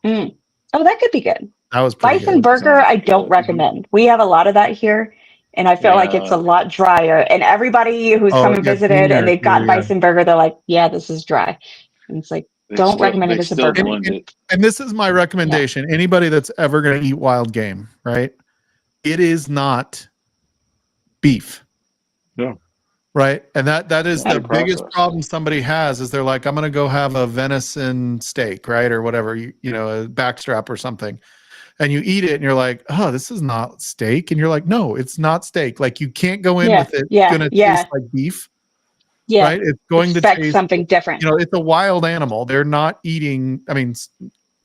Oh, that could be good. That was pretty Bison good. burger, I don't recommend. We have a lot of that here, and I feel like it's a lot drier. And everybody who's come and visited and they've gotten bison burger, they're like, yeah, this is dry. And it's like, don't recommend it as a burger. And this is my recommendation. Anybody that's ever going to eat wild game, right? It is not beef. No. Right. And that is the biggest problem somebody has is they're like, I'm going to go have a venison steak, right? Or whatever, a backstrap or something. And you eat it and you're like, oh, this is not steak. And you're like, no, it's not steak. Like you can't go in with it. It's going to taste like beef. Yeah. Right. It's going to taste something different. It's a wild animal. They're not eating. I mean,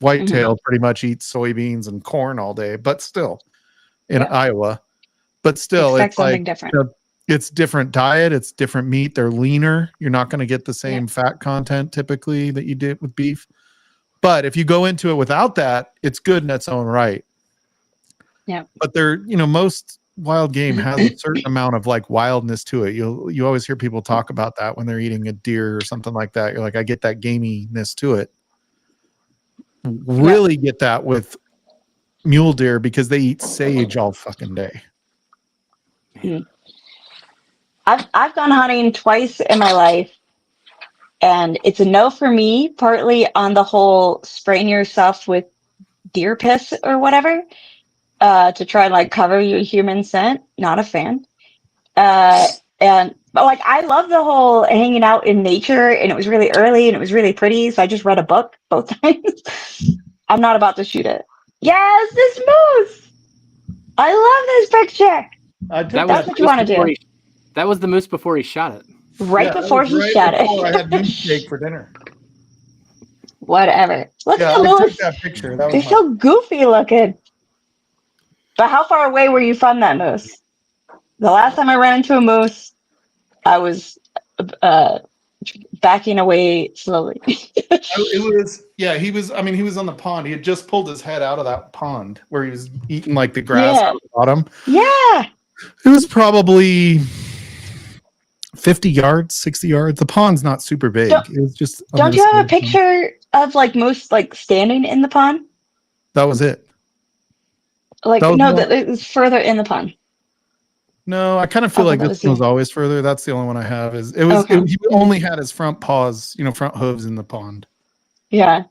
whitetail pretty much eats soybeans and corn all day, but still in Iowa, but still it's like, different. It's different diet. It's different meat. They're leaner. You're not going to get the same fat content typically that you did with beef. But if you go into it without that, it's good in its own right. Yeah. But most wild game has a certain amount of like wildness to it. You always hear people talk about that when they're eating a deer or something like that. You're like, I get that gaminess to it. Really get that with mule deer because they eat sage all fucking day. I've gone hunting twice in my life, and it's a no for me, partly on the whole spraying yourself with deer piss or whatever to try and like cover your human scent. Not a fan. And But like, I love the whole hanging out in nature, and it was really early and it was really pretty. So I just read a book both times. I'm not about to shoot it. Yes, this moose. I love this picture. I took That That's was what you want to do. That was the moose before he shot it. Right that before was he right shot before I it. had moose steak for dinner. Whatever. Look Yeah, at the I took moose. that picture. That They're was my. so goofy looking. But how far away were you from that moose? The last time I ran into a moose, I was uh, backing away slowly. It was, yeah, he was, I mean, he was on the pond. He had just pulled his head out of that pond where he was eating like the grass Yeah. at the bottom. Yeah. It was probably 50 yards, 60 yards. The pond's not super big. Don't- It was just. on Don't the you have a side. picture of like moose like standing in the pond? That was it. Like That was no, one- that it was further in the pond. No, I kind of feel Oh, like that this was one was you. always further. That's the only one I have. It was. Okay. He only had his front paws, front hooves in the pond. Yeah.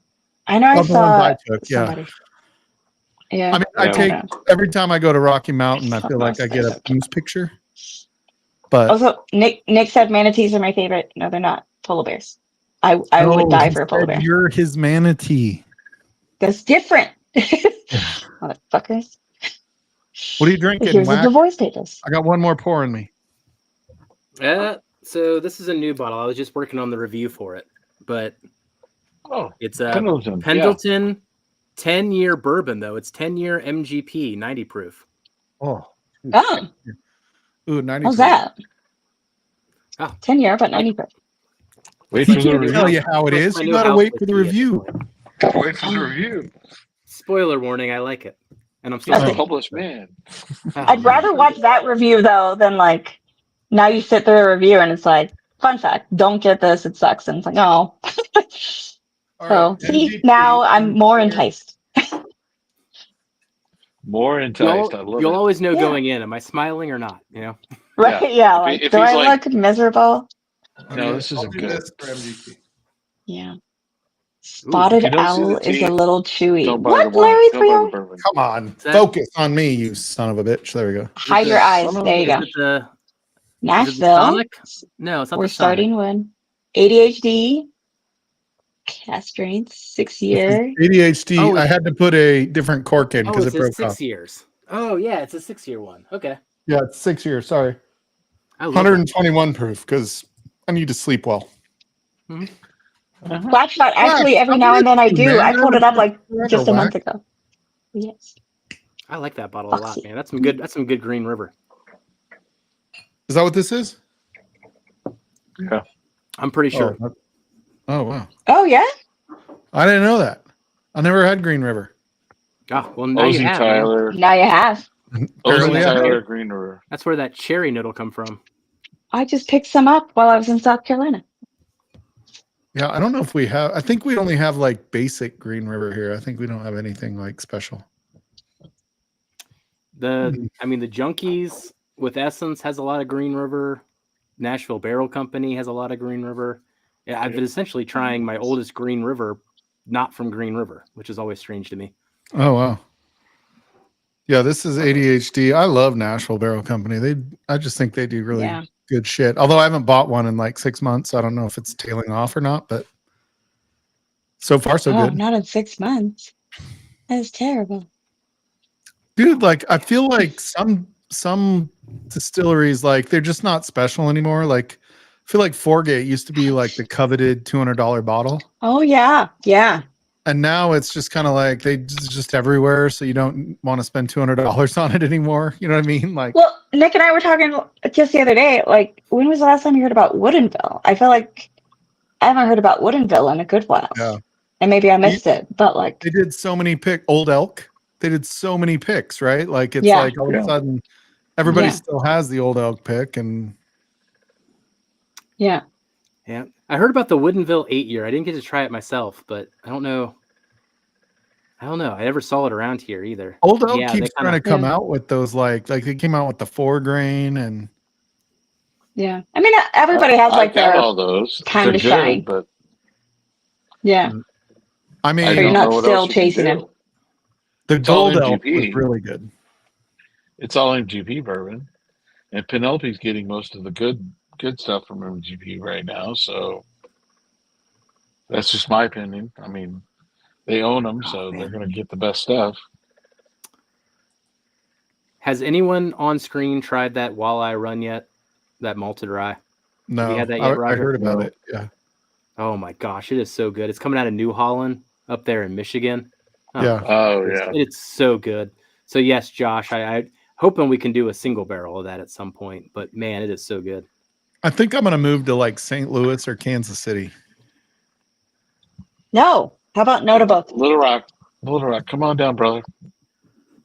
I know I Of the ones saw I took, yeah. somebody. Yeah. I mean, I Yeah. take don't know. every time I go to Rocky Mountain, I Fuck feel like I get a most. moose picture. But Also, Nick said manatees are my favorite. No, they're not. Polar bears. I no, would die he for a polar said bear. you're his manatee. That's different. Motherfuckers. What are you drinking, Here's the Whack? divorce papers. I got one more pour in me. So this is a new bottle. I was just working on the review for it, but Oh, it's a Pendleton. Pendleton 10-year bourbon, though. It's 10-year MGP, 90 proof. Oh, Oh, ooh, 90. how's that? Oh. 10 year, but 90 per. Wait It's for like the my new review. Tell house- you how it it's is. my You new gotta house wait for the whiskey at this review. point. Gotta wait for the review. Spoiler warning, I like it. And I'm still He's a Okay. published man. Oh, I'd rather watch that review though than like now you sit through a review and it's like, fun fact, don't get this, it sucks. And it's like, oh. All So right, see, MGP now I'm more enticed. More enticed. I love You'll it. always know Yeah. going in, am I smiling or not? Right? Yeah. If Like, if do he's I like- look miserable? No, this I'll isn't do good. this for MGP. Yeah. If Spotted you don't see owl the is a teeth, little chewy. don't buy the What, wine. Larry Don't buy the 30? bourbon. Come on, that- focus on me, you son of a bitch. There we go. Hide Is your it- eyes. son of There you a- go. Is it the Nashville. Sonic? No, it's not We're the Sonic. starting when ADHD. Castrates, 6 year. ADHD. Oh, I had to put a different cork in Oh, because it it says broke 6 off. years. Oh, yeah, it's a 6-year one. Okay. Yeah, it's 6 years. Sorry, I love that. 121 proof because I need to sleep well. Blackshot, actually, every I'm now and then I with you, do. man. I pulled it up like Forever, just a month Whack. ago. Yes. I like that bottle a lot, Foxy. man. That's some good Green River. Is that what this is? Yeah. I'm pretty sure. Oh wow, Oh, yeah? I didn't know that. I never had Green River. Oh, well, now you Ozzy have. man. Tyler. Now you have. Apparently Ozzy I have. Tyler, Green River. That's where that cherry noodle come from. I just picked some up while I was in South Carolina. Yeah, I don't know if we have. I think we only have like basic Green River here. I think we don't have anything like special. The Junkies with Essence has a lot of Green River. Nashville Barrel Company has a lot of Green River. Yeah, I've been essentially trying my oldest Green River, not from Green River, which is always strange to me. Oh wow. Yeah, this is ADHD. I love Nashville Barrel Company. I just think they do really Yeah. good shit. Although I haven't bought one in like 6 months. I don't know if it's tailing off or not, but so far so Oh, good. not in 6 months. That is terrible. Dude, like I feel like some distilleries, like they're just not special anymore. Like I feel like Foregate used to be like the coveted $200 bottle. Oh, yeah. Yeah. And now it's just kind of like it's just everywhere. So you don't want to spend $200 on it anymore. You know what I mean? Like, Well, Nick and I were talking just the other day, like, when was the last time you heard about Woodinville? I feel like I haven't heard about Woodinville in a good while. Yeah. And maybe I missed it, but like, they did so many Old Elk. They did so many picks, right? Like it's Yeah. like all of Yeah. a sudden everybody Yeah. still has the Old Elk pick. And yeah. Yeah, I heard about the Woodinville 8-year. I didn't get to try it myself, but I don't know. I never saw it around here either. Old Elk Yeah, keeps they trying to come Yeah. out with those like they came out with the 4-grain and Yeah. I mean, everybody has I like got their all those. time They're to good, shine. but Yeah. I mean I So you're don't not know what still else you can chasing do. him. the It's all Gold Elk was MGP. really good. It's all MGP bourbon, and Penelope's getting most of the good good stuff from MGP right now. So that's just my opinion. I mean, they own them, so they're going to get the best stuff. Has anyone on screen tried that walleye run yet? That malted rye? No, Have you had that yet, I Roger? heard about No. it. Yeah. Oh my gosh, it is so good. It's coming out of New Holland up there in Michigan. Oh, Yeah. Oh, yeah. it's so good. So yes, Josh, I hoping we can do a single barrel of that at some point. But man, it is so good. I think I'm going to move to like St. Louis or Kansas City. No. How about no to both? Little Rock. Little Rock. Come on down, brother.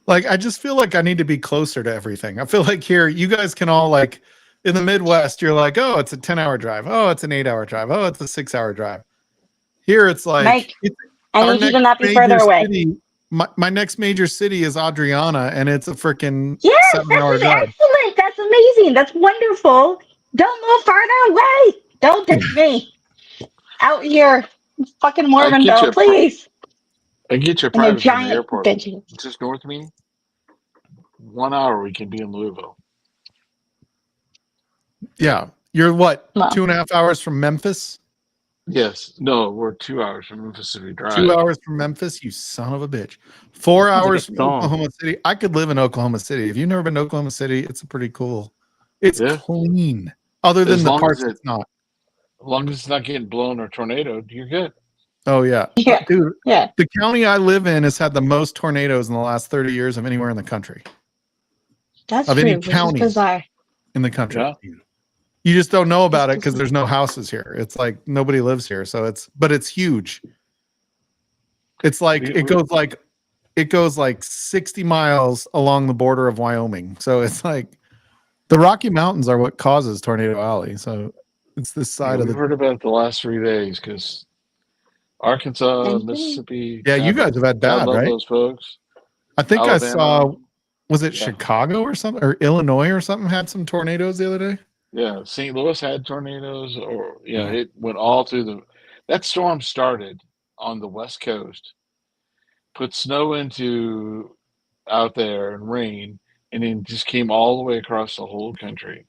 Like, I just feel like I need to be closer to everything. I feel like here, you guys can all like in the Midwest, you're like, oh, it's a 10-hour drive. Oh, it's an 8-hour drive. Oh, it's a 6-hour drive. Here, it's like, Mike, I our need you to next not be major further away. city, my next major city is Adriana, and it's a freaking Yes, 7-hour that's drive. excellent. That's amazing. That's wonderful. Don't move farther away. Don't ditch me out here, in fucking Mormonville, please. I get your And their private from the giant airport. bitches. Just north of me. 1 hour, we can be in Louisville. Yeah. You're what, Well. 2.5 hours from Memphis? Yes. No, we're 2 hours from Mississippi Drive. 2 hours from Memphis, you son of a bitch. 4 Sounds like a hours from song. Oklahoma City. I could live in Oklahoma City. If you've never been to Oklahoma City, it's a pretty cool. It's Yeah. clean. Other than As the long parts as it's not. As long as it's not getting blown or tornadoed, you're good. Oh yeah. Yeah. Dude, Yeah. the county I live in has had the most tornadoes in the last 30 years of anywhere in the country. That's Of true, any which is county bizarre. in the country. Yeah. You just don't know about it It's because just- there's no houses here. It's like nobody lives here. So but it's huge. It's like it goes like 60 miles along the border of Wyoming. So it's like the Rocky Mountains are what causes Tornado Alley. So it's this side of We've the heard about it the last 3 days because Arkansas, And- Mississippi. Yeah, you guys have had God bad, love right? those folks. I think Alabama. I saw, was it Yeah. Chicago or something, or Illinois or something had some tornadoes the other day? Yeah, St. Louis had tornadoes, or Yeah. it went all through that storm started on the West Coast, put snow into out there and rain, and then just came all the way across the whole country.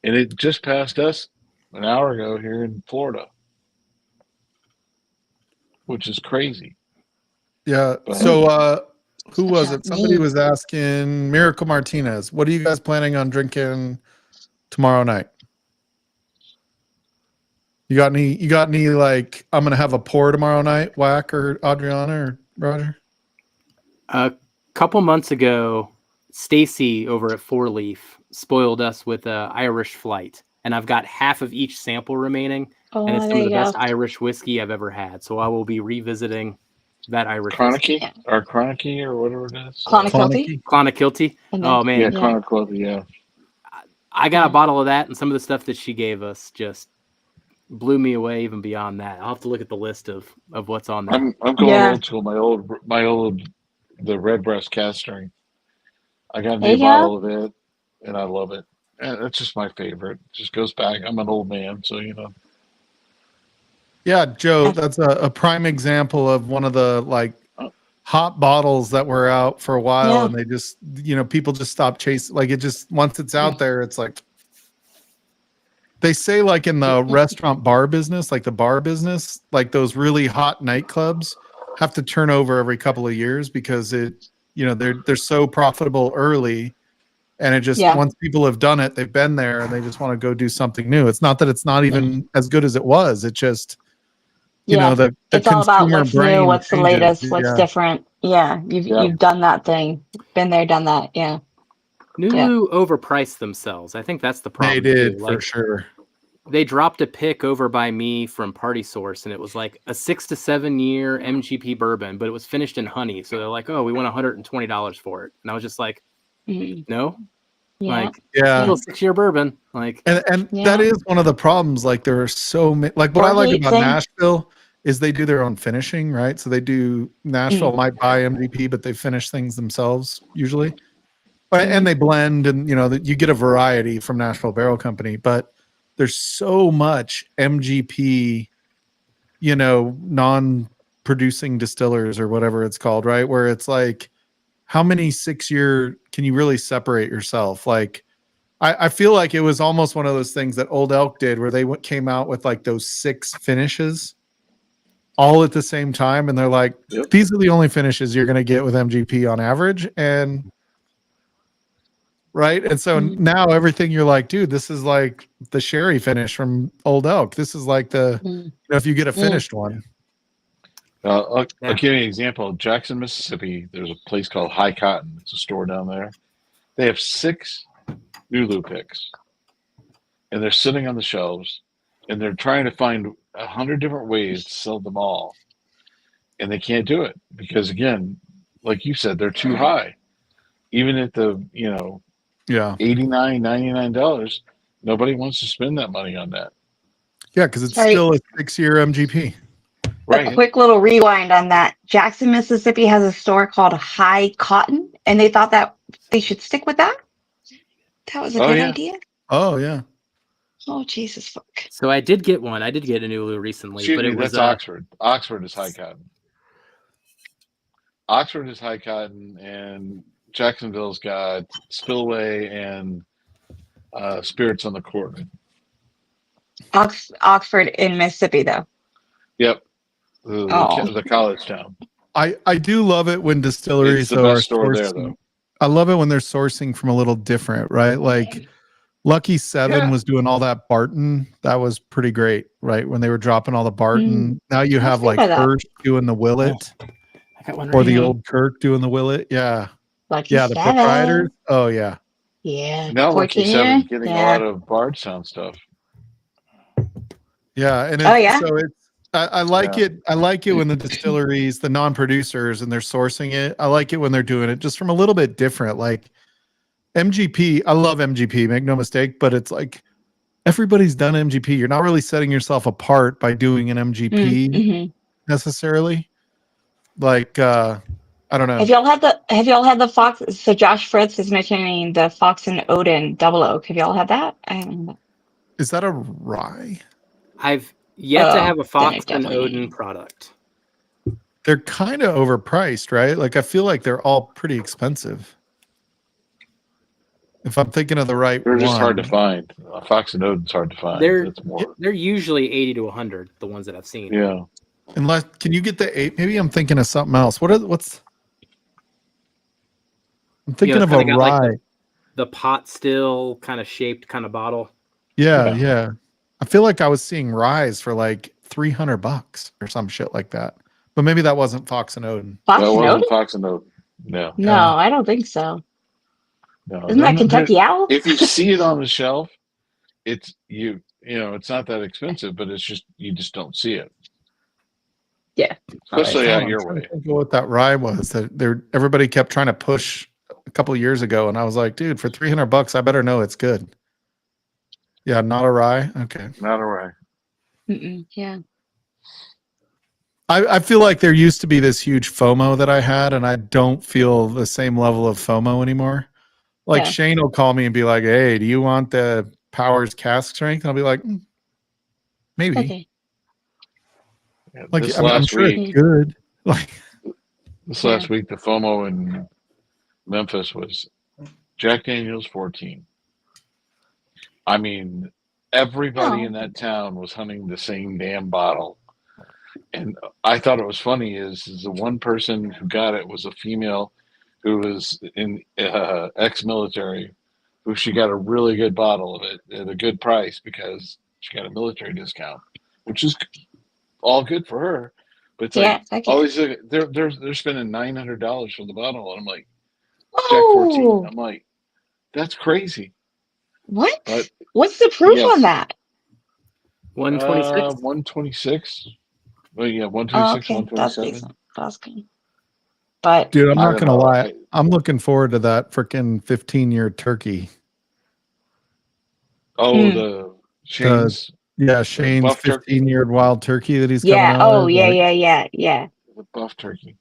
And it just passed us an hour ago here in Florida, which is crazy. Yeah. But- So who was Such it? a Somebody need. was asking Miracle Martinez, what are you guys planning on drinking tomorrow night? You got any like I'm gonna have a pour tomorrow night, Whack or Adriana or Roger? A couple months ago, Stacy over at Four Leaf spoiled us with a Irish Flight, and I've got half of each sample remaining, Oh, and it's some there of the you best go. Irish whiskey I've ever had. So I will be revisiting that Irish whiskey. Chronicky or Chronicky or whatever it is. Clonakilty? Clonakilty. And then- Oh man, Yeah, Yeah. Chronicle, yeah. I got Yeah. a bottle of that, and some of the stuff that she gave us just blew me away. Even beyond that, I'll have to look at the list of what's on there. I'm going Yeah. old school. My old the Redbreast cast strength. I got a There new you go. bottle of it, and I love it. And it's just my favorite. Just goes back. I'm an old man, so you know. Yeah, Joe, that's a prime example of one of the like hot bottles that were out for a while, Yeah. and they just people just stop chasing. Like it just once it's out there, it's like they say like in the restaurant bar business, like the bar business, like those really hot nightclubs have to turn over every couple of years because they're so profitable early. And it just Yeah. once people have done it, they've been there and they just want to go do something new. It's not that it's not even as good as it was. It just Yeah. the It's all about consumer what's brain new, what's the changes. latest, what's Yeah. different. Yeah, you've done that thing. Been there, done that. Yeah. Nulu overpriced themselves. I think that's the They problem. did too. for sure. They dropped a pick over by me from Party Source, and it was like a 6 to 7 year MGP bourbon, but it was finished in honey. So they're like, "Oh, we want $120 for it," and I was just like, Mhm. "No, Yeah. like Yeah. still 6-year bourbon." Like, And Yeah. that is one of the problems. Like there are so many. Like what I like about Overheating. Nashville is they do their own finishing, right? So they do Nashville might buy MDP, but they finish things themselves usually, and they blend, and that you get a variety from Nashville Barrel Company. But there's so much MGP, non-producing distillers or whatever it's called, right? Where it's like, how many 6-year can you really separate yourself? Like, I feel like it was almost one of those things that Old Elk did where they came out with like those 6 finishes all at the same time. And they're like, Yep. these are the only finishes you're going to get with MGP on average. And right. And so now everything you're like, dude, this is like the sherry finish from Old Elk. This is like if you get a finished one. I'll give you an example. Jackson, Mississippi, there's a place called High Cotton. It's a store down there. They have 6 Nulu picks, and they're sitting on the shelves, and they're trying to find 100 different ways to sell them all, and they can't do it because, again, like you said, they're too high. Even at the $89, $99, nobody wants to spend that money on that. Yeah, because it's still a 6-year MGP. Right. A quick little rewind on that. Jackson, Mississippi has a store called High Cotton, and they thought that they should stick with that. That was a good idea. Oh, yeah. Oh, Jesus fuck. So I did get one. I did get a Nulu recently, Excuse but me, it was that's Oxford. Oxford is High Cotton. Oxford is High Cotton, and Jacksonville's got Spillway and Spirits on the Court. Oxford in Mississippi, though. Yep. The college town. I do love it when distilleries It's the best store there, though. I love it when they're sourcing from a little different, right? Like Lucky 7 was doing all that Barton. That was pretty great, right? When they were dropping all the Barton. Now you have like Hirsch doing the Willet. I got one Or the old Kirk doing the Willet. Yeah. Lucky the proprietors. Oh, yeah. Yeah. Now Lucky 7 getting a lot of Bardstown stuff. Yeah. And so it's, I like it. I like it when the distilleries, the non-producers, and they're sourcing it. I like it when they're doing it just from a little bit different. Like MGP, I love MGP, make no mistake, but it's like everybody's done MGP. You're not really setting yourself apart by doing an MGP necessarily. Like I don't know. Have y'all had the Fox? So Josh Fritz is mentioning the Fox and Odin Double Oak. Have y'all had that? I haven't. Is that a rye? I've yet to have a Fox and Odin product. They're kind of overpriced, right? Like I feel like they're all pretty expensive. If I'm thinking of the right they're one. just hard to find. Fox and Odin's hard to find. They're usually 80 to 100, the ones that I've seen. Yeah. Unless, can you get the 8? Maybe I'm thinking of something else. What's? I'm thinking of a rye. Like the pot still kind of shaped kind of bottle. Yeah. I feel like I was seeing ryes for like $300 or some shit like that. But maybe that wasn't Fox and Odin. Fox and Odin? Fox and Odin. No. No, I don't think so. No. Isn't that Kentucky Owl? If you see it on the shelf, it's it's not that expensive, but it's just you just don't see it. Yeah. Especially out your way. I think what that rye was that everybody kept trying to push a couple of years ago, and I was like, dude, for $300, I better know it's good. Yeah, not a rye. Okay, not a rye. Yeah. I feel like there used to be this huge FOMO that I had, and I don't feel the same level of FOMO anymore. Like Shane will call me and be like, "Hey, do you want the Powers cask strength?" And I'll be like, "Maybe." Okay. Yeah, like this I'm sure it's good. Like this last week, the FOMO in Memphis was Jack Daniel's 14. I mean, everybody in that town was hunting the same damn bottle. And I thought it was funny is the one person who got it was a female who was in ex-military, who she got a really good bottle of it at a good price because she got a military discount, which is all good for her. But it's always they're spending $900 for the bottle, and I'm like, Jack 14. I'm like, that's crazy. What? But, what's the proof on that? 126. 126. Well, yeah, 126, okay. 127. That's good. But dude, I'm not gonna lie. I'm looking forward to that freaking 15-year turkey. Oh, the Shane's. Shane's 15-year wild turkey that he's coming out. Oh, yeah. The buff turkey.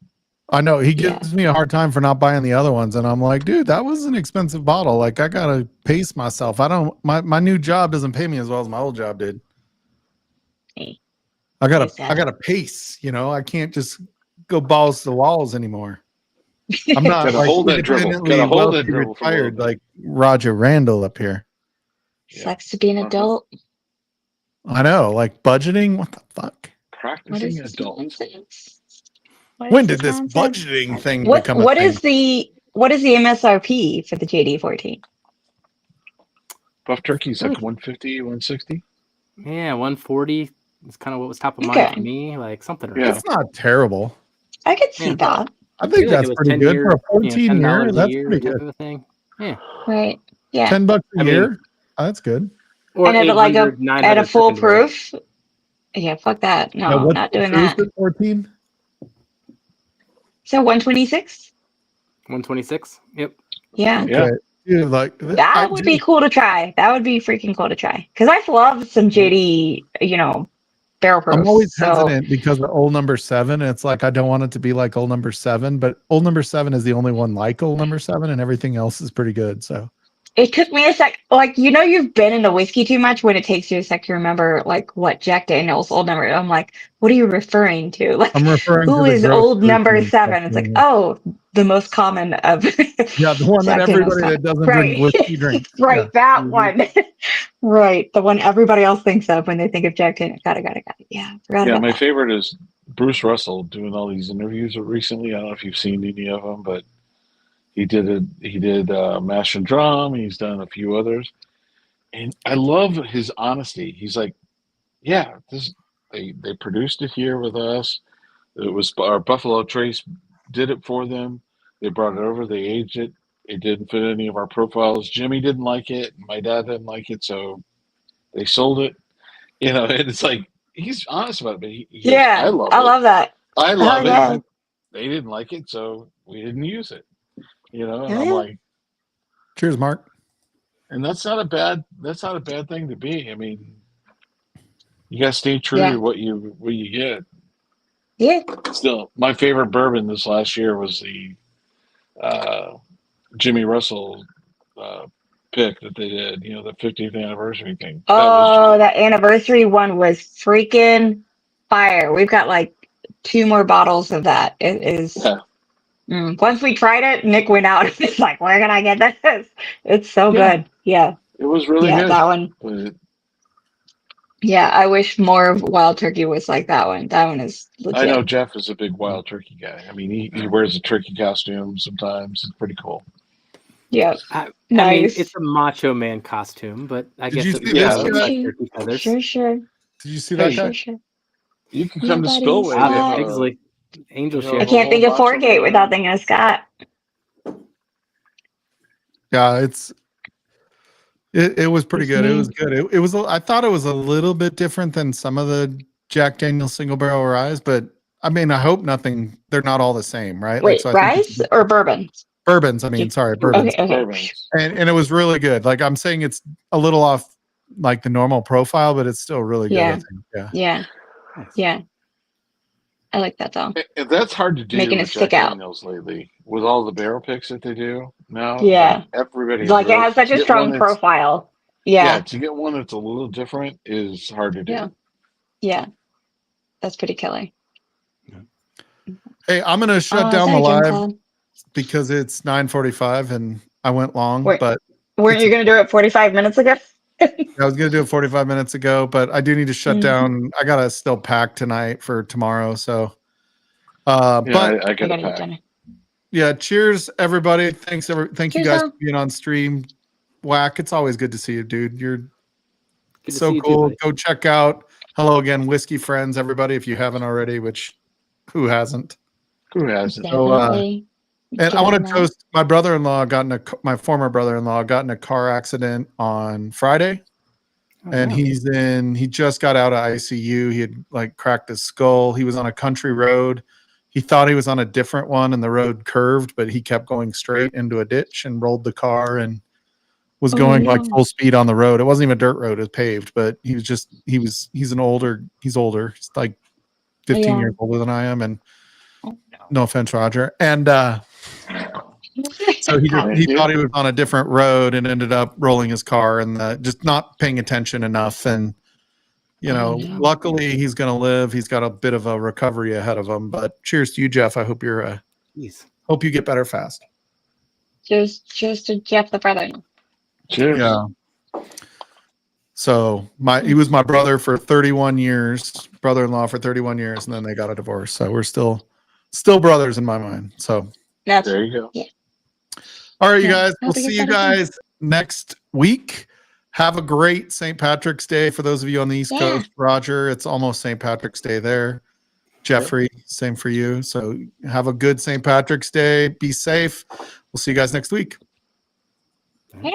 I know he gives me a hard time for not buying the other ones, and I'm like, dude, that was an expensive bottle. Like, I gotta pace myself. My new job doesn't pay me as well as my old job did. Hey, I gotta pace. I can't just go balls to the walls anymore. I'm not gotta hold that dribble. Gotta hold that dribble. Retired like Roger Randall up here. Sucks to be an adult. I know, like budgeting. What the fuck? What Practicing is this adult. nonsense? What When is did this nonsense? budgeting thing What become a what thing? is the MSRP for the JD14? Buff turkey's like Really? 150, 160. Yeah, 140 is kind of what was top of Okay. mind for me. Like something around. Yeah. It's not terrible. I could see Yeah. that. I I think feel like that's it was pretty 10 good year, for a 14 year. $10 a That's year pretty type good. of a thing. Yeah. Right. Yeah. $10 a I mean- year. That's good. Or And at a, 800, at 900 a full secondary. proof. Yeah, fuck that. No, Now, what's not the doing proof that. at 14? So 126? 126. Yep. Yeah. Yeah. Okay. Dude, like That would be cool to try. That would be freaking cool to try. Because I've loved some JD, barrel proofs. I'm always so hesitant because of old number 7. It's like I don't want it to be like old number 7, but old number 7 is the only one like old number 7, and everything else is pretty good. So it took me a sec. Like, you've been into whiskey too much when it takes you a sec to remember, like, what Jack Daniel's old number. I'm like, what are you referring to? Like, I'm referring who to the is growth old number version of 7? It's like, oh, the most common of yeah, the one that Jack Daniel's everybody that doesn't right. drink whiskey drinks. Right, Yeah. that one. Right, the one everybody else thinks of when they think of Jack Daniel. Got it. Yeah, forgot Yeah, about my that. favorite is Bruce Russell doing all these interviews recently. I don't know if you've seen any of them, but he did Mash and Drum. He's done a few others, and I love his honesty. He's like, yeah, they produced it here with us. It was our Buffalo Trace did it for them. They brought it over. They aged it. It didn't fit any of our profiles. Jimmy didn't like it. My dad didn't like it, so they sold it. And it's like he's honest about it. But he goes, Yeah, I love I it. love that. I Oh, love it. yeah. But they didn't like it, so we didn't use it. And Yeah. I'm like, Cheers, Mark. and that's not a bad thing to be. I mean, you gotta stay true Yeah. to what you get. Yeah. Still, my favorite bourbon this last year was the Jimmy Russell pick that they did. The 50th anniversary thing. Oh, that anniversary one was freaking fire. We've got like 2 more bottles of that. It is. Yeah. Once we tried it, Nick went out and it's like, where can I get this? It's so Yeah. good. Yeah. It was really Yeah, good. that one. But Yeah, I wish more of Wild Turkey was like that one. That one is legit. I know Jeff is a big wild turkey guy. I mean, he wears a turkey costume sometimes. It's pretty cool. Yeah. I mean, Nice. it's a macho man costume, but I Did guess you it see would this look guy? like turkey feathers. Sure. Did you see that Hey, guy? Sure. You can come to Nobody's Spillway. Scott. They have Bigsley. Angel you know, I share. can't think of Macho Man Foregate without guy. thinking of Scott. Yeah, it was pretty good. It was good. It was. I thought it was a little bit different than some of the Jack Daniel's single barrel ryes, but I mean, I hope nothing. They're not all the same, right? Wait, so I think rice or bourbon? bourbons. I mean, sorry, bourbons. Okay. Bourbons. And it was really good. Like I'm saying, it's a little off like the normal profile, but it's still really good. Yeah. I think. Yeah. Yeah. I like that though. And that's hard to do Making with it stick Jack out. Daniels lately. With all the barrel picks that they do now. Yeah. Like everybody Like it has such a strong profile. Yeah. to get one that's a little different is hard to do. Yeah. Yeah. That's pretty killer. Hey, I'm gonna shut down the live because it's 9:45 and I went long, but weren't you gonna do it 45 minutes ago? I was going to do it 45 minutes ago, but I do need to shut down. I got to still pack tonight for tomorrow. So, but I got to pack. dinner. Yeah, cheers everybody. Thank you Cheers, guys all. for being on stream. Whack, it's always good to see you, dude. You're Good to so see you too, cool. buddy. Go check out Hello Again Whiskey Friends, everybody, if you haven't already, which who hasn't? Who hasn't? Definitely. And I want to toast my brother-in-law my former brother-in-law got in a car accident on Friday. And he just got out of ICU. He had like cracked his skull. He was on a country road. He thought he was on a different one and the road curved, but he kept going straight into a ditch and rolled the car and was going like full speed on the road. It wasn't even a dirt road, it was paved, but he's older. He's like 15 years older than I am. And no offense, Roger. And so he thought he was on a different road and ended up rolling his car and just not paying attention enough. And, luckily he's going to live. He's got a bit of a recovery ahead of him, but cheers to you, Jeff. I hope hope you get better fast. Cheers to Jeff, the brother. Cheers. Yeah. So he was my brother for 31 years, brother-in-law for 31 years, and then they got a divorce. So we're still brothers in my mind. So That's There you go. yeah. all right, you Yeah, guys. I We'll don't think see it's you that again. guys next week. Have a great St. Patrick's Day for those of you on the East Yeah. Coast. Roger, it's almost St. Patrick's Day there. Jeffrey, same for you. So have a good St. Patrick's Day. Be safe. We'll see you guys next week. Yeah.